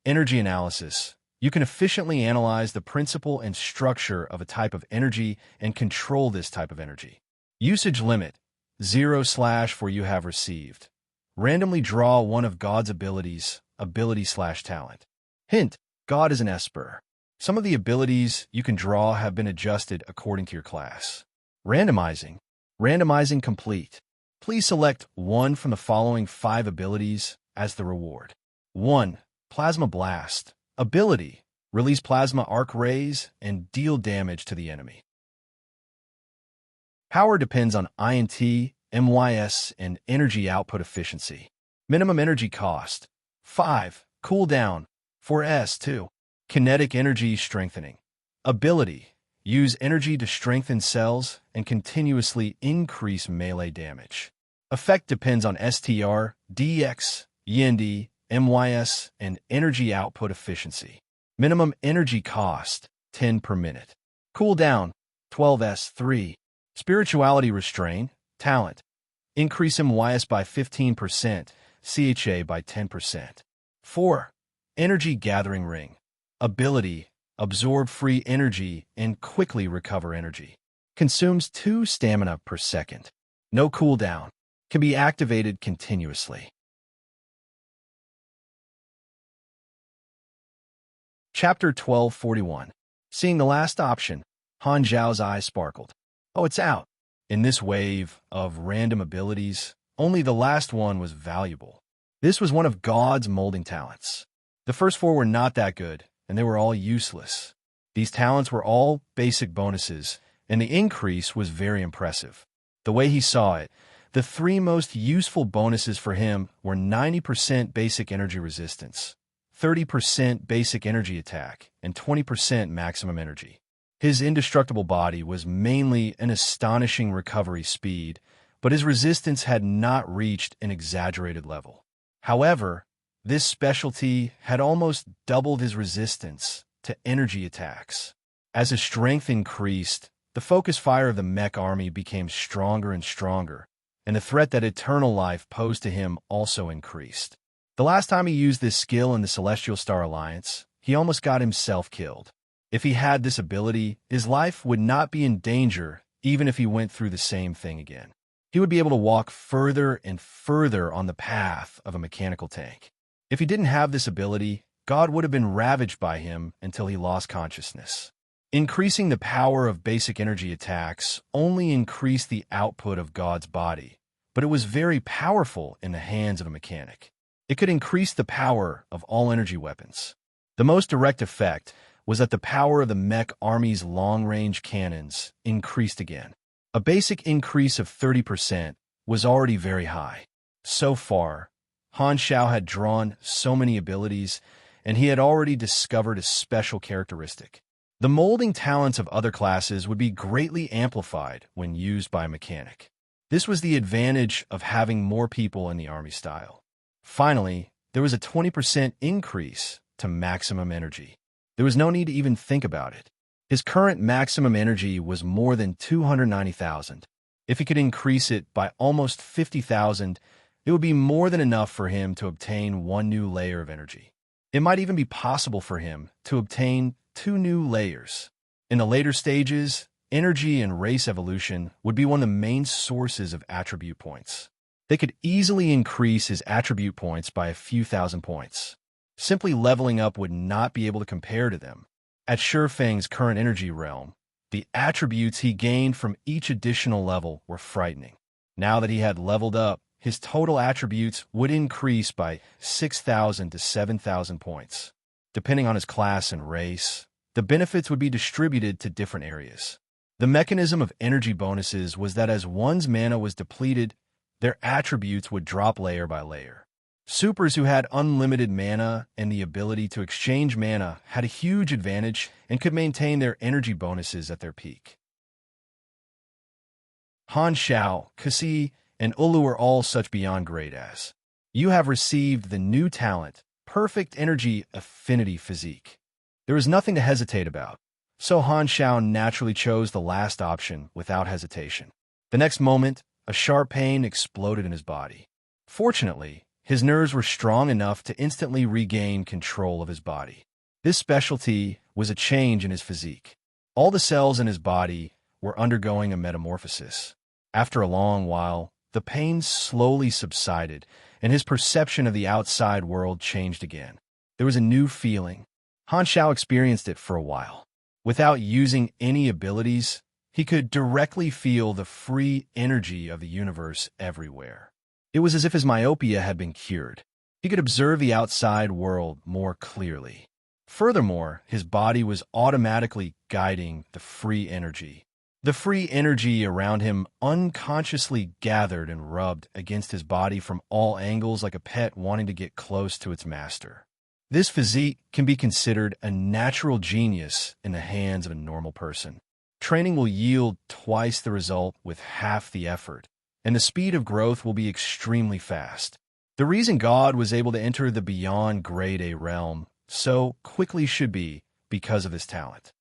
Energy Analysis. You can efficiently analyze the principle and structure of a type of energy and control this type of energy. Usage limit. 0/ for you have received. Randomly draw one of God's abilities, ability/talent. Hint, God is an Esper. Some of the abilities you can draw have been adjusted according to your class. Randomizing. Randomizing complete. Please select one from the following 5 abilities as the reward. 1. Plasma Blast. Ability. Release plasma arc rays and deal damage to the enemy. Power depends on INT, MYS, and energy output efficiency. Minimum energy cost. 5. Cooldown. 4S2. Kinetic energy strengthening. Ability. Use energy to strengthen cells and continuously increase melee damage. Effect depends on STR, DX, END, MYS, and energy output efficiency. Minimum energy cost, 10 per minute. Cooldown, 12S3. Spirituality Restrain, Talent. Increase MYS by 15%, CHA by 10%. 4. Energy Gathering Ring. Ability. Absorb free energy and quickly recover energy. Consumes 2 stamina per second. No cooldown. Can be activated continuously. Chapter 1241. Seeing the last option, Han Zhao's eyes sparkled. Oh, it's out. In this wave of random abilities, only the last one was valuable. This was one of God's molding talents. The first 4 were not that good, and they were all useless. These talents were all basic bonuses, and the increase was very impressive. The way he saw it, the 3 most useful bonuses for him were 90% basic energy resistance, 30% basic energy attack, and 20% maximum energy. His indestructible body was mainly an astonishing recovery speed, but his resistance had not reached an exaggerated level. However, this specialty had almost doubled his resistance to energy attacks. As his strength increased, the focus fire of the mech army became stronger and stronger, and the threat that eternal life posed to him also increased. The last time he used this skill in the Celestial Star Alliance, he almost got himself killed. If he had this ability, his life would not be in danger even if he went through the same thing again. He would be able to walk further and further on the path of a mechanical tank. If he didn't have this ability, God would have been ravaged by him until he lost consciousness. Increasing the power of basic energy attacks only increased the output of God's body, but it was very powerful in the hands of a mechanic. It could increase the power of all energy weapons. The most direct effect was that the power of the mech army's long-range cannons increased again. A basic increase of 30% was already very high. So far, Han Shao had drawn so many abilities, and he had already discovered a special characteristic. The molding talents of other classes would be greatly amplified when used by a mechanic. This was the advantage of having more people in the army style. Finally, there was a 20% increase to maximum energy. There was no need to even think about it. His current maximum energy was more than 290,000. If he could increase it by almost 50,000, it would be more than enough for him to obtain one new layer of energy. It might even be possible for him to obtain 2 new layers. In the later stages, energy and race evolution would be one of the main sources of attribute points. They could easily increase his attribute points by a few thousand points. Simply leveling up would not be able to compare to them. At Shifeng's current energy realm, the attributes he gained from each additional level were frightening. Now that he had leveled up, his total attributes would increase by 6,000 to 7,000 points. Depending on his class and race, the benefits would be distributed to different areas. The mechanism of energy bonuses was that as one's mana was depleted, their attributes would drop layer by layer. Supers who had unlimited mana and the ability to exchange mana had a huge advantage and could maintain their energy bonuses at their peak. Han Shao, Kasi, and Ulu are all such beyond great as. You have received the new talent, Perfect Energy Affinity Physique. There was nothing to hesitate about, so Han Shao naturally chose the last option without hesitation. The next moment, a sharp pain exploded in his body. Fortunately, his nerves were strong enough to instantly regain control of his body. This specialty was a change in his physique. All the cells in his body were undergoing a metamorphosis. After a long while, the pain slowly subsided, and his perception of the outside world changed again. There was a new feeling. Han Shao experienced it for a while. Without using any abilities, he could directly feel the free energy of the universe everywhere. It was as if his myopia had been cured. He could observe the outside world more clearly. Furthermore, his body was automatically guiding the free energy. The free energy around him unconsciously gathered and rubbed against his body from all angles like a pet wanting to get close to its master. This physique can be considered a natural genius in the hands of a normal person. Training will yield twice the result with half the effort, and the speed of growth will be extremely fast. The reason God was able to enter the beyond grade A realm so quickly should be because of his talent.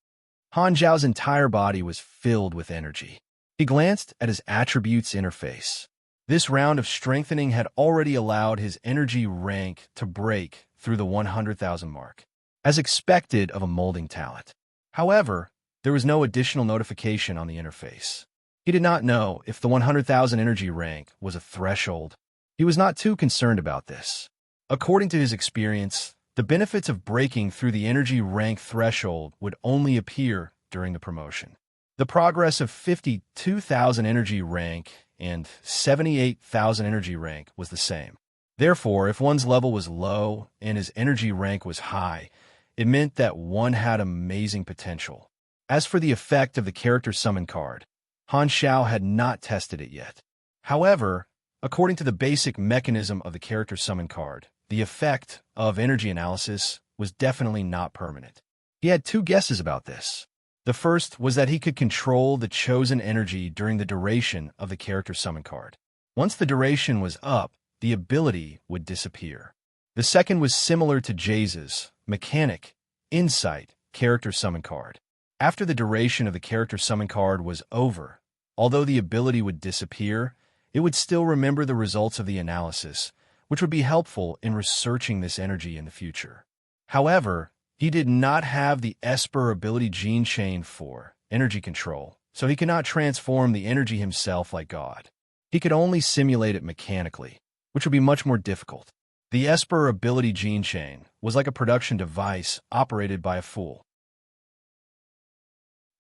Han Zhao's entire body was filled with energy. He glanced at his attributes interface. This round of strengthening had already allowed his energy rank to break through the 100,000 mark, as expected of a molding talent. However, there was no additional notification on the interface. He did not know if the 100,000 energy rank was a threshold. He was not too concerned about this. According to his experience, the benefits of breaking through the energy rank threshold would only appear during the promotion. The progress of 52,000 energy rank and 78,000 energy rank was the same. Therefore, if one's level was low and his energy rank was high, it meant that one had amazing potential. As for the effect of the character summon card, Han Shao had not tested it yet. However, according to the basic mechanism of the character summon card, the effect of energy analysis was definitely not permanent. He had 2 guesses about this. The first was that he could control the chosen energy during the duration of the character summon card. Once the duration was up, the ability would disappear. The second was similar to Jace's mechanic, insight, character summon card. After the duration of the character summon card was over, although the ability would disappear, it would still remember the results of the analysis, which would be helpful in researching this energy in the future. However, he did not have the Esper ability gene chain for energy control, so he could not transform the energy himself like God. He could only simulate it mechanically, which would be much more difficult. The Esper ability gene chain was like a production device operated by a fool.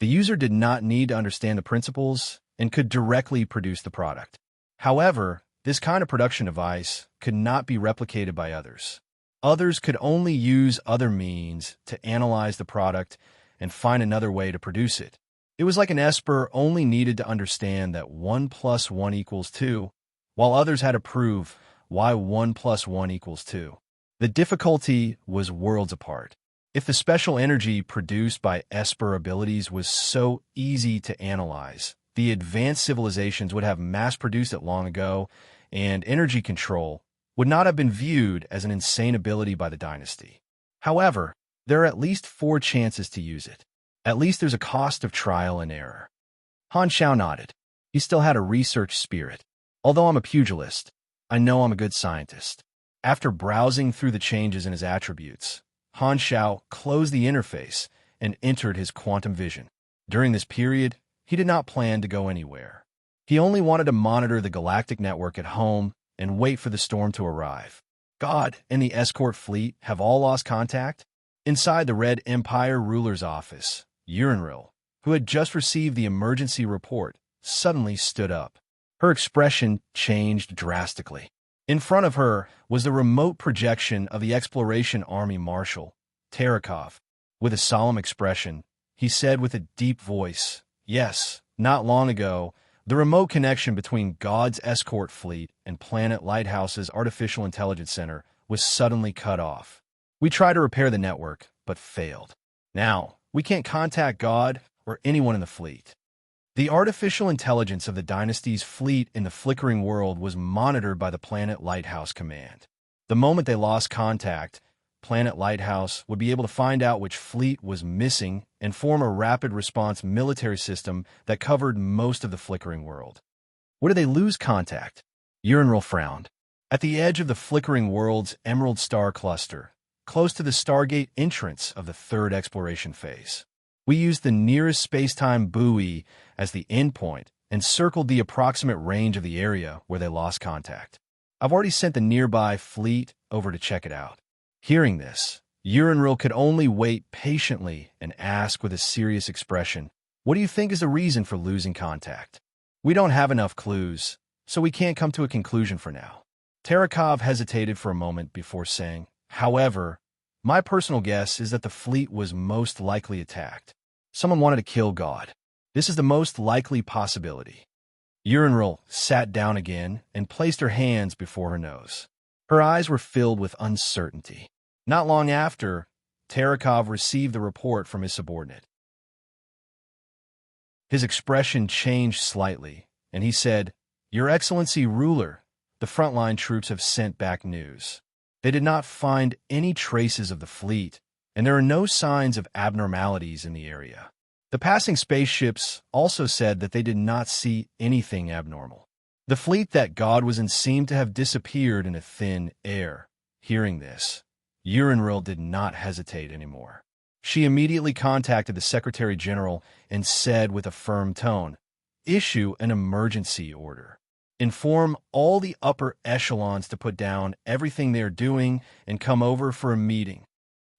The user did not need to understand the principles and could directly produce the product. However, this kind of production device could not be replicated by others. Others could only use other means to analyze the product and find another way to produce it. It was like an Esper only needed to understand that 1 + 1 = 2, while others had to prove why 1 + 1 = 2. The difficulty was worlds apart. If the special energy produced by Esper abilities was so easy to analyze, the advanced civilizations would have mass-produced it long ago, and energy control would not have been viewed as an insane ability by the dynasty. However, there are at least 4 chances to use it. At least there's a cost of trial and error. Han Xiao nodded. He still had a research spirit. Although I'm a pugilist, I know I'm a good scientist. After browsing through the changes in his attributes, Han Xiao closed the interface and entered his quantum vision. During this period, he did not plan to go anywhere. He only wanted to monitor the galactic network at home and wait for the storm to arrive. God and the escort fleet have all lost contact. Inside the Red Empire ruler's office, Unravel, who had just received the emergency report, suddenly stood up. Her expression changed drastically. In front of her was the remote projection of the Exploration Army Marshal, Terakov. With a solemn expression, he said with a deep voice, "Yes, not long ago, the remote connection between God's escort fleet and Planet Lighthouse's Artificial Intelligence Center was suddenly cut off. We tried to repair the network, but failed. Now, we can't contact God or anyone in the fleet." The artificial intelligence of the dynasty's fleet in the flickering world was monitored by the Planet Lighthouse Command. The moment they lost contact, Planet Lighthouse would be able to find out which fleet was missing and form a rapid response military system that covered most of the flickering world. Where did they lose contact? Unravel frowned. At the edge of the flickering world's Emerald Star Cluster, close to the Stargate entrance of the third exploration phase. We used the nearest space-time buoy as the endpoint and circled the approximate range of the area where they lost contact. I've already sent the nearby fleet over to check it out. Hearing this, Unravel could only wait patiently and ask with a serious expression, "What do you think is the reason for losing contact?" "We don't have enough clues, so we can't come to a conclusion for now." Terakov hesitated for a moment before saying, "However, my personal guess is that the fleet was most likely attacked. Someone wanted to kill God. This is the most likely possibility." Unravel sat down again and placed her hands before her nose. Her eyes were filled with uncertainty. Not long after, Terakov received the report from his subordinate. His expression changed slightly, and he said, "Your Excellency, ruler, the frontline troops have sent back news. They did not find any traces of the fleet, and there are no signs of abnormalities in the area. The passing spaceships also said that they did not see anything abnormal. The fleet that God was in seemed to have disappeared in a thin air." Hearing this, Unravel did not hesitate anymore. She immediately contacted the Secretary General and said with a firm tone, "Issue an emergency order. Inform all the upper echelons to put down everything they are doing and come over for a meeting."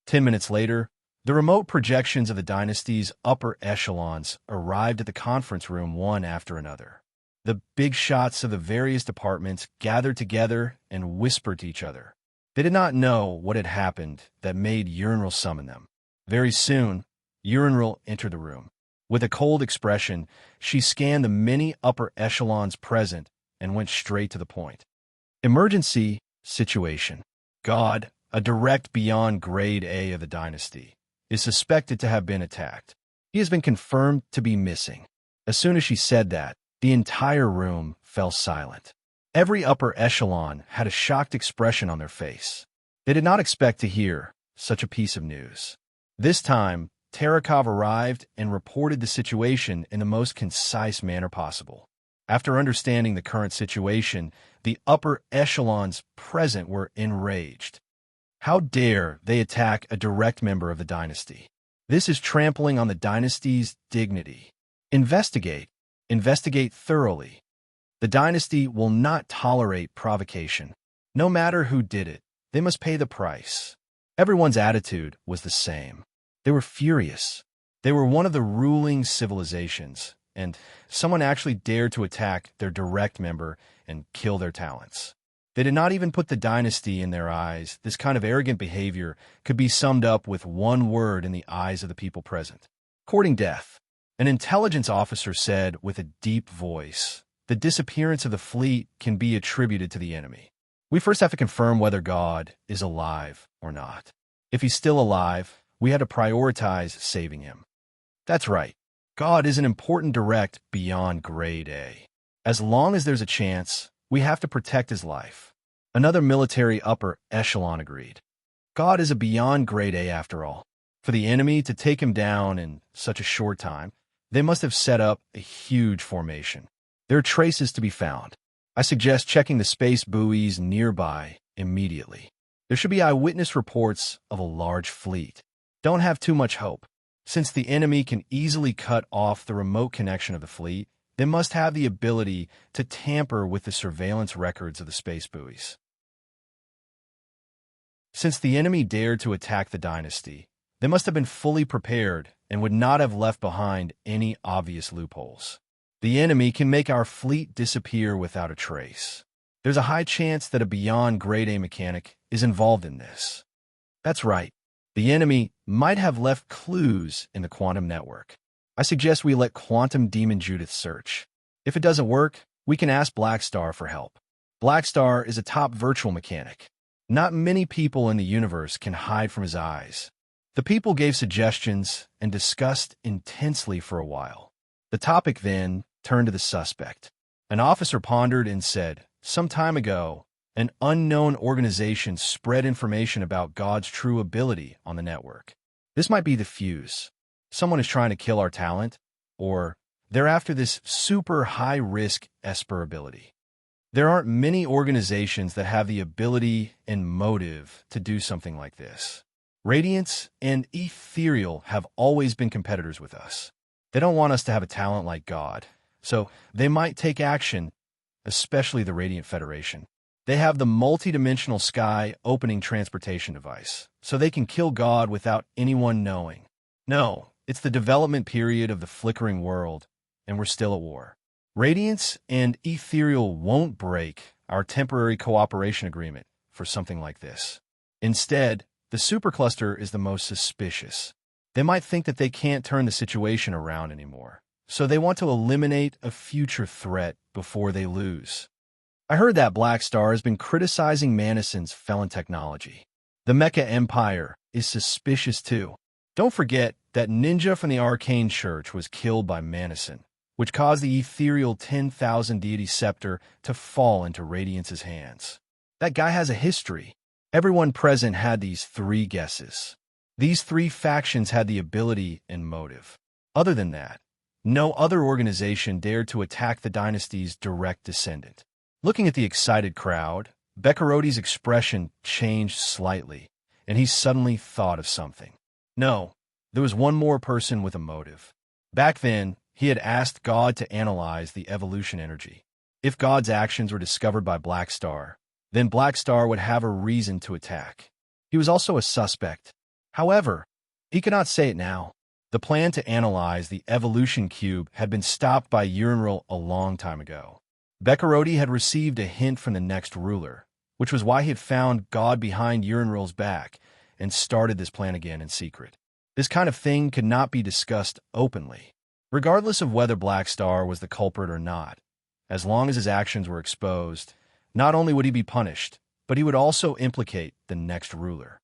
10 minutes later, the remote projections of the dynasty's upper echelons arrived at the conference room one after another. The big shots of the various departments gathered together and whispered to each other. They did not know what had happened that made Unravel summon them. Very soon, Unravel entered the room. With a cold expression, she scanned the many upper echelons present and went straight to the point. Emergency situation. God, a direct beyond grade A of the dynasty, is suspected to have been attacked. He has been confirmed to be missing. As soon as she said that, the entire room fell silent. Every upper echelon had a shocked expression on their face. They did not expect to hear such a piece of news. This time, Terekov arrived and reported the situation in the most concise manner possible. After understanding the current situation, the upper echelons present were enraged. How dare they attack a direct member of the dynasty? This is trampling on the dynasty's dignity. Investigate. Investigate thoroughly. The dynasty will not tolerate provocation. No matter who did it, they must pay the price. Everyone's attitude was the same. They were furious. They were one of the ruling civilizations, and someone actually dared to attack their direct member and kill their talents. They did not even put the dynasty in their eyes. This kind of arrogant behavior could be summed up with one word in the eyes of the people present: courting death. An intelligence officer said with a deep voice, "The disappearance of the fleet can be attributed to the enemy. We first have to confirm whether God is alive or not. If he's still alive, we had to prioritize saving him." That's right. God is an important direct beyond grade A. As long as there's a chance, we have to protect his life. Another military upper echelon agreed. God is a beyond grade A after all. For the enemy to take him down in such a short time, they must have set up a huge formation. There are traces to be found. I suggest checking the space buoys nearby immediately. There should be eyewitness reports of a large fleet. Don't have too much hope. Since the enemy can easily cut off the remote connection of the fleet, they must have the ability to tamper with the surveillance records of the space buoys. Since the enemy dared to attack the dynasty, they must have been fully prepared and would not have left behind any obvious loopholes. The enemy can make our fleet disappear without a trace. There's a high chance that a beyond grade A mechanic is involved in this. That's right. The enemy might have left clues in the quantum network. I suggest we let Quantum Demon Judith search. If it doesn't work, we can ask Blackstar for help. Blackstar is a top virtual mechanic. Not many people in the universe can hide from his eyes. The people gave suggestions and discussed intensely for a while. The topic then turned to the suspect. An officer pondered and said, "Some time ago, an unknown organization spread information about God's true ability on the network. This might be the fuse. Someone is trying to kill our talent, or they're after this super high-risk Esper ability. There aren't many organizations that have the ability and motive to do something like this. Radiance and Ethereal have always been competitors with us. They don't want us to have a talent like God, so they might take action, especially the Radiant Federation. They have the multidimensional sky opening transportation device, so they can kill God without anyone knowing. No, it's the development period of the flickering world, and we're still at war. Radiance and Ethereal won't break our temporary cooperation agreement for something like this. Instead, the supercluster is the most suspicious. They might think that they can't turn the situation around anymore, so they want to eliminate a future threat before they lose. I heard that Blackstar has been criticizing Manison's felon technology. The Mecha Empire is suspicious too. Don't forget that Ninja from the Arcane Church was killed by Manison, which caused the ethereal 10,000 deity scepter to fall into Radiance's hands. That guy has a history. Everyone present had these three guesses. These three factions had the ability and motive. Other than that, no other organization dared to attack the dynasty's direct descendant. Looking at the excited crowd, Beccaroti's expression changed slightly, and he suddenly thought of something. No, there was one more person with a motive. Back then, he had asked God to analyze the evolution energy. If God's actions were discovered by Blackstar, then Blackstar would have a reason to attack. He was also a suspect. However, he could not say it now. The plan to analyze the evolution cube had been stopped by Urinril a long time ago. Beccaroti had received a hint from the next ruler, which was why he had found God behind Urinril's back and started this plan again in secret. This kind of thing could not be discussed openly, regardless of whether Blackstar was the culprit or not. As long as his actions were exposed, not only would he be punished, but he would also implicate the next ruler.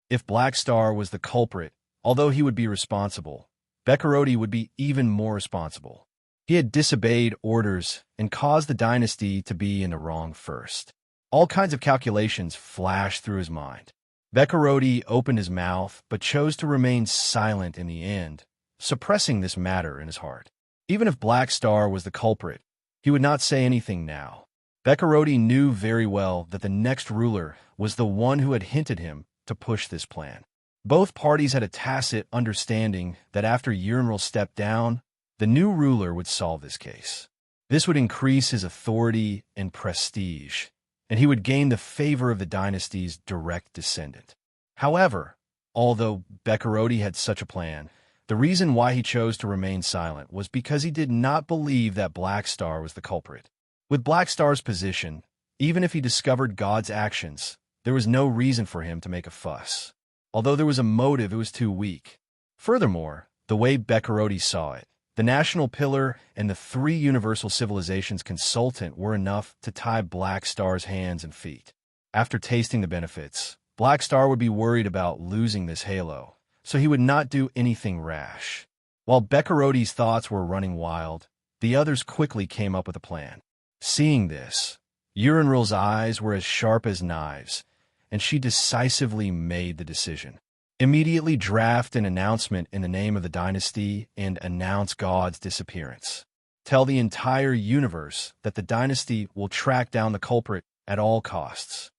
If Blackstar was the culprit, although he would be responsible, Beccaroti would be even more responsible. He had disobeyed orders and caused the dynasty to be in the wrong first. All kinds of calculations flashed through his mind. Bekarodi opened his mouth, but chose to remain silent in the end, suppressing this matter in his heart. Even if Black Star was the culprit, he would not say anything now. Bekarodi knew very well that the next ruler was the one who had hinted him to push this plan. Both parties had a tacit understanding that after Unravel stepped down, the new ruler would solve this case. This would increase his authority and prestige, and he would gain the favor of the dynasty's direct descendant. However, although Bekarodi had such a plan, the reason why he chose to remain silent was because he did not believe that Black Star was the culprit. With Black Star's position, even if he discovered God's actions, there was no reason for him to make a fuss. Although there was a motive, it was too weak. Furthermore, the way Bekarodi saw it, the National Pillar and the 3 Universal Civilizations consultant were enough to tie Black Star's hands and feet. After tasting the benefits, Black Star would be worried about losing this halo, so he would not do anything rash. While Bekarodi's thoughts were running wild, the others quickly came up with a plan. Seeing this, Unravel's eyes were as sharp as knives, and she decisively made the decision. Immediately draft an announcement in the name of the dynasty and announce God's disappearance. Tell the entire universe that the dynasty will track down the culprit at all costs.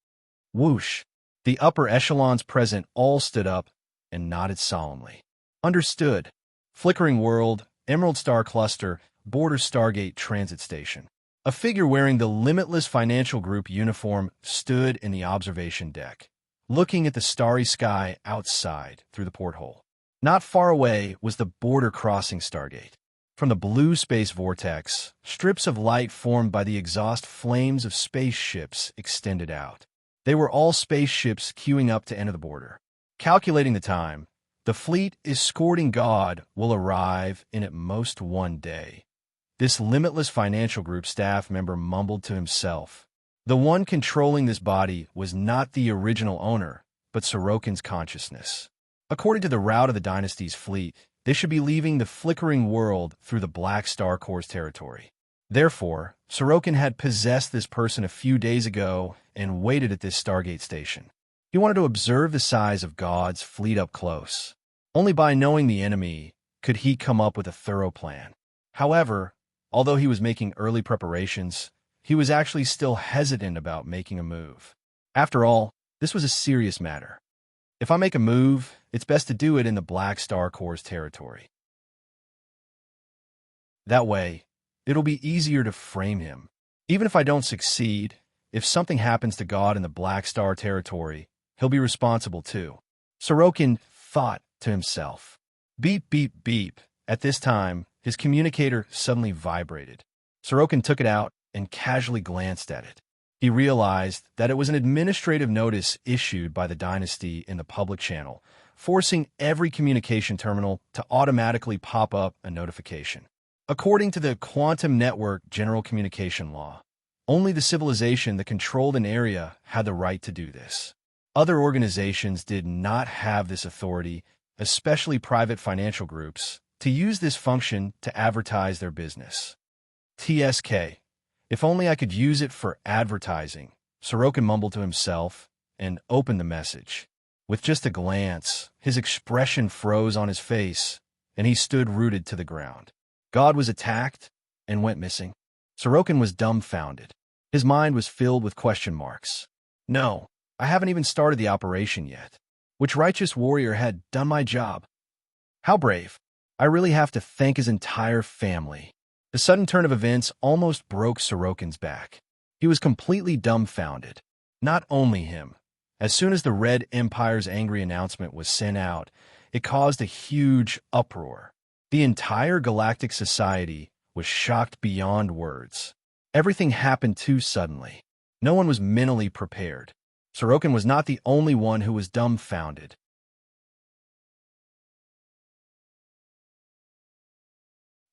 Whoosh! The upper echelons present all stood up and nodded solemnly. Understood. Flickering World, Emerald Star Cluster, Border Stargate Transit Station. A figure wearing the Limitless Financial Group uniform stood in the observation deck, looking at the starry sky outside through the porthole. Not far away was the border crossing Stargate. From the blue space vortex, strips of light formed by the exhaust flames of spaceships extended out. They were all spaceships queuing up to enter the border. Calculating the time, the fleet escorting God will arrive in at most 1 day. This Limitless Financial Group staff member mumbled to himself. The one controlling this body was not the original owner, but Sorokin's consciousness. According to the route of the dynasty's fleet, they should be leaving the flickering world through the Black Star Corps' territory. Therefore, Sorokin had possessed this person a few days ago and waited at this Stargate station. He wanted to observe the size of God's fleet up close. Only by knowing the enemy could he come up with a thorough plan. However, although he was making early preparations, he was actually still hesitant about making a move. After all, this was a serious matter. If I make a move, it's best to do it in the Black Star Corps' territory. That way, it'll be easier to frame him. Even if I don't succeed, if something happens to God in the Black Star territory, he'll be responsible too. Sorokin thought to himself. Beep, beep, beep. At this time, his communicator suddenly vibrated. Sorokin took it out and casually glanced at it. He realized that it was an administrative notice issued by the dynasty in the public channel, forcing every communication terminal to automatically pop up a notification. According to the Quantum Network General Communication Law, only the civilization that controlled an area had the right to do this. Other organizations did not have this authority, especially private financial groups, to use this function to advertise their business. TSK. If only I could use it for advertising, Sorokin mumbled to himself and opened the message. With just a glance, his expression froze on his face, and he stood rooted to the ground. God was attacked and went missing. Sorokin was dumbfounded. His mind was filled with question marks. No, I haven't even started the operation yet. Which righteous warrior had done my job? How brave. I really have to thank his entire family. The sudden turn of events almost broke Sorokin's back. He was completely dumbfounded. Not only him. As soon as the Red Empire's angry announcement was sent out, it caused a huge uproar. The entire galactic society was shocked beyond words. Everything happened too suddenly. No one was mentally prepared. Sorokin was not the only one who was dumbfounded.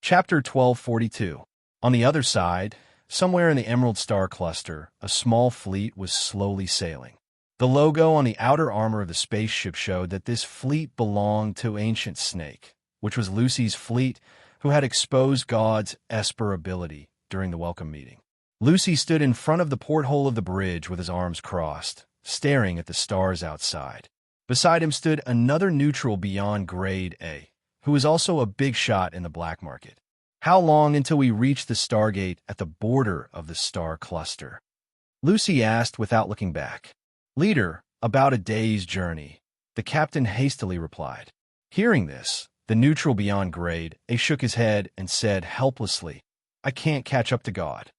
Chapter 1242. On the other side, somewhere in the Emerald Star Cluster, a small fleet was slowly sailing. The logo on the outer armor of the spaceship showed that this fleet belonged to Ancient Snake, which was Lucy's fleet, who had exposed God's Esper ability during the welcome meeting. Lucy stood in front of the porthole of the bridge with his arms crossed, staring at the stars outside. Beside him stood another neutral beyond grade A, who was also a big shot in the black market. How long until we reach the Stargate at the border of the star cluster? Lucy asked without looking back. Leader, about a day's journey, the captain hastily replied. Hearing this, the neutral beyond grade A shook his head and said helplessly, I can't catch up to God.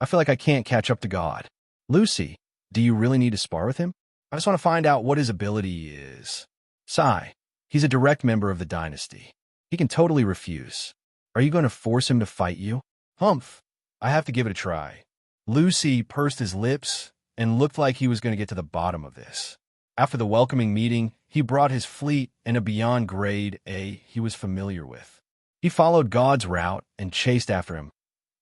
I feel like I can't catch up to God. Lucy, do you really need to spar with him? I just want to find out what his ability is. Sigh. He's a direct member of the dynasty. He can totally refuse. Are you going to force him to fight you? Humph. I have to give it a try. Lucy pursed his lips and looked like he was going to get to the bottom of this. After the welcoming meeting, he brought his fleet and a beyond grade A he was familiar with. He followed God's route and chased after him,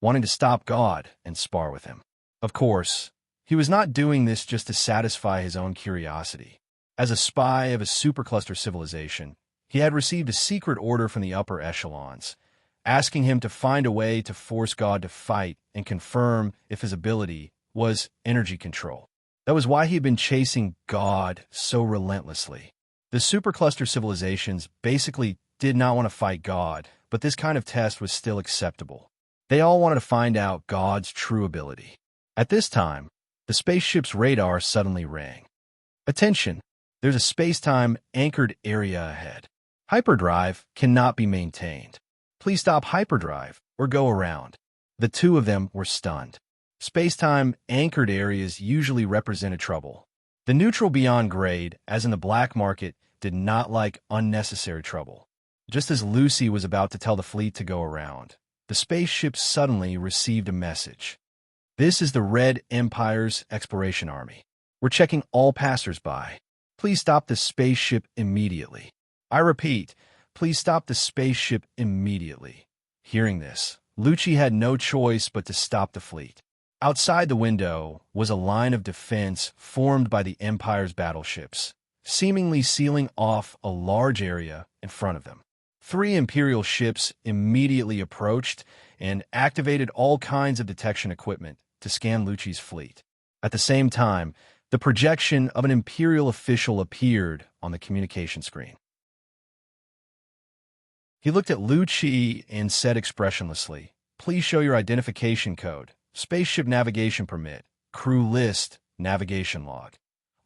wanting to stop God and spar with him. Of course, he was not doing this just to satisfy his own curiosity. As a spy of a supercluster civilization, he had received a secret order from the upper echelons, asking him to find a way to force God to fight and confirm if his ability was energy control. That was why he had been chasing God so relentlessly. The supercluster civilizations basically did not want to fight God, but this kind of test was still acceptable. They all wanted to find out God's true ability. At this time, the spaceship's radar suddenly rang. Attention! There's a space-time anchored area ahead. Hyperdrive cannot be maintained. Please stop hyperdrive or go around. The two of them were stunned. Space-time anchored areas usually represented trouble. The neutral beyond grade, as in the black market, did not like unnecessary trouble. Just as Lucy was about to tell the fleet to go around, the spaceship suddenly received a message. This is the Red Empire's exploration army. We're checking all passers-by. Please stop the spaceship immediately. I repeat, please stop the spaceship immediately. Hearing this, Lucy had no choice but to stop the fleet. Outside the window was a line of defense formed by the Empire's battleships, seemingly sealing off a large area in front of them. 3 Imperial ships immediately approached and activated all kinds of detection equipment to scan Lucy's fleet. At the same time, the projection of an Imperial official appeared on the communication screen. He looked at Lucy and said expressionlessly, Please show your identification code, spaceship navigation permit, crew list, navigation log.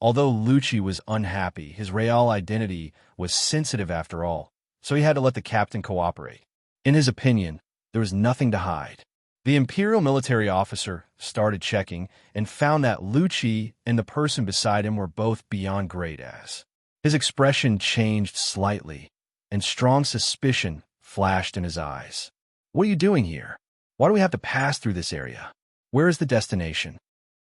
Although Lucy was unhappy, his real identity was sensitive after all, so he had to let the captain cooperate. In his opinion, there was nothing to hide. The Imperial military officer started checking and found that Lucy and the person beside him were both beyond grade as. His expression changed slightly, and strong suspicion flashed in his eyes. What are you doing here? Why do we have to pass through this area? Where is the destination?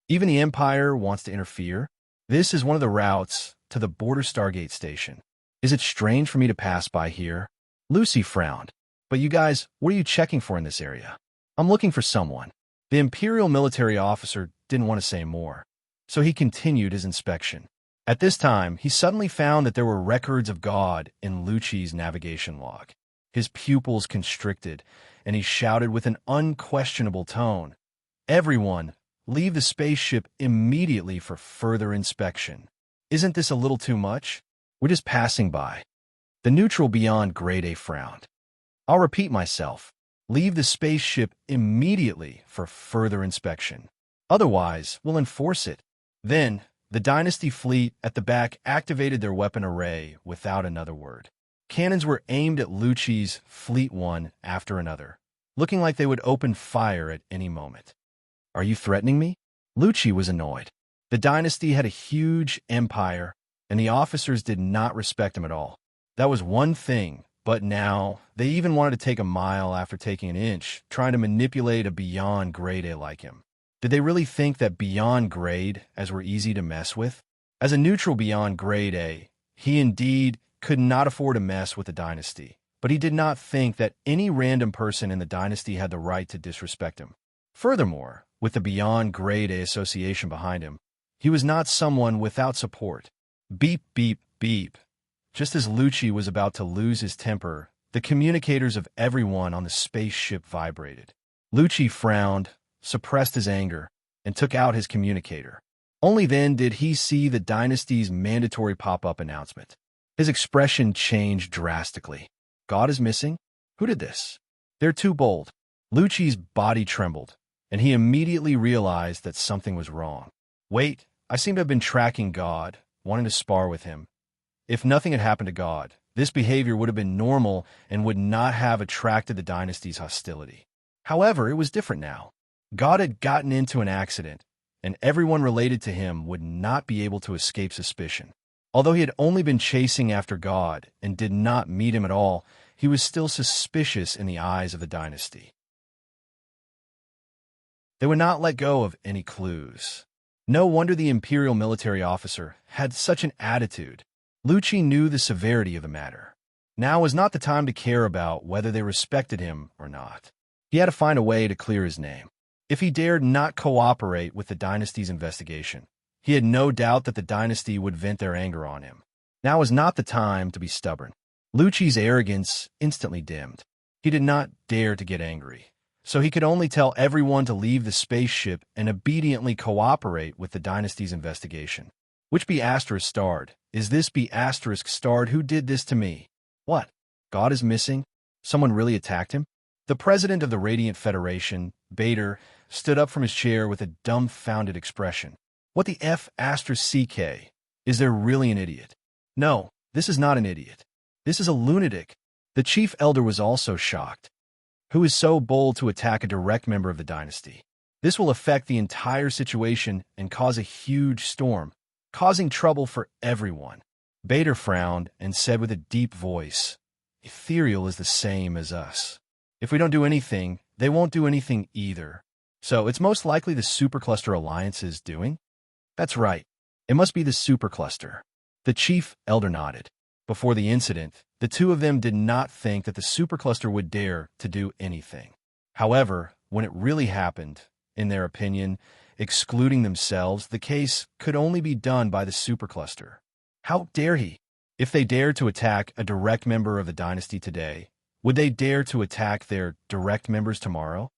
Even the Empire wants to interfere? This is one of the routes to the border Stargate station. Is it strange for me to pass by here? Lucy frowned. But you guys, what are you checking for in this area? I'm looking for someone. The Imperial military officer didn't want to say more, so he continued his inspection. At this time, he suddenly found that there were records of God in Lucy's navigation log. His pupils constricted, and he shouted with an unquestionable tone, Everyone, leave the spaceship immediately for further inspection. Isn't this a little too much? We're just passing by. The neutral beyond grade A frowned. I'll repeat myself. Leave the spaceship immediately for further inspection. Otherwise, we'll enforce it. Then, the Dynasty fleet at the back activated their weapon array without another word. Cannons were aimed at Lucy's fleet one after another, looking like they would open fire at any moment. Are you threatening me? Lucy was annoyed. The Dynasty had a huge empire, and the officers did not respect him at all. That was one thing. But now, they even wanted to take a mile after taking an inch, trying to manipulate a beyond grade A like him. Did they really think that beyond grade as were easy to mess with? As a neutral beyond grade A, he indeed could not afford to mess with the Dynasty, but he did not think that any random person in the Dynasty had the right to disrespect him. Furthermore, with the beyond grade A association behind him, he was not someone without support. Beep, beep, beep. Just as Lucy was about to lose his temper, The communicators of everyone on the spaceship vibrated. Lucci frowned, suppressed his anger, and took out his communicator. Only then did he see the dynasty's mandatory pop-up announcement. His expression changed drastically. God is missing? Who did this? They're too bold. Lucci's body trembled, and he immediately realized that something was wrong. Wait, I seem to have been tracking God, wanting to spar with him. If nothing had happened to God, this behavior would have been normal and would not have attracted the dynasty's hostility. However, it was different now. God had gotten into an accident, and everyone related to him would not be able to escape suspicion. Although he had only been chasing after God and did not meet him at all, he was still suspicious in the eyes of the dynasty. They would not let go of any clues. No wonder the imperial military officer had such an attitude. Lucci knew the severity of the matter. Now was not the time to care about whether they respected him or not. He had to find a way to clear his name. If he dared not cooperate with the dynasty's investigation, he had no doubt that the dynasty would vent their anger on him. Now was not the time to be stubborn. Lucci's arrogance instantly dimmed. He did not dare to get angry, so he could only tell everyone to leave the spaceship and obediently cooperate with the dynasty's investigation. Which be asterisk starred? Is this be asterisk starred? Who did this to me? What? God is missing? Someone really attacked him? The president of the Radiant Federation, Bader, stood up from his chair with a dumbfounded expression. What the F asterisk CK? Is there really an idiot? No, this is not an idiot. This is a lunatic. The chief elder was also shocked. Who is so bold to attack a direct member of the dynasty? This will affect the entire situation and cause a huge storm, causing trouble for everyone. Bader frowned and said with a deep voice, Ethereal is the same as us. If we don't do anything, they won't do anything either. So it's most likely the Supercluster Alliance is doing? That's right. It must be the Supercluster. The chief elder nodded. Before the incident, the two of them did not think that the Supercluster would dare to do anything. However, when it really happened, in their opinion, excluding themselves, the case could only be done by the Supercluster. How dare he? If they dared to attack a direct member of the dynasty today, would they dare to attack their direct members tomorrow?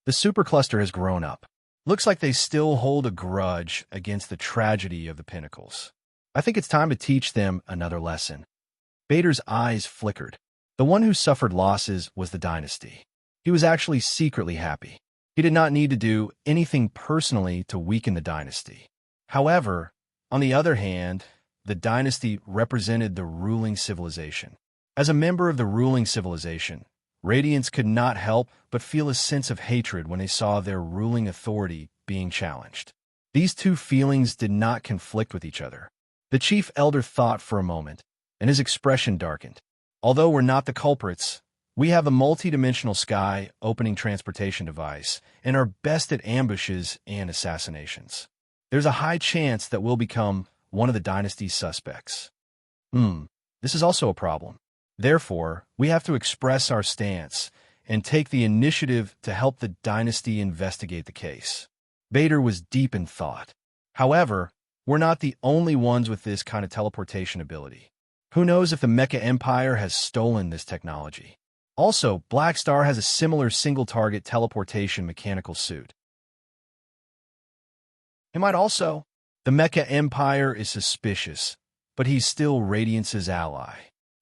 The Supercluster has grown up. Looks like they still hold a grudge against the tragedy of the Pinnacles. I think it's time to teach them another lesson. Bader's eyes flickered. The one who suffered losses was the dynasty. He was actually secretly happy. He did not need to do anything personally to weaken the dynasty. However, on the other hand, the dynasty represented the ruling civilization. As a member of the ruling civilization, Radiants could not help but feel a sense of hatred when they saw their ruling authority being challenged. These two feelings did not conflict with each other. The chief elder thought for a moment, and his expression darkened. Although we're not the culprits, we have a multi-dimensional sky opening transportation device and are best at ambushes and assassinations. There's a high chance that we'll become one of the dynasty's suspects. This is also a problem. Therefore, we have to express our stance and take the initiative to help the dynasty investigate the case. Bader was deep in thought. However, we're not the only ones with this kind of teleportation ability. Who knows if the Mecha Empire has stolen this technology? Also, Black Star has a similar single-target teleportation mechanical suit. He might also. The Mecha Empire is suspicious, but he's still Radiance's ally.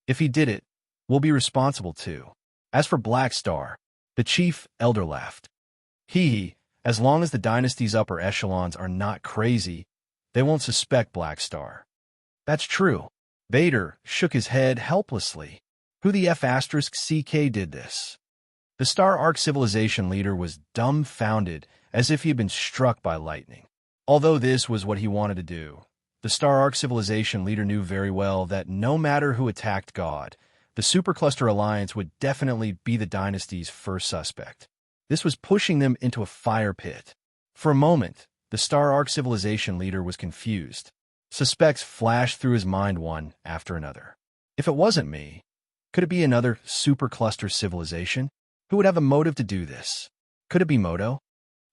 If he did it, we'll be responsible too. As for Black Star, the chief elder laughed. As long as the dynasty's upper echelons are not crazy, they won't suspect Black Star. That's true. Bader shook his head helplessly. Who the F***CK did this? The Star Arc civilization leader was dumbfounded as if he had been struck by lightning. Although this was what he wanted to do, the Star Arc civilization leader knew very well that no matter who attacked God, the Supercluster Alliance would definitely be the dynasty's first suspect. This was pushing them into a fire pit. For a moment, the Star Arc civilization leader was confused. Suspects flashed through his mind one after another. If it wasn't me, could it be another Supercluster civilization? Who would have a motive to do this? Could it be Moto?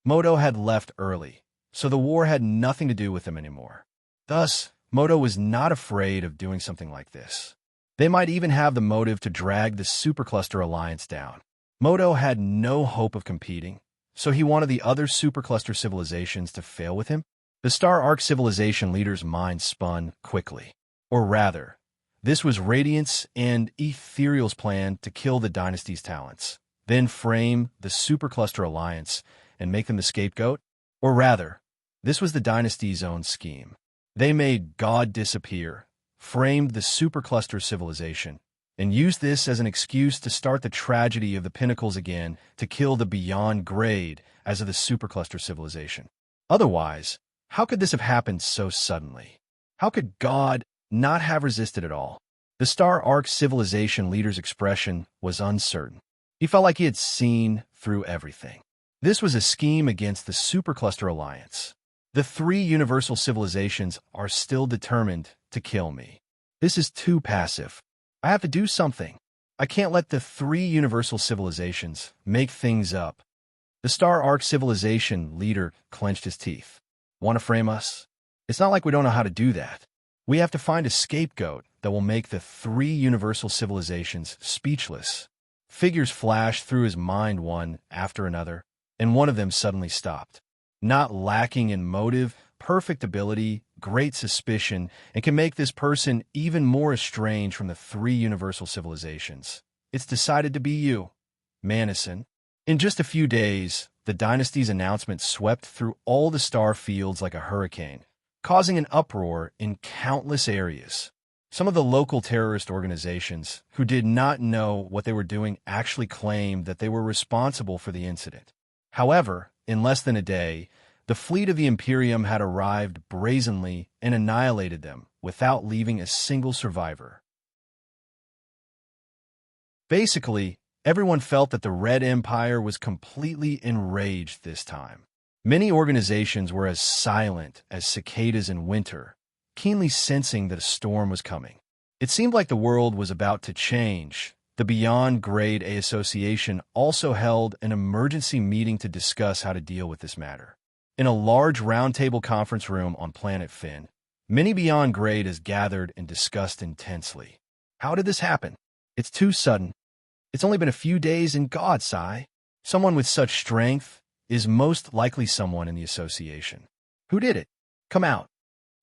Moto had left early, so the war had nothing to do with him anymore. Thus, Moto was not afraid of doing something like this. They might even have the motive to drag the supercluster alliance down. Moto had no hope of competing, so he wanted the other supercluster civilizations to fail with him. The Star Arc civilization leader's mind spun quickly. Or rather, this was Radiance and Ethereal's plan to kill the dynasty's talents, then frame the supercluster alliance and make them the scapegoat. Or rather, this was the dynasty's own scheme. They made God disappear, framed the supercluster civilization, and used this as an excuse to start the tragedy of the Pinnacles again to kill the beyond grade as of the supercluster civilization. Otherwise, how could this have happened so suddenly? How could God not have resisted at all? The Star Arc civilization leader's expression was uncertain. He felt like he had seen through everything. This was a scheme against the supercluster alliance. The three universal civilizations are still determined to kill me. This is too passive. I have to do something. I can't let the three universal civilizations make things up. The Star Arc civilization leader clenched his teeth. Want to frame us? It's not like we don't know how to do that. We have to find a scapegoat that will make the three universal civilizations speechless. Figures flashed through his mind one after another, and one of them suddenly stopped. Not lacking in motive, perfect ability, great suspicion, and can make this person even more estranged from the three universal civilizations. It's decided to be you, Manison. In just a few days, the dynasty's announcement swept through all the star fields like a hurricane, causing an uproar in countless areas. Some of the local terrorist organizations, who did not know what they were doing, actually claimed that they were responsible for the incident. However, in less than a day, the fleet of the Imperium had arrived brazenly and annihilated them without leaving a single survivor. Basically, everyone felt that the Red Empire was completely enraged this time. Many organizations were as silent as cicadas in winter, keenly sensing that a storm was coming. It seemed like the world was about to change. The Beyond Grade A Association also held an emergency meeting to discuss how to deal with this matter. In a large roundtable conference room on planet Finn, many Beyond Grade has gathered and discussed intensely. How did this happen? It's too sudden. It's only been a few days in God's eye. Someone with such strength is most likely someone in the association. Who did it? Come out.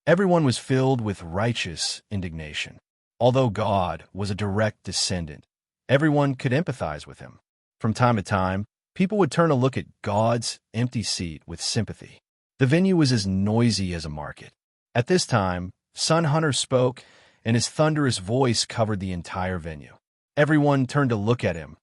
Everyone was filled with righteous indignation. Although God was a direct descendant, everyone could empathize with him. From time to time, people would turn to look at God's empty seat with sympathy. The venue was as noisy as a market. At this time, Sun Hunter spoke, and his thunderous voice covered the entire venue. Everyone turned to look at him,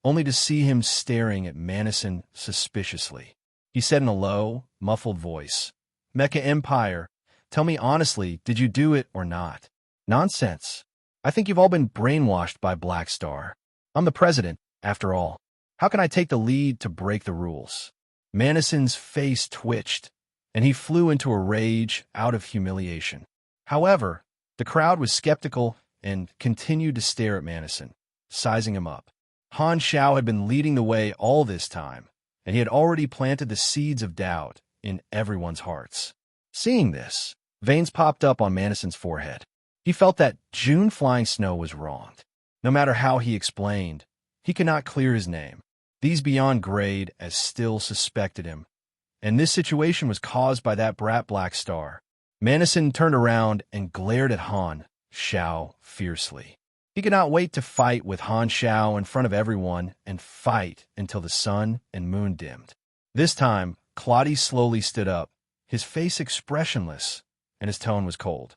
only to see him staring at Manison suspiciously. He said in a low, muffled voice, "Mecha Empire, tell me honestly, did you do it or not?" "Nonsense. I think you've all been brainwashed by Black Star. I'm the president, after all. How can I take the lead to break the rules?" Manison's face twitched, and he flew into a rage out of humiliation. However, the crowd was skeptical and continued to stare at Manison, sizing him up. Han Shao had been leading the way all this time, and he had already planted the seeds of doubt in everyone's hearts. Seeing this, veins popped up on Manison's forehead. He felt that June Flying Snow was wronged. No matter how he explained, he could not clear his name. These Beyond Grade as still suspected him, and this situation was caused by that brat Black Star. Manison turned around and glared at Han Shao fiercely. He could not wait to fight with Han Shao in front of everyone and fight until the sun and moon dimmed. This time, Claudia slowly stood up, his face expressionless, and his tone was cold.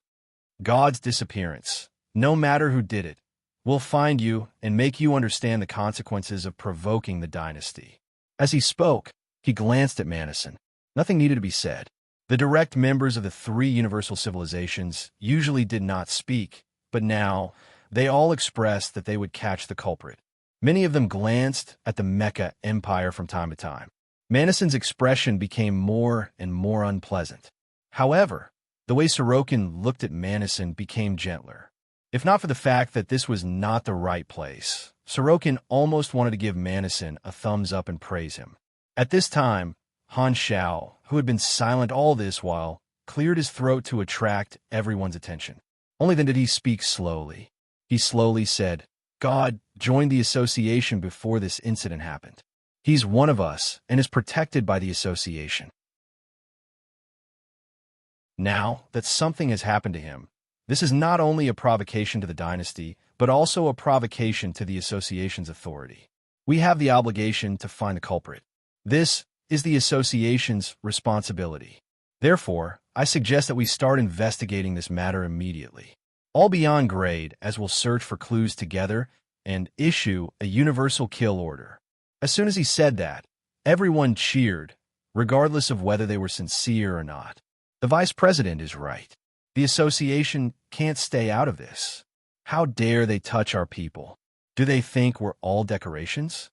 "God's disappearance, no matter who did it, will find you and make you understand the consequences of provoking the dynasty." As he spoke, he glanced at Manison. Nothing needed to be said. The direct members of the three universal civilizations usually did not speak, but now they all expressed that they would catch the culprit. Many of them glanced at the Mecha Empire from time to time. Manison's expression became more and more unpleasant. However, the way Sorokin looked at Manison became gentler. If not for the fact that this was not the right place, Sorokin almost wanted to give Manison a thumbs up and praise him. At this time, Han Shao, who had been silent all this while, cleared his throat to attract everyone's attention. Only then did he speak slowly. He slowly said, God joined the association before this incident happened. He's one of us and is protected by the association. Now that something has happened to him, this is not only a provocation to the dynasty, but also a provocation to the association's authority. We have the obligation to find the culprit. This is the association's responsibility. Therefore, I suggest that we start investigating this matter immediately. All beyond grade, as we'll search for clues together and issue a universal kill order. As soon as he said that, everyone cheered, regardless of whether they were sincere or not. The vice president is right. The association can't stay out of this. How dare they touch our people? Do they think we're all decorations?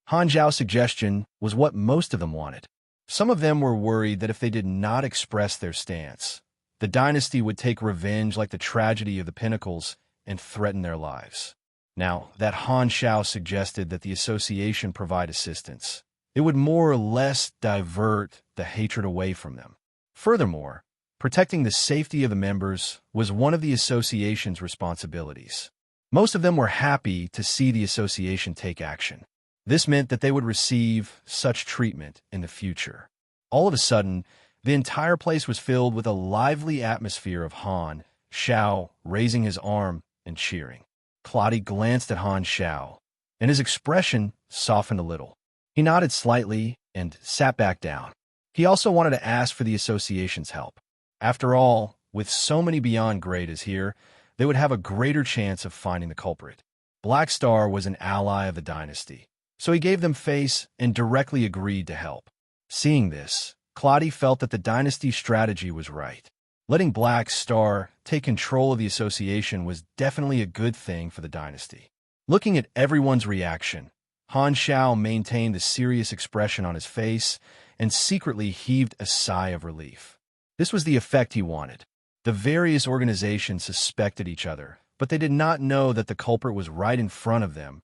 Han Zhao's suggestion was what most of them wanted. Some of them were worried that if they did not express their stance, the dynasty would take revenge like the tragedy of the Pinnacles and threaten their lives. Now, that Han Zhao suggested that the association provide assistance, it would more or less divert the hatred away from them. Furthermore, protecting the safety of the members was one of the association's responsibilities. Most of them were happy to see the association take action. This meant that they would receive such treatment in the future. All of a sudden, the entire place was filled with a lively atmosphere of Han Zhao raising his arm and cheering. Claudia glanced at Han Zhao, and his expression softened a little. He nodded slightly and sat back down. He also wanted to ask for the association's help. After all, with so many beyond grade as here, they would have a greater chance of finding the culprit. Black Star was an ally of the dynasty, so he gave them face and directly agreed to help. Seeing this, Claudia felt that the dynasty's strategy was right. Letting Black Star take control of the association was definitely a good thing for the dynasty. Looking at everyone's reaction, Han Zhao maintained a serious expression on his face and secretly heaved a sigh of relief. This was the effect he wanted. The various organizations suspected each other, but they did not know that the culprit was right in front of them.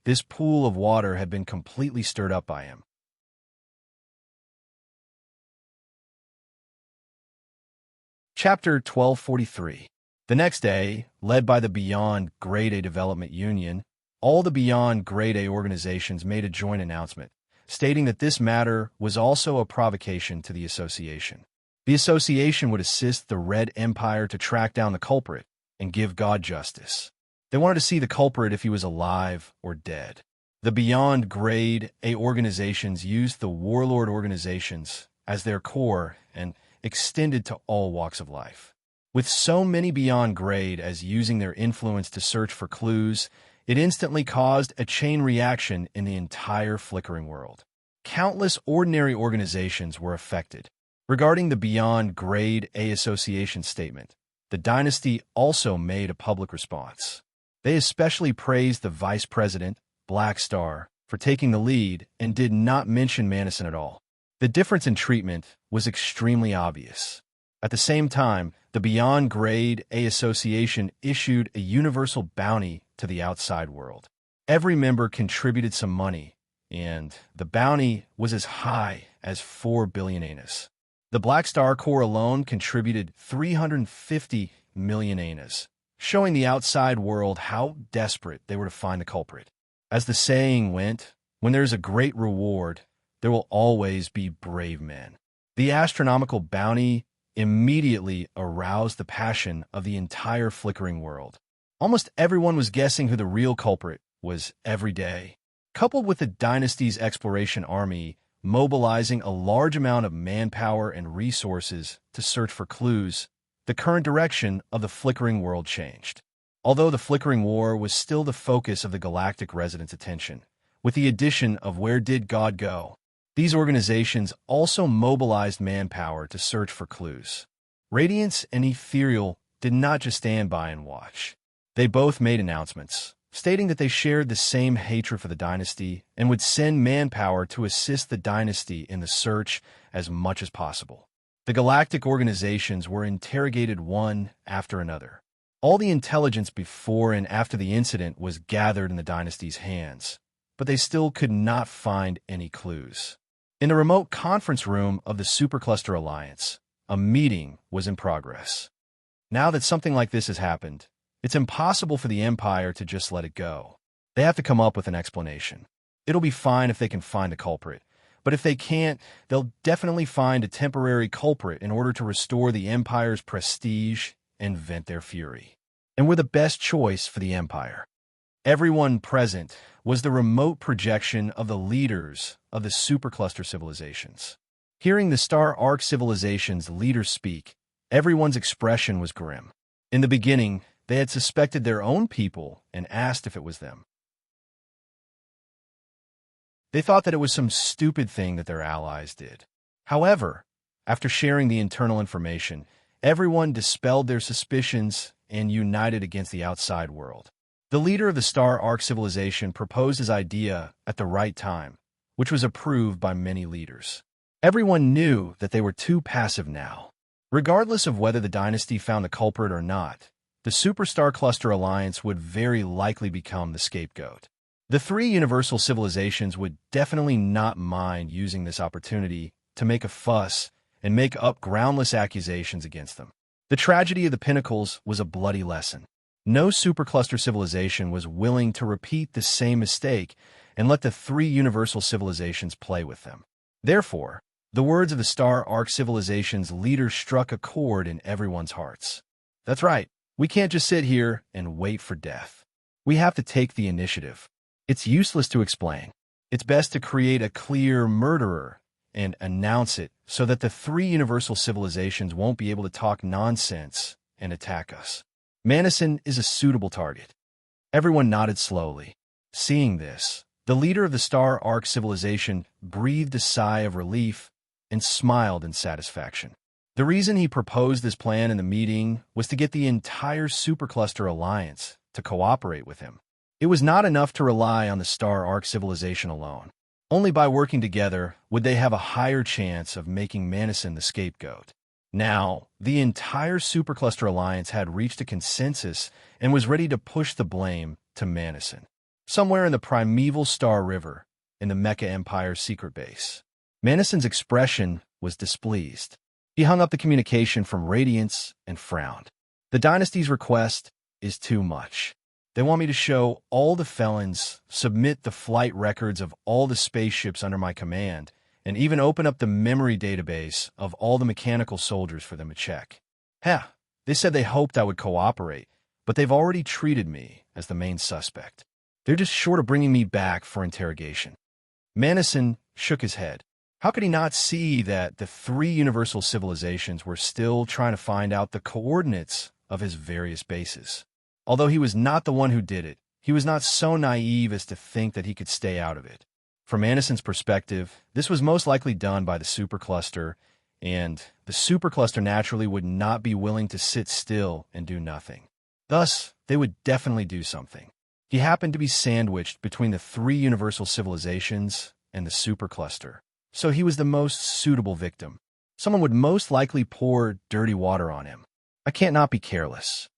This pool of water had been completely stirred up by him. Chapter 1243. The next day, led by the Beyond Grade A Development Union, all the Beyond Grade A organizations made a joint announcement, stating that this matter was also a provocation to the association. The association would assist the Red Empire to track down the culprit and give God justice. They wanted to see the culprit if he was alive or dead. The Beyond Grade A organizations used the Warlord organizations as their core and extended to all walks of life. With so many Beyond Grade as using their influence to search for clues, it instantly caused a chain reaction in the entire flickering world. Countless ordinary organizations were affected. Regarding the Beyond Grade A Association statement, the dynasty also made a public response. They especially praised the vice president, Black Star, for taking the lead and did not mention Madison at all. The difference in treatment was extremely obvious. At the same time, the Beyond Grade A Association issued a universal bounty to the outside world. Every member contributed some money, and the bounty was as high as 4 billion anas. The Black Star Corps alone contributed 350 million anas, showing the outside world how desperate they were to find the culprit. As the saying went, when there's a great reward, there will always be brave men. The astronomical bounty immediately aroused the passion of the entire flickering world. Almost everyone was guessing who the real culprit was every day. Coupled with the dynasty's exploration army mobilizing a large amount of manpower and resources to search for clues, the current direction of the flickering world changed. Although the flickering war was still the focus of the galactic residents' attention, with the addition of Where Did God Go? These organizations also mobilized manpower to search for clues. Radiance and Ethereal did not just stand by and watch. They both made announcements, stating that they shared the same hatred for the dynasty and would send manpower to assist the dynasty in the search as much as possible. The galactic organizations were interrogated one after another. All the intelligence before and after the incident was gathered in the dynasty's hands, but they still could not find any clues. In the remote conference room of the Supercluster Alliance, a meeting was in progress. Now that something like this has happened, It's impossible for the Empire to just let it go. They have to come up with an explanation. It'll be fine if they can find the culprit, but if they can't, they'll definitely find a temporary culprit in order to restore the Empire's prestige and vent their fury. And we're the best choice for the Empire. Everyone present was the remote projection of the leaders of the supercluster civilizations. Hearing the Star Arc civilization's leaders speak, everyone's expression was grim. In the beginning, they had suspected their own people and asked if it was them. They thought that it was some stupid thing that their allies did. However, after sharing the internal information, everyone dispelled their suspicions and united against the outside world. The leader of the Star Arc civilization proposed his idea at the right time, which was approved by many leaders. Everyone knew that they were too passive now. Regardless of whether the dynasty found the culprit or not, the Superstar Cluster Alliance would very likely become the scapegoat. The three universal civilizations would definitely not mind using this opportunity to make a fuss and make up groundless accusations against them. The tragedy of the Pinnacles was a bloody lesson. No supercluster civilization was willing to repeat the same mistake and let the three universal civilizations play with them. Therefore, the words of the Star Arc civilization's leader struck a chord in everyone's hearts. That's right, we can't just sit here and wait for death. We have to take the initiative. It's useless to explain. It's best to create a clear murderer and announce it so that the three universal civilizations won't be able to talk nonsense and attack us. Manison is a suitable target. Everyone nodded slowly. Seeing this, the leader of the Star Arc civilization breathed a sigh of relief and smiled in satisfaction. The reason he proposed this plan in the meeting was to get the entire Supercluster Alliance to cooperate with him. It was not enough to rely on the Star Arc civilization alone. Only by working together would they have a higher chance of making Manison the scapegoat. Now, the entire Supercluster Alliance had reached a consensus and was ready to push the blame to Manison. Somewhere in the primeval Star River, in the Mecha Empire's secret base, Manison's expression was displeased. He hung up the communication from Radiance and frowned. The dynasty's request is too much. They want me to show all the felons, submit the flight records of all the spaceships under my command, and even open up the memory database of all the mechanical soldiers for them to check. They said they hoped I would cooperate, but they've already treated me as the main suspect. They're just short of bringing me back for interrogation. Manison shook his head. How could he not see that the three universal civilizations were still trying to find out the coordinates of his various bases? Although he was not the one who did it, he was not so naive as to think that he could stay out of it. From Manison's perspective, this was most likely done by the supercluster, and the supercluster naturally would not be willing to sit still and do nothing. Thus, they would definitely do something. He happened to be sandwiched between the three universal civilizations and the supercluster, so he was the most suitable victim. Someone would most likely pour dirty water on him. I can't not be careless.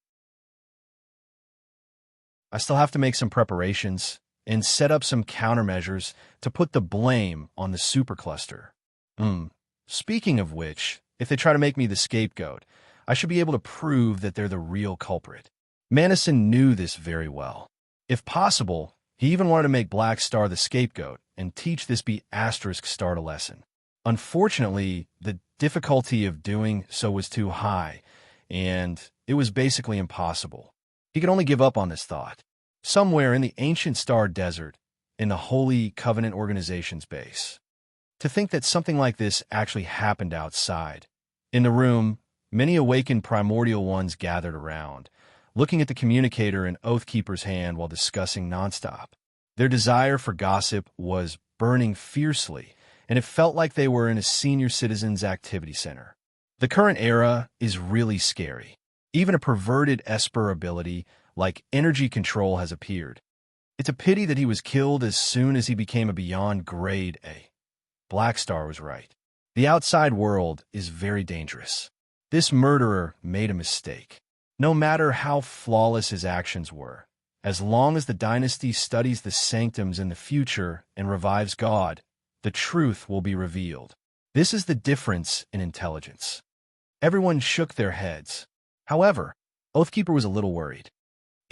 I still have to make some preparations and set up some countermeasures to put the blame on the supercluster. Speaking of which, if they try to make me the scapegoat, I should be able to prove that they're the real culprit. Manison knew this very well. If possible, he even wanted to make Black Star the scapegoat and teach this be Asterisk Star a lesson. Unfortunately, the difficulty of doing so was too high, and it was basically impossible. He could only give up on this thought. Somewhere in the ancient Star Desert, in the Holy Covenant Organization's base. To think that something like this actually happened outside. In the room, many awakened primordial ones gathered around, looking at the communicator in Oathkeeper's hand while discussing nonstop. Their desire for gossip was burning fiercely, and it felt like they were in a senior citizens activity center. The current era is really scary. Even a perverted Esper ability like energy control has appeared. It's a pity that he was killed as soon as he became a beyond grade A. Black Star was right. The outside world is very dangerous. This murderer made a mistake. No matter how flawless his actions were, as long as the dynasty studies the sanctums in the future and revives God, the truth will be revealed. This is the difference in intelligence. Everyone shook their heads. However, Oathkeeper was a little worried.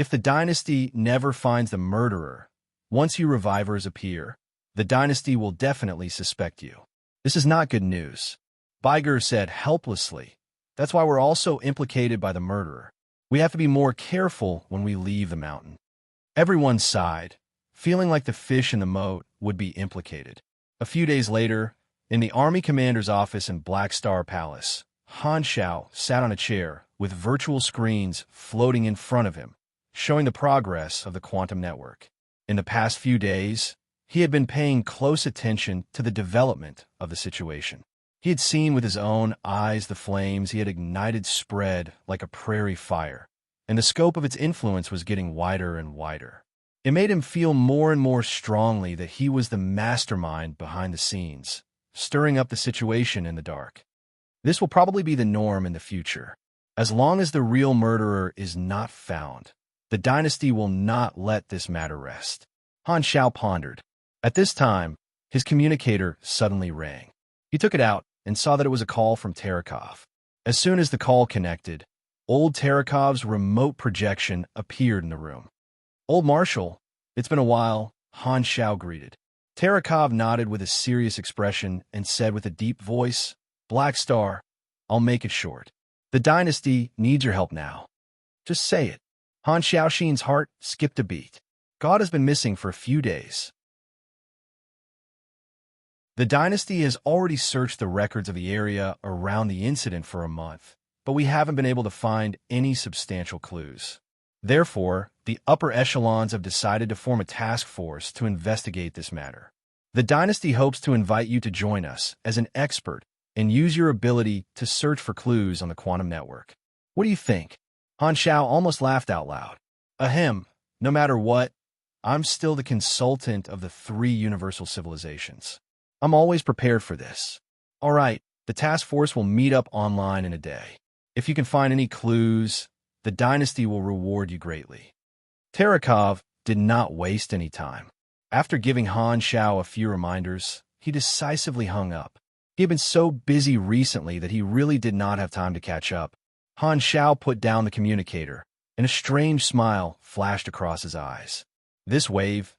If the dynasty never finds the murderer, once you revivers appear, the dynasty will definitely suspect you. This is not good news. Biger said helplessly. That's why we're also implicated by the murderer. We have to be more careful when we leave the mountain. Everyone sighed, feeling like the fish in the moat would be implicated. A few days later, in the army commander's office in Black Star Palace, Han Shao sat on a chair with virtual screens floating in front of him, showing the progress of the quantum network. In the past few days, he had been paying close attention to the development of the situation. He had seen with his own eyes the flames he had ignited spread like a prairie fire, and the scope of its influence was getting wider and wider. It made him feel more and more strongly that he was the mastermind behind the scenes, stirring up the situation in the dark. This will probably be the norm in the future. As long as the real murderer is not found, the dynasty will not let this matter rest. Han Shao pondered. At this time, his communicator suddenly rang. He took it out and saw that it was a call from Terakov. As soon as the call connected, old Tarakov's remote projection appeared in the room. "Old Marshal, it's been a while," Han Shao greeted. Terakov nodded with a serious expression and said with a deep voice, "Black Star, I'll make it short. The dynasty needs your help now. Just say it." Han Shaoxin's heart skipped a beat. God has been missing for a few days. The dynasty has already searched the records of the area around the incident for a month, but we haven't been able to find any substantial clues. Therefore, the upper echelons have decided to form a task force to investigate this matter. The dynasty hopes to invite you to join us as an expert and use your ability to search for clues on the quantum network. What do you think? Han Shao almost laughed out loud. Ahem, no matter what, I'm still the consultant of the 3 universal civilizations. I'm always prepared for this. All right, the task force will meet up online in a day. If you can find any clues, the dynasty will reward you greatly. Terakov did not waste any time. After giving Han Shao a few reminders, he decisively hung up. He had been so busy recently that he really did not have time to catch up. Han Shao put down the communicator, and a strange smile flashed across his eyes. This wave,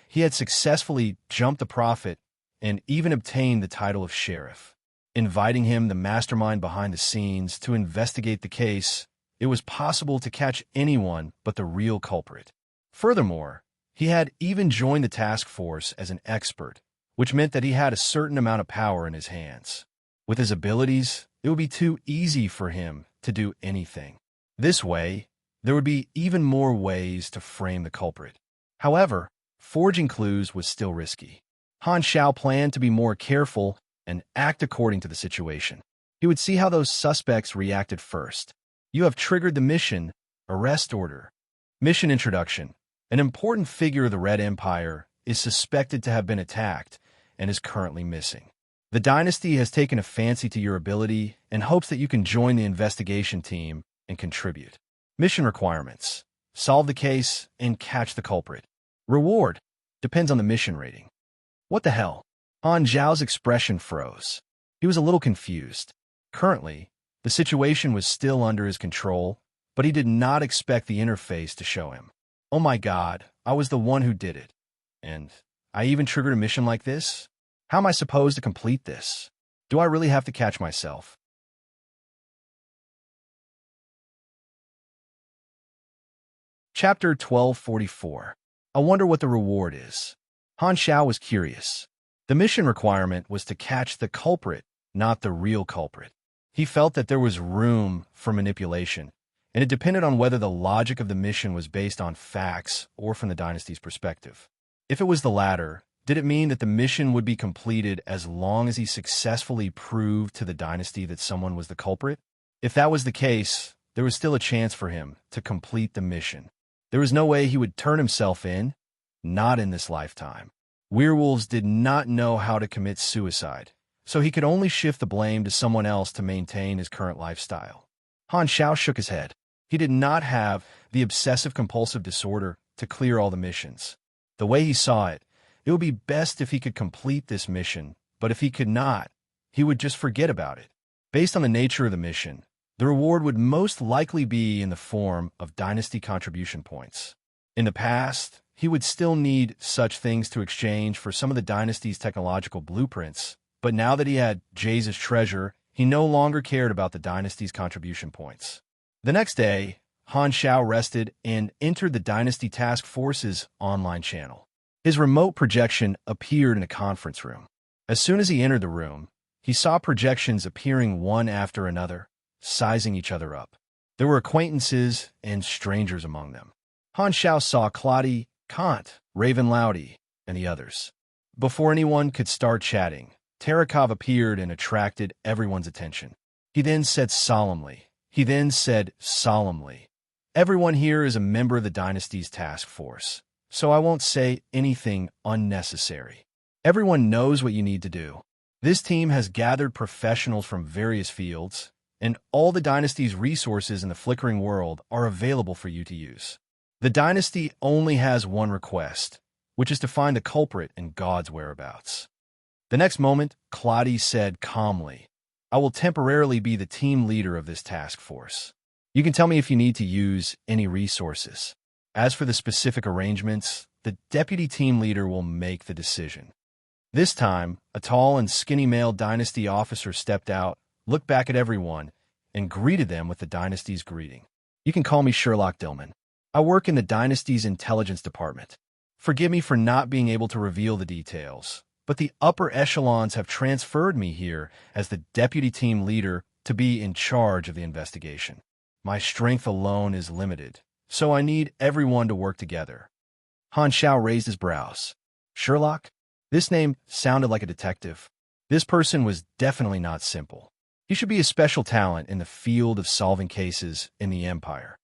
he had successfully jumped the prophet and even obtained the title of sheriff. Inviting him, the mastermind behind the scenes, to investigate the case, it was possible to catch anyone but the real culprit. Furthermore, he had even joined the task force as an expert, which meant that he had a certain amount of power in his hands. With his abilities, it would be too easy for him to do anything. This way, there would be even more ways to frame the culprit. However, forging clues was still risky. Han Shao planned to be more careful and act according to the situation. He would see how those suspects reacted first. You have triggered the mission arrest order. Mission introduction. An important figure of the Red Empire is suspected to have been attacked and is currently missing. The dynasty has taken a fancy to your ability and hopes that you can join the investigation team and contribute. Mission requirements. Solve the case and catch the culprit. Reward. Depends on the mission rating. What the hell? Han Zhao's expression froze. He was a little confused. Currently, the situation was still under his control, but he did not expect the interface to show him. Oh my God, I was the one who did it. And I even triggered a mission like this? How am I supposed to complete this? Do I really have to catch myself? Chapter 1244. I wonder what the reward is. Han Shao was curious. The mission requirement was to catch the culprit, not the real culprit. He felt that there was room for manipulation, and it depended on whether the logic of the mission was based on facts or from the dynasty's perspective. If it was the latter, did it mean that the mission would be completed as long as he successfully proved to the dynasty that someone was the culprit? If that was the case, there was still a chance for him to complete the mission. There was no way he would turn himself in, not in this lifetime. Werewolves did not know how to commit suicide, so he could only shift the blame to someone else to maintain his current lifestyle. Han Shao shook his head. He did not have the obsessive-compulsive disorder to clear all the missions. The way he saw it, it would be best if he could complete this mission, but if he could not, he would just forget about it. Based on the nature of the mission, The reward would most likely be in the form of dynasty contribution points. In the past, he would still need such things to exchange for some of the dynasty's technological blueprints, but now that he had Jay's treasure, he no longer cared about the dynasty's contribution points. The next day, Han Xiao rested and entered the Dynasty Task Force's online channel. His remote projection appeared in a conference room. As soon as he entered the room, he saw projections appearing one after another, sizing each other up. There were acquaintances and strangers among them. Han Xiao saw Claudie, Kant, Raven Laudy, and the others. Before anyone could start chatting, Tarakov appeared and attracted everyone's attention. He then said solemnly, "Everyone here is a member of the Dynasty's task force, so I won't say anything unnecessary. Everyone knows what you need to do. This team has gathered professionals from various fields, and all the Dynasty's resources in the flickering world are available for you to use. The Dynasty only has one request, which is to find the culprit and God's whereabouts." The next moment, Claudie said calmly, "I will temporarily be the team leader of this task force. You can tell me if you need to use any resources. As for the specific arrangements, the deputy team leader will make the decision." This time, a tall and skinny male Dynasty officer stepped out, looked back at everyone, and greeted them with the Dynasty's greeting. "You can call me Sherlock Dillman. I work in the Dynasty's intelligence department. Forgive me for not being able to reveal the details, but the upper echelons have transferred me here as the deputy team leader to be in charge of the investigation. My strength alone is limited, so I need everyone to work together." Han Xiao raised his brows. Sherlock? This name sounded like a detective. This person was definitely not simple. He should be a special talent in the field of solving cases in the Empire.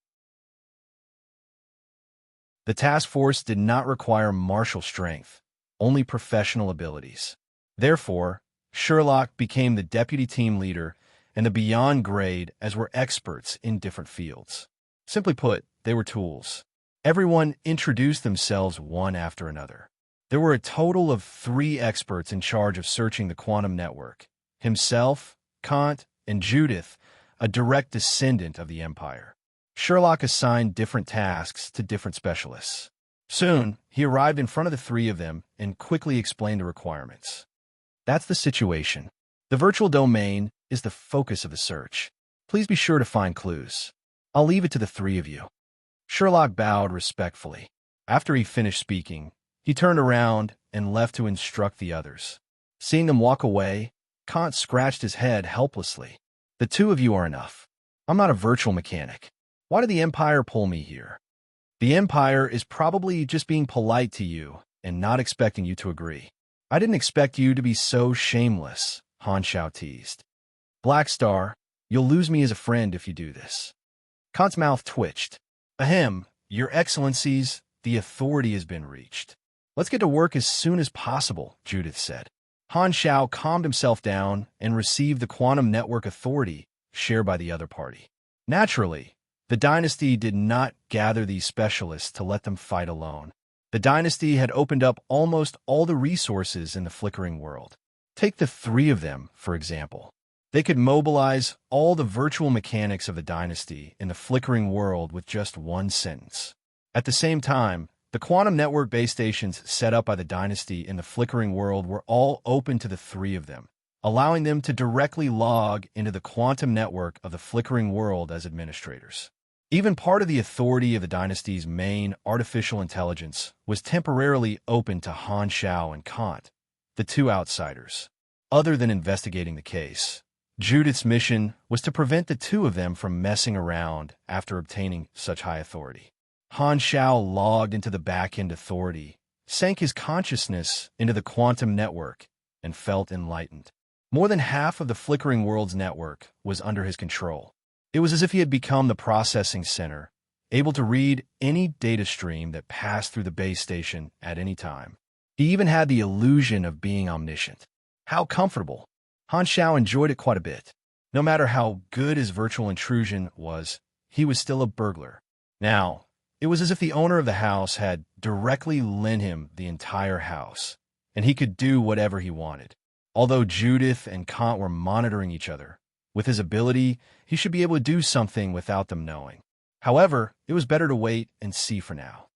The task force did not require martial strength, only professional abilities. Therefore, Sherlock became the deputy team leader and the beyond grade as were experts in different fields. Simply put, they were tools. Everyone introduced themselves one after another. There were a total of 3 experts in charge of searching the quantum network: himself, Kant, and Judith, a direct descendant of the Empire. Sherlock assigned different tasks to different specialists. Soon, he arrived in front of the 3 of them and quickly explained the requirements. "That's the situation. The virtual domain is the focus of the search. Please be sure to find clues. I'll leave it to the 3 of you." Sherlock bowed respectfully. After he finished speaking, he turned around and left to instruct the others. Seeing them walk away, Kant scratched his head helplessly. "The 2 of you are enough. I'm not a virtual mechanic. Why did the Empire pull me here?" "The Empire is probably just being polite to you and not expecting you to agree. I didn't expect you to be so shameless," Han Xiao teased. "Black Star, you'll lose me as a friend if you do this." Kant's mouth twitched. "Ahem, Your Excellencies, the authority has been reached. Let's get to work as soon as possible," Judith said. Han Xiao calmed himself down and received the quantum network authority shared by the other party. Naturally, the Dynasty did not gather these specialists to let them fight alone. The Dynasty had opened up almost all the resources in the flickering world. Take the 3 of them, for example. They could mobilize all the virtual mechanics of the Dynasty in the flickering world with just one sentence. At the same time, the quantum network base stations set up by the Dynasty in the flickering world were all open to the 3 of them, allowing them to directly log into the quantum network of the flickering world as administrators. Even part of the authority of the Dynasty's main artificial intelligence was temporarily open to Han Xiao and Kant, the 2 outsiders. Other than investigating the case, Judith's mission was to prevent the 2 of them from messing around after obtaining such high authority. Han Xiao logged into the back-end authority, sank his consciousness into the quantum network, and felt enlightened. More than half of the flickering world's network was under his control. It was as if he had become the processing center, able to read any data stream that passed through the base station at any time. He even had the illusion of being omniscient. How comfortable! Han Xiao enjoyed it quite a bit. No matter how good his virtual intrusion was, he was still a burglar. Now, it was as if the owner of the house had directly lent him the entire house, and he could do whatever he wanted. Although Judith and Kant were monitoring each other, With his ability, he should be able to do something without them knowing. However, it was better to wait and see for now.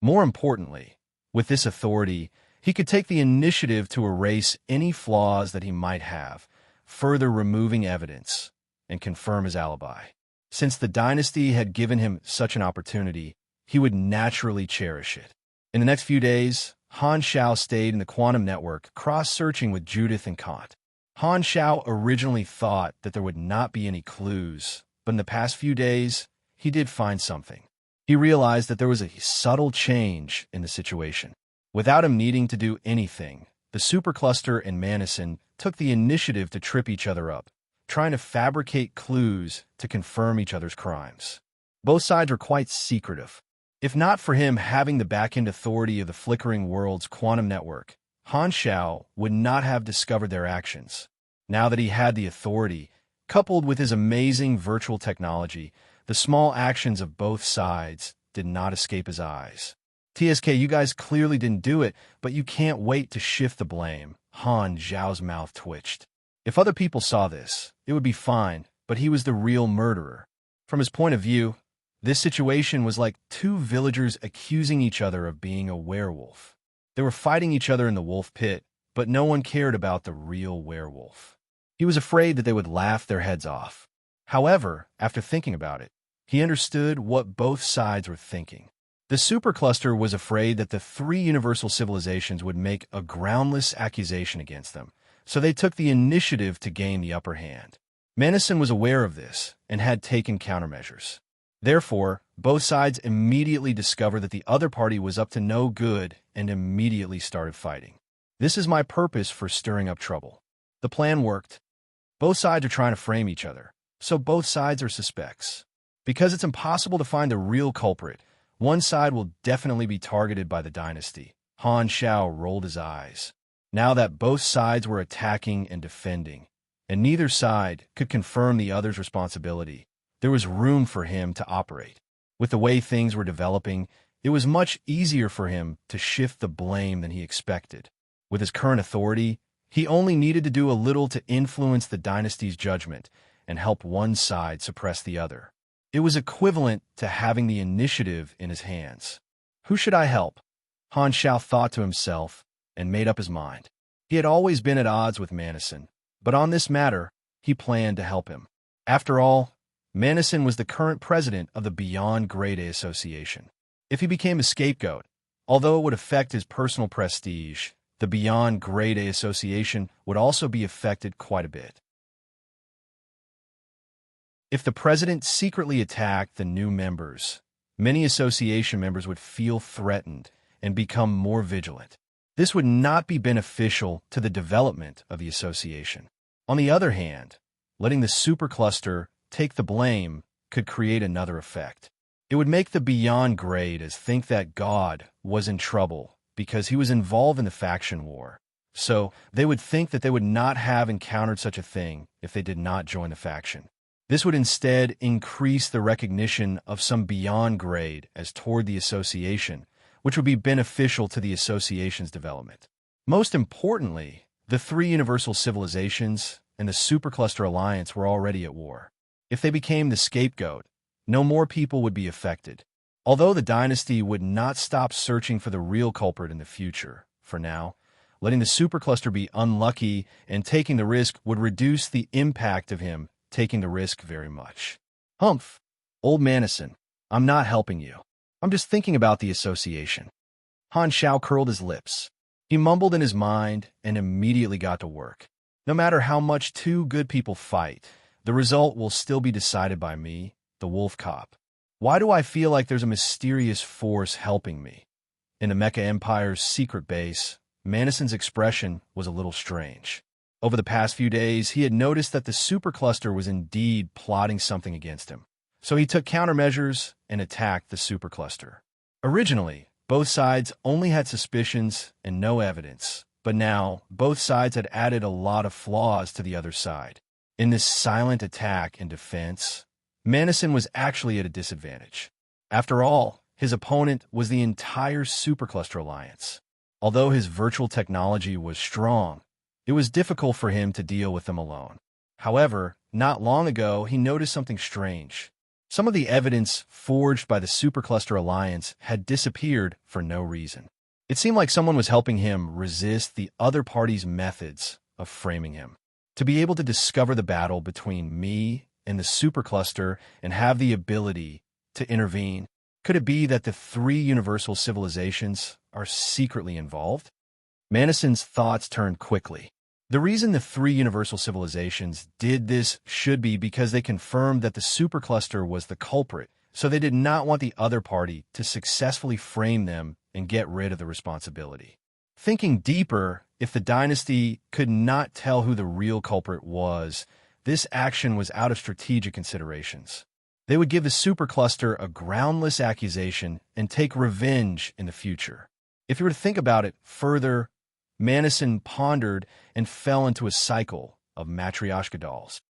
More importantly, with this authority, he could take the initiative to erase any flaws that he might have, further removing evidence, and confirm his alibi. Since the dynasty had given him such an opportunity, he would naturally cherish it. In the next few days, Han Shao stayed in the quantum network, cross-searching with Judith and Kant. Han Shao originally thought that there would not be any clues, but in the past few days, he did find something. He realized that there was a subtle change in the situation. Without him needing to do anything, the supercluster and Manison took the initiative to trip each other up, trying to fabricate clues to confirm each other's crimes. Both sides were quite secretive. If not for him having the back-end authority of the flickering world's quantum network, Han Shao would not have discovered their actions. Now that he had the authority, coupled with his amazing virtual technology, the small actions of both sides did not escape his eyes. TSK, you guys clearly didn't do it, but you can't wait to shift the blame. Han Zhao's mouth twitched. If other people saw this, it would be fine, but he was the real murderer. From his point of view, this situation was like two villagers accusing each other of being a werewolf. They were fighting each other in the wolf pit, but no one cared about the real werewolf. He was afraid that they would laugh their heads off. However, after thinking about it, he understood what both sides were thinking. The supercluster was afraid that the three universal civilizations would make a groundless accusation against them, so they took the initiative to gain the upper hand. Manison was aware of this and had taken countermeasures. Therefore, both sides immediately discovered that the other party was up to no good and immediately started fighting. This is my purpose for stirring up trouble. The plan worked. Both sides are trying to frame each other, so both sides are suspects. Because it's impossible to find the real culprit, one side will definitely be targeted by the dynasty. Han Shao rolled his eyes. Now that both sides were attacking and defending, and neither side could confirm the other's responsibility, there was room for him to operate. With the way things were developing, it was much easier for him to shift the blame than he expected. With his current authority, he only needed to do a little to influence the dynasty's judgment and help one side suppress the other. It was equivalent to having the initiative in his hands. Who should I help? Han Shao thought to himself and made up his mind. He had always been at odds with Manison, but on this matter, he planned to help him. After all, Manison was the current president of the Beyond Grade A Association. If he became a scapegoat, although it would affect his personal prestige, the Beyond Grade A Association would also be affected quite a bit. If the president secretly attacked the new members, many association members would feel threatened and become more vigilant. This would not be beneficial to the development of the association. On the other hand, letting the supercluster take the blame could create another effect. It would make the Beyond Grades think that God was in trouble because he was involved in the faction war. So they would think that they would not have encountered such a thing if they did not join the faction. This would instead increase the recognition of some Beyond Grade as toward the association, which would be beneficial to the association's development. Most importantly, the three universal civilizations and the Supercluster Alliance were already at war. If they became the scapegoat, no more people would be affected. Although the dynasty would not stop searching for the real culprit in the future, for now, letting the Supercluster be unlucky and taking the risk would reduce the impact of him taking the risk very much. Humph, old Manison, I'm not helping you. I'm just thinking about the association. Han Shao curled his lips. He mumbled in his mind and immediately got to work. No matter how much two good people fight, the result will still be decided by me, the wolf cop. Why do I feel like there's a mysterious force helping me? In the Mecha Empire's secret base, Manison's expression was a little strange. Over the past few days, he had noticed that the supercluster was indeed plotting something against him. So he took countermeasures and attacked the supercluster. Originally, both sides only had suspicions and no evidence, but now both sides had added a lot of flaws to the other side. In this silent attack and defense, Manison was actually at a disadvantage. After all, his opponent was the entire Supercluster Alliance. Although his virtual technology was strong, It was difficult for him to deal with them alone. However, not long ago, he noticed something strange. Some of the evidence forged by the Supercluster Alliance had disappeared for no reason. It seemed like someone was helping him resist the other party's methods of framing him. To be able to discover the battle between me and the Supercluster and have the ability to intervene, could it be that the three universal civilizations are secretly involved? Manison's thoughts turned quickly. The reason the three universal civilizations did this should be because they confirmed that the Supercluster was the culprit, so they did not want the other party to successfully frame them and get rid of the responsibility. Thinking deeper, if the dynasty could not tell who the real culprit was, this action was out of strategic considerations. They would give the Supercluster a groundless accusation and take revenge in the future. If you were to think about it further, Manison pondered and fell into a cycle of matryoshka dolls.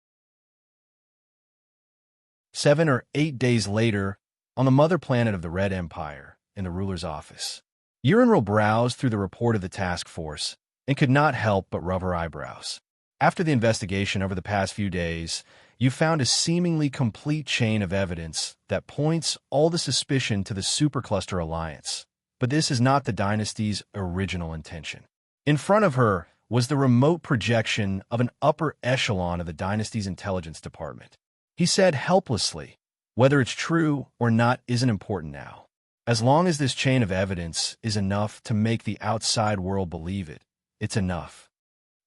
7 or 8 days later, on the mother planet of the Red Empire, in the ruler's office, Urinril browsed through the report of the task force and could not help but rub her eyebrows. After the investigation over the past few days, you found a seemingly complete chain of evidence that points all the suspicion to the Supercluster Alliance. But this is not the dynasty's original intention. In front of her was the remote projection of an upper echelon of the dynasty's intelligence department. He said helplessly, "Whether it's true or not isn't important now. As long as this chain of evidence is enough to make the outside world believe it, it's enough.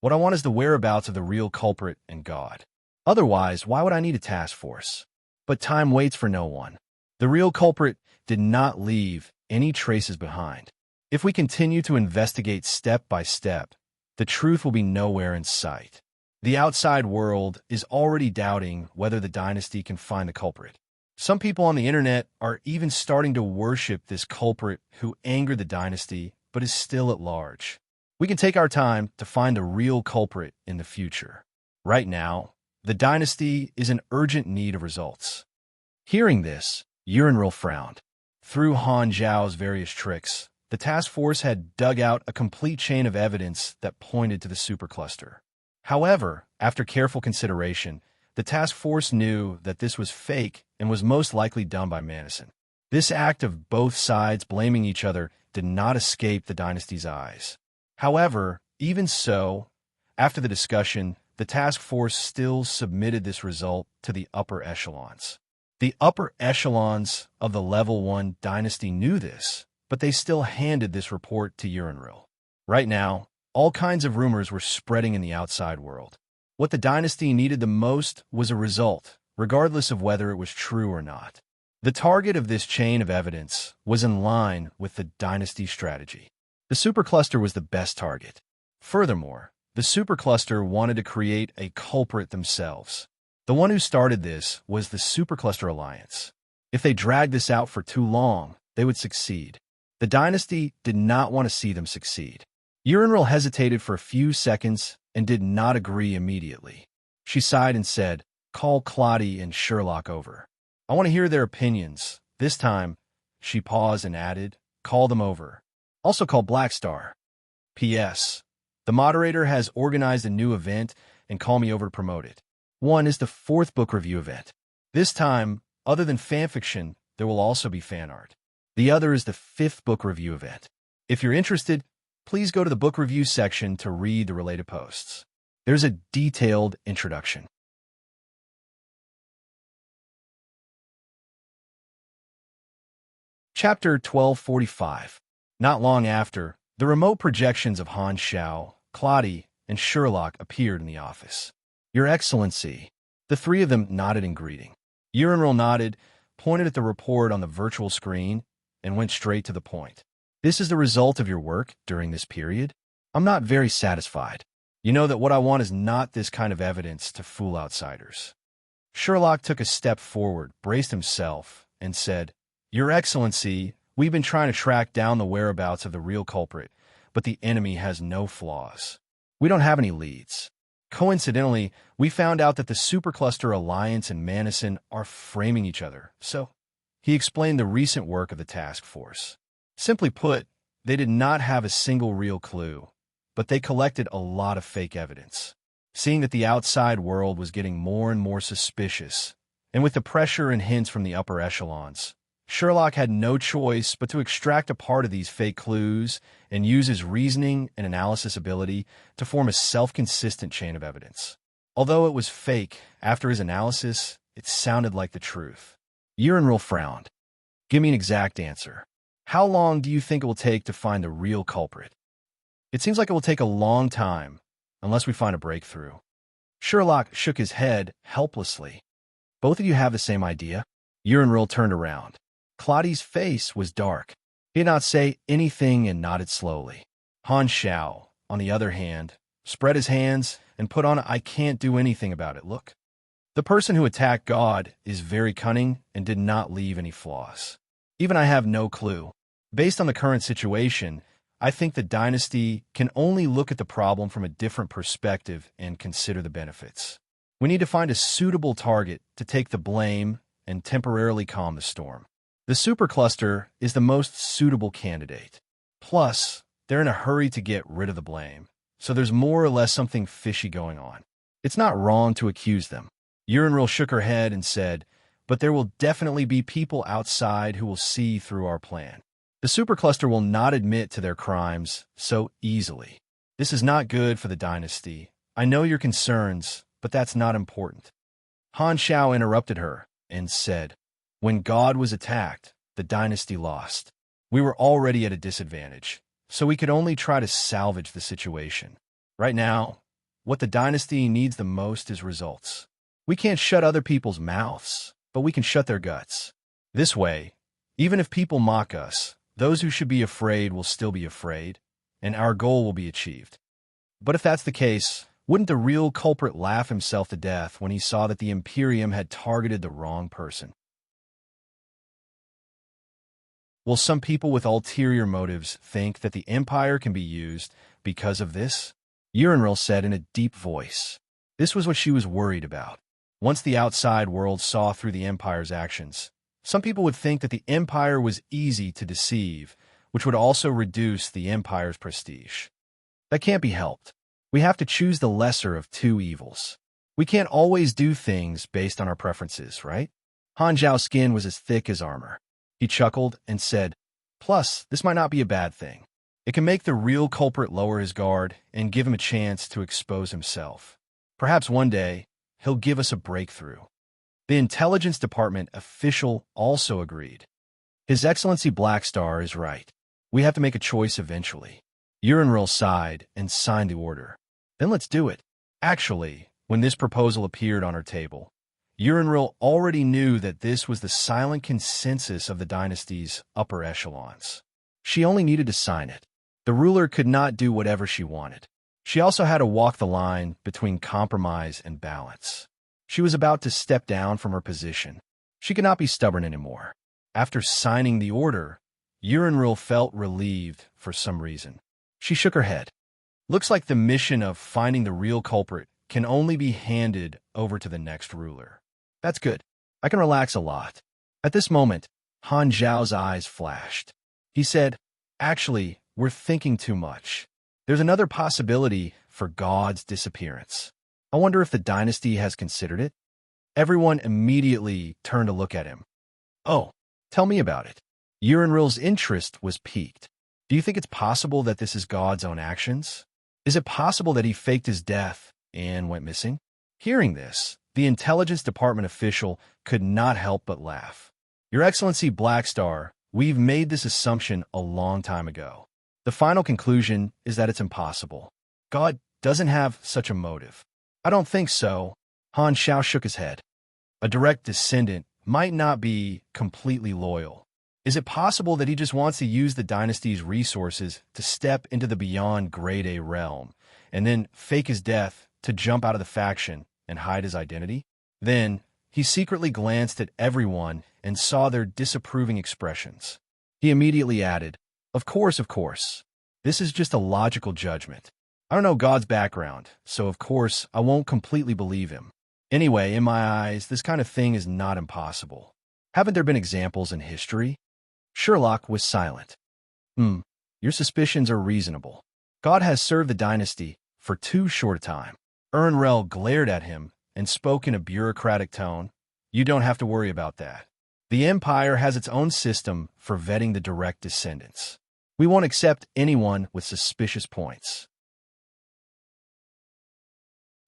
What I want is the whereabouts of the real culprit and God. Otherwise, why would I need a task force?" But time waits for no one. The real culprit did not leave any traces behind. If we continue to investigate step by step, the truth will be nowhere in sight. The outside world is already doubting whether the dynasty can find the culprit. Some people on the internet are even starting to worship this culprit who angered the dynasty but is still at large. We can take our time to find the real culprit in the future. Right now, the dynasty is in urgent need of results. Hearing this, Urinril frowned. Through Han Zhao's various tricks, the task force had dug out a complete chain of evidence that pointed to the Supercluster. However, after careful consideration, the task force knew that this was fake and was most likely done by Manison. This act of both sides blaming each other did not escape the dynasty's eyes. However, even so, after the discussion, the task force still submitted this result to the upper echelons. The upper echelons of the Level 1 dynasty knew this, but they still handed this report to Urinril. Right now, all kinds of rumors were spreading in the outside world. What the dynasty needed the most was a result, regardless of whether it was true or not. The target of this chain of evidence was in line with the dynasty's strategy. The Supercluster was the best target. Furthermore, the Supercluster wanted to create a culprit themselves. The one who started this was the Supercluster Alliance. If they dragged this out for too long, they would succeed. The dynasty did not want to see them succeed. Urinril hesitated for a few seconds and did not agree immediately. She sighed and said, "Call Claudia and Sherlock over. I want to hear their opinions. This time," she paused and added, "call them over. Also call Blackstar. P.S. The moderator has organized a new event and call me over to promote it. One is the 4th book review event. This time, other than fanfiction, there will also be fan art. The other is the 5th book review event. If you're interested, please go to the book review section to read the related posts. There's a detailed introduction." Chapter 1245. Not long after, the remote projections of Han Xiao, Claudia, and Sherlock appeared in the office. "Your Excellency." The three of them nodded in greeting. Urinril nodded, pointed at the report on the virtual screen, and went straight to the point. "This is the result of your work during this period? I'm not very satisfied. You know that what I want is not this kind of evidence to fool outsiders." Sherlock took a step forward, braced himself, and said, "Your Excellency, we've been trying to track down the whereabouts of the real culprit, but the enemy has no flaws. We don't have any leads. Coincidentally, we found out that the Supercluster Alliance and Manison are framing each other, so..." He explained the recent work of the task force. Simply put, they did not have a single real clue. but they collected a lot of fake evidence. Seeing that the outside world was getting more and more suspicious, and with the pressure and hints from the upper echelons, Sherlock had no choice but to extract a part of these fake clues and use his reasoning and analysis ability to form a self-consistent chain of evidence. Although it was fake, after his analysis, it sounded like the truth. Unravel frowned. Give me an exact answer. How long do you think it will take to find the real culprit? It seems like it will take a long time, unless we find a breakthrough. Sherlock shook his head helplessly. Both of you have the same idea? Unravel turned around. Claudi's face was dark. He did not say anything and nodded slowly. Han Xiao, on the other hand, spread his hands and put on a "I can't do anything about it" look. The person who attacked God is very cunning and did not leave any flaws. Even I have no clue. Based on the current situation, I think the dynasty can only look at the problem from a different perspective and consider the benefits. We need to find a suitable target to take the blame and temporarily calm the storm. The supercluster is the most suitable candidate. Plus, they're in a hurry to get rid of the blame, so there's more or less something fishy going on. It's not wrong to accuse them. Unravel shook her head and said, but there will definitely be people outside who will see through our plan. The supercluster will not admit to their crimes so easily. This is not good for the dynasty. I know your concerns, but that's not important. Han Xiao interrupted her and said, when God was attacked, the dynasty lost. We were already at a disadvantage, so we could only try to salvage the situation. Right now, what the dynasty needs the most is results. We can't shut other people's mouths, but we can shut their guts. This way, even if people mock us, those who should be afraid will still be afraid, and our goal will be achieved. But if that's the case, wouldn't the real culprit laugh himself to death when he saw that the Imperium had targeted the wrong person? Will some people with ulterior motives think that the Empire can be used because of this? Unravel said in a deep voice. This was what she was worried about. Once the outside world saw through the Empire's actions, some people would think that the Empire was easy to deceive, which would also reduce the Empire's prestige. That can't be helped. We have to choose the lesser of two evils. We can't always do things based on our preferences, right? Han Zhao's skin was as thick as armor. He chuckled and said, plus, this might not be a bad thing. It can make the real culprit lower his guard and give him a chance to expose himself. Perhaps one day, he'll give us a breakthrough. The Intelligence Department official also agreed. His Excellency Blackstar is right. We have to make a choice eventually. Unravel sighed and signed the order. Then let's do it. Actually, when this proposal appeared on her table, Unravel already knew that this was the silent consensus of the dynasty's upper echelons. She only needed to sign it. The ruler could not do whatever she wanted. She also had to walk the line between compromise and balance. She was about to step down from her position. She could not be stubborn anymore. After signing the order, Unravel felt relieved for some reason. She shook her head. Looks like the mission of finding the real culprit can only be handed over to the next ruler. That's good. I can relax a lot. At this moment, Han Zhao's eyes flashed. He said, actually, we're thinking too much. There's another possibility for God's disappearance. I wonder if the dynasty has considered it? Everyone immediately turned to look at him. Oh, tell me about it. Unravel's interest was piqued. Do you think it's possible that this is God's own actions? Is it possible that he faked his death and went missing? Hearing this, the Intelligence Department official could not help but laugh. Your Excellency Blackstar, we've made this assumption a long time ago. The final conclusion is that it's impossible. God doesn't have such a motive. I don't think so. Han Xiao shook his head. A direct descendant might not be completely loyal. Is it possible that he just wants to use the dynasty's resources to step into the beyond grade A realm, and then fake his death to jump out of the faction and hide his identity? Then, he secretly glanced at everyone and saw their disapproving expressions. He immediately added, Of course. This is just a logical judgment. I don't know God's background, so of course I won't completely believe him. Anyway, in my eyes, this kind of thing is not impossible. Haven't there been examples in history? Sherlock was silent. Your suspicions are reasonable. God has served the dynasty for too short a time. Unravel glared at him and spoke in a bureaucratic tone. You don't have to worry about that. The Empire has its own system for vetting the direct descendants. We won't accept anyone with suspicious points.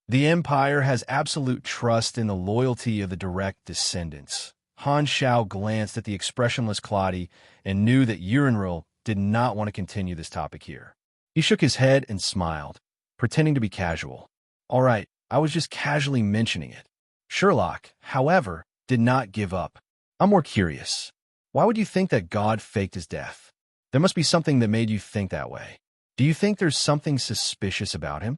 The Empire has absolute trust in the loyalty of the direct descendants. Han Shao glanced at the expressionless Claudia and knew that Unravel did not want to continue this topic here. He shook his head and smiled, pretending to be casual. All right, I was just casually mentioning it. Sherlock, however, did not give up. I'm more curious. Why would you think that God faked his death? There must be something that made you think that way. Do you think there's something suspicious about him?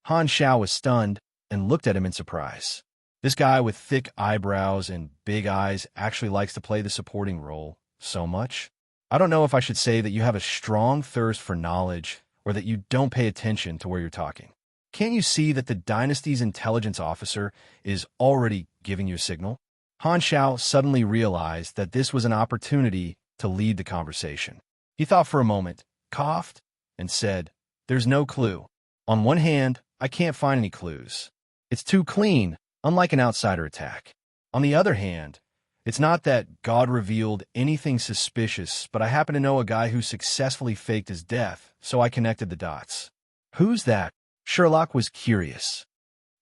Han Shao was stunned and looked at him in surprise. This guy with thick eyebrows and big eyes actually likes to play the supporting role so much. I don't know if I should say that you have a strong thirst for knowledge or that you don't pay attention to where you're talking. Can't you see that the dynasty's intelligence officer is already giving you a signal? Han Shao suddenly realized that this was an opportunity to lead the conversation. He thought for a moment, coughed, and said, There's no clue. On one hand, I can't find any clues. It's too clean, unlike an outsider attack. On the other hand, it's not that God revealed anything suspicious, but I happen to know a guy who successfully faked his death, so I connected the dots. Who's that? Sherlock was curious.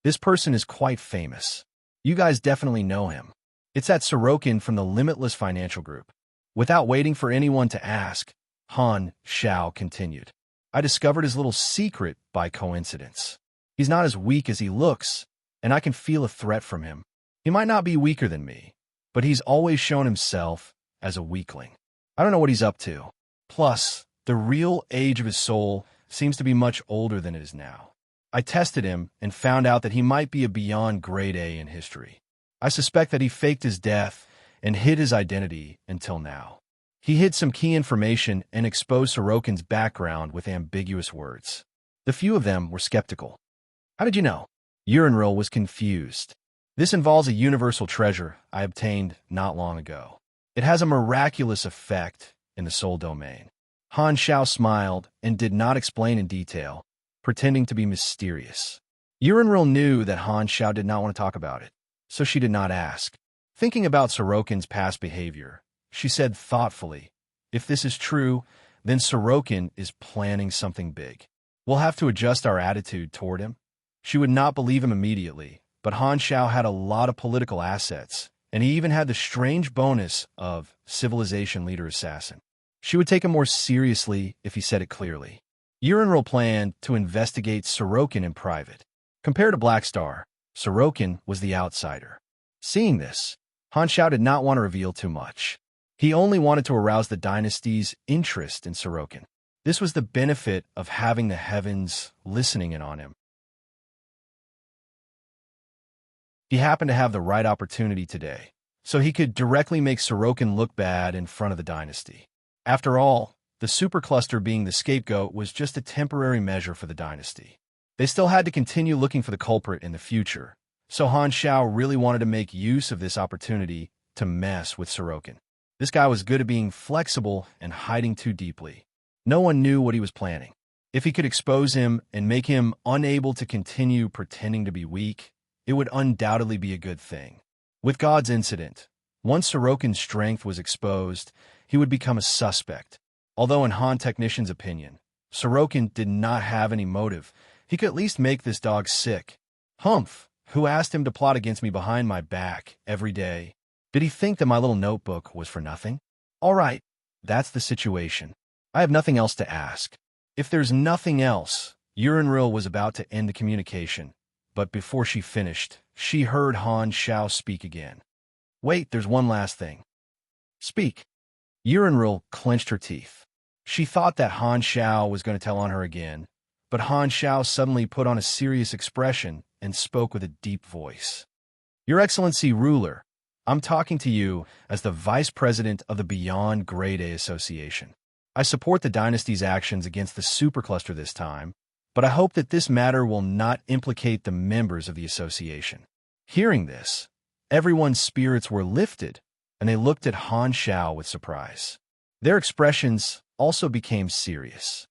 This person is quite famous. You guys definitely know him. It's that Sorokin from the Limitless Financial Group. Without waiting for anyone to ask, Han Shao continued. I discovered his little secret by coincidence. He's not as weak as he looks, and I can feel a threat from him. He might not be weaker than me, but he's always shown himself as a weakling. I don't know what he's up to. Plus, the real age of his soul seems to be much older than it is now. I tested him and found out that he might be a beyond grade A in history. I suspect that he faked his death and hid his identity until now. He hid some key information and exposed Sorokin's background with ambiguous words. The few of them were skeptical. How did you know? Unravel was confused. This involves a universal treasure I obtained not long ago. It has a miraculous effect in the soul domain. Han Shao smiled and did not explain in detail, pretending to be mysterious. Unravel knew that Han Shao did not want to talk about it, so she did not ask. Thinking about Sorokin's past behavior, she said thoughtfully, If this is true, then Sorokin is planning something big. We'll have to adjust our attitude toward him. She would not believe him immediately, but Han Shao had a lot of political assets, and he even had the strange bonus of civilization leader assassin. She would take him more seriously if he said it clearly. Unravel planned to investigate Sorokin in private. Compared to Black Star, Sorokin was the outsider. Seeing this, Han Shao did not want to reveal too much. He only wanted to arouse the dynasty's interest in Sorokin. This was the benefit of having the heavens listening in on him. He happened to have the right opportunity today, so he could directly make Sorokin look bad in front of the dynasty. After all, the supercluster being the scapegoat was just a temporary measure for the dynasty. They still had to continue looking for the culprit in the future, so Han Shao really wanted to make use of this opportunity to mess with Sorokin. This guy was good at being flexible and hiding too deeply. No one knew what he was planning. If he could expose him and make him unable to continue pretending to be weak, it would undoubtedly be a good thing. With God's incident, once Sorokin's strength was exposed, he would become a suspect. Although in Han Technician's opinion, Sorokin did not have any motive, he could at least make this dog sick. Humph, who asked him to plot against me behind my back every day? Did he think that my little notebook was for nothing? All right, that's the situation. I have nothing else to ask. If there's nothing else, Unravel was about to end the communication, but before she finished, she heard Han Shao speak again. Wait, there's one last thing. Speak. Unravel clenched her teeth. She thought that Han Shao was going to tell on her again, but Han Shao suddenly put on a serious expression and spoke with a deep voice. Your Excellency Ruler, I'm talking to you as the Vice President of the Beyond Grade A Association. I support the dynasty's actions against the supercluster this time, but I hope that this matter will not implicate the members of the association. Hearing this, everyone's spirits were lifted, and they looked at Han Shao with surprise. Their expressions also became serious.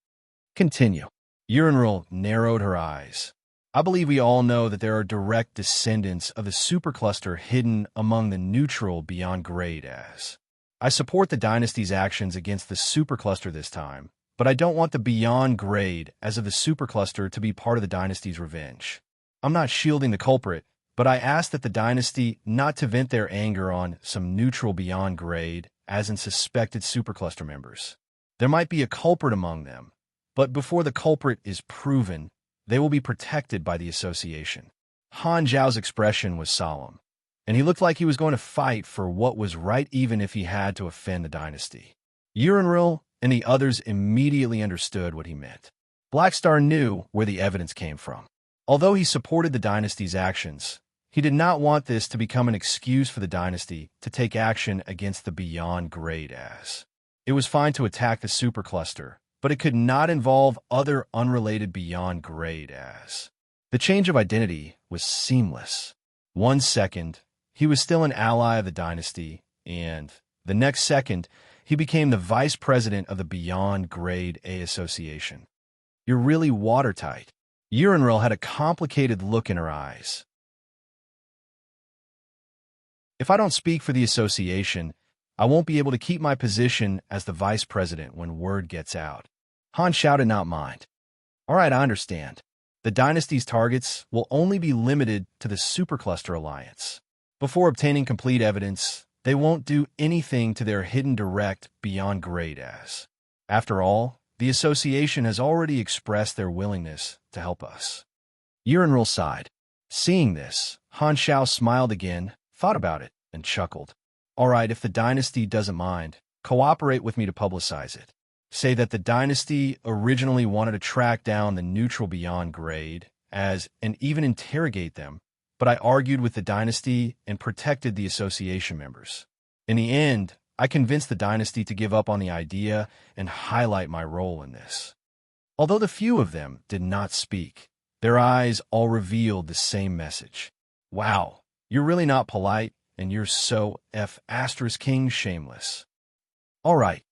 Continue. Urinril narrowed her eyes. I believe we all know that there are direct descendants of the supercluster hidden among the neutral beyond grade as. I support the dynasty's actions against the supercluster this time, but I don't want the beyond grade as of the supercluster to be part of the dynasty's revenge. I'm not shielding the culprit, but I ask that the dynasty not to vent their anger on some neutral beyond grade as in suspected supercluster members. There might be a culprit among them, but before the culprit is proven, they will be protected by the association. Han Zhao's expression was solemn, and he looked like he was going to fight for what was right even if he had to offend the dynasty. Urinril and the others immediately understood what he meant. Blackstar knew where the evidence came from. Although he supported the dynasty's actions, he did not want this to become an excuse for the dynasty to take action against the beyond grade as. It was fine to attack the supercluster, but it could not involve other unrelated beyond grade as. The change of identity was seamless. 1 second, he was still an ally of the dynasty, and the next second, he became the vice president of the Beyond Grade A Association. You're really watertight. Urinril had a complicated look in her eyes. If I don't speak for the association, I won't be able to keep my position as the vice president when word gets out. Han Xiao did not mind. All right, I understand. The dynasty's targets will only be limited to the Supercluster Alliance. Before obtaining complete evidence, they won't do anything to their hidden direct beyond grade as. After all, the association has already expressed their willingness to help us. Urinril sighed. Seeing this, Han Xiao smiled again, thought about it, and chuckled. All right, if the dynasty doesn't mind, cooperate with me to publicize it. Say that the dynasty originally wanted to track down the neutral beyond grade and even interrogate them, but I argued with the dynasty and protected the association members. In the end, I convinced the dynasty to give up on the idea and highlight my role in this. Although the few of them did not speak, their eyes all revealed the same message. Wow, you're really not polite, and you're so *King shameless. All right.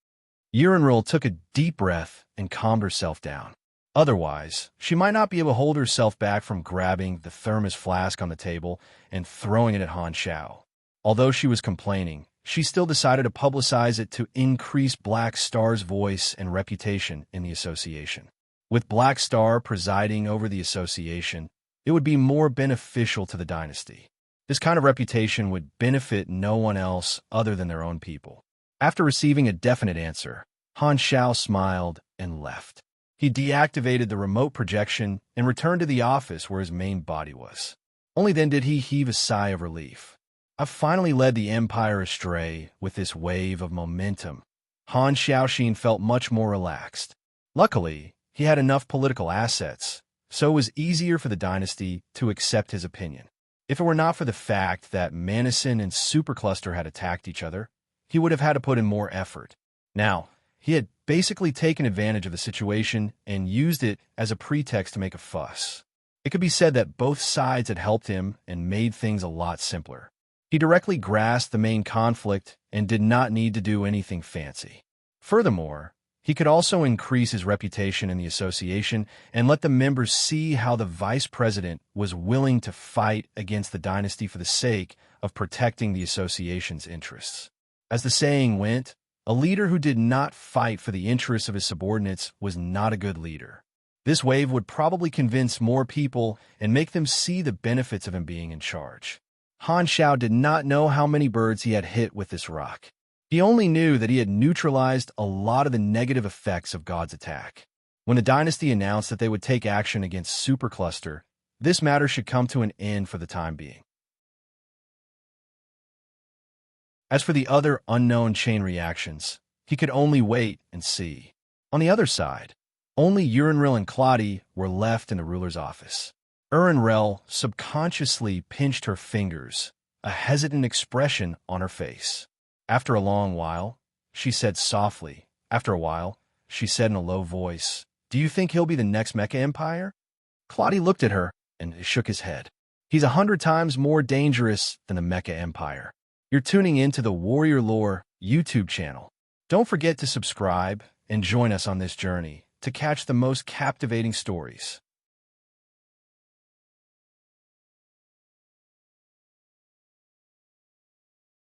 Urinril took a deep breath and calmed herself down. Otherwise, she might not be able to hold herself back from grabbing the thermos flask on the table and throwing it at Han Xiao. Although she was complaining, she still decided to publicize it to increase Black Star's voice and reputation in the association. With Black Star presiding over the association, it would be more beneficial to the dynasty. This kind of reputation would benefit no one else other than their own people. After receiving a definite answer, Han Xiao smiled and left. He deactivated the remote projection and returned to the office where his main body was. Only then did he heave a sigh of relief. I've finally led the Empire astray with this wave of momentum. Han Xiaoxin felt much more relaxed. Luckily, he had enough political assets, so it was easier for the dynasty to accept his opinion. If it were not for the fact that Manison and Supercluster had attacked each other, he would have had to put in more effort. Now, he had basically taken advantage of the situation and used it as a pretext to make a fuss. It could be said that both sides had helped him and made things a lot simpler. He directly grasped the main conflict and did not need to do anything fancy. Furthermore, he could also increase his reputation in the association and let the members see how the vice president was willing to fight against the dynasty for the sake of protecting the association's interests. As the saying went, a leader who did not fight for the interests of his subordinates was not a good leader. This wave would probably convince more people and make them see the benefits of him being in charge. Han Xiao did not know how many birds he had hit with this rock. He only knew that he had neutralized a lot of the negative effects of God's attack. When the dynasty announced that they would take action against Supercluster, this matter should come to an end for the time being. As for the other unknown chain reactions, he could only wait and see. On the other side, only Urinril and Claudia were left in the ruler's office. Urinril subconsciously pinched her fingers, a hesitant expression on her face. After a long while, she said softly. After a while, she said in a low voice, "Do you think he'll be the next Mecha Empire?" Claudia looked at her and shook his head. "He's 100 times more dangerous than the Mecha Empire." You're tuning into the Warrior Lore YouTube channel. Don't forget to subscribe and join us on this journey to catch the most captivating stories.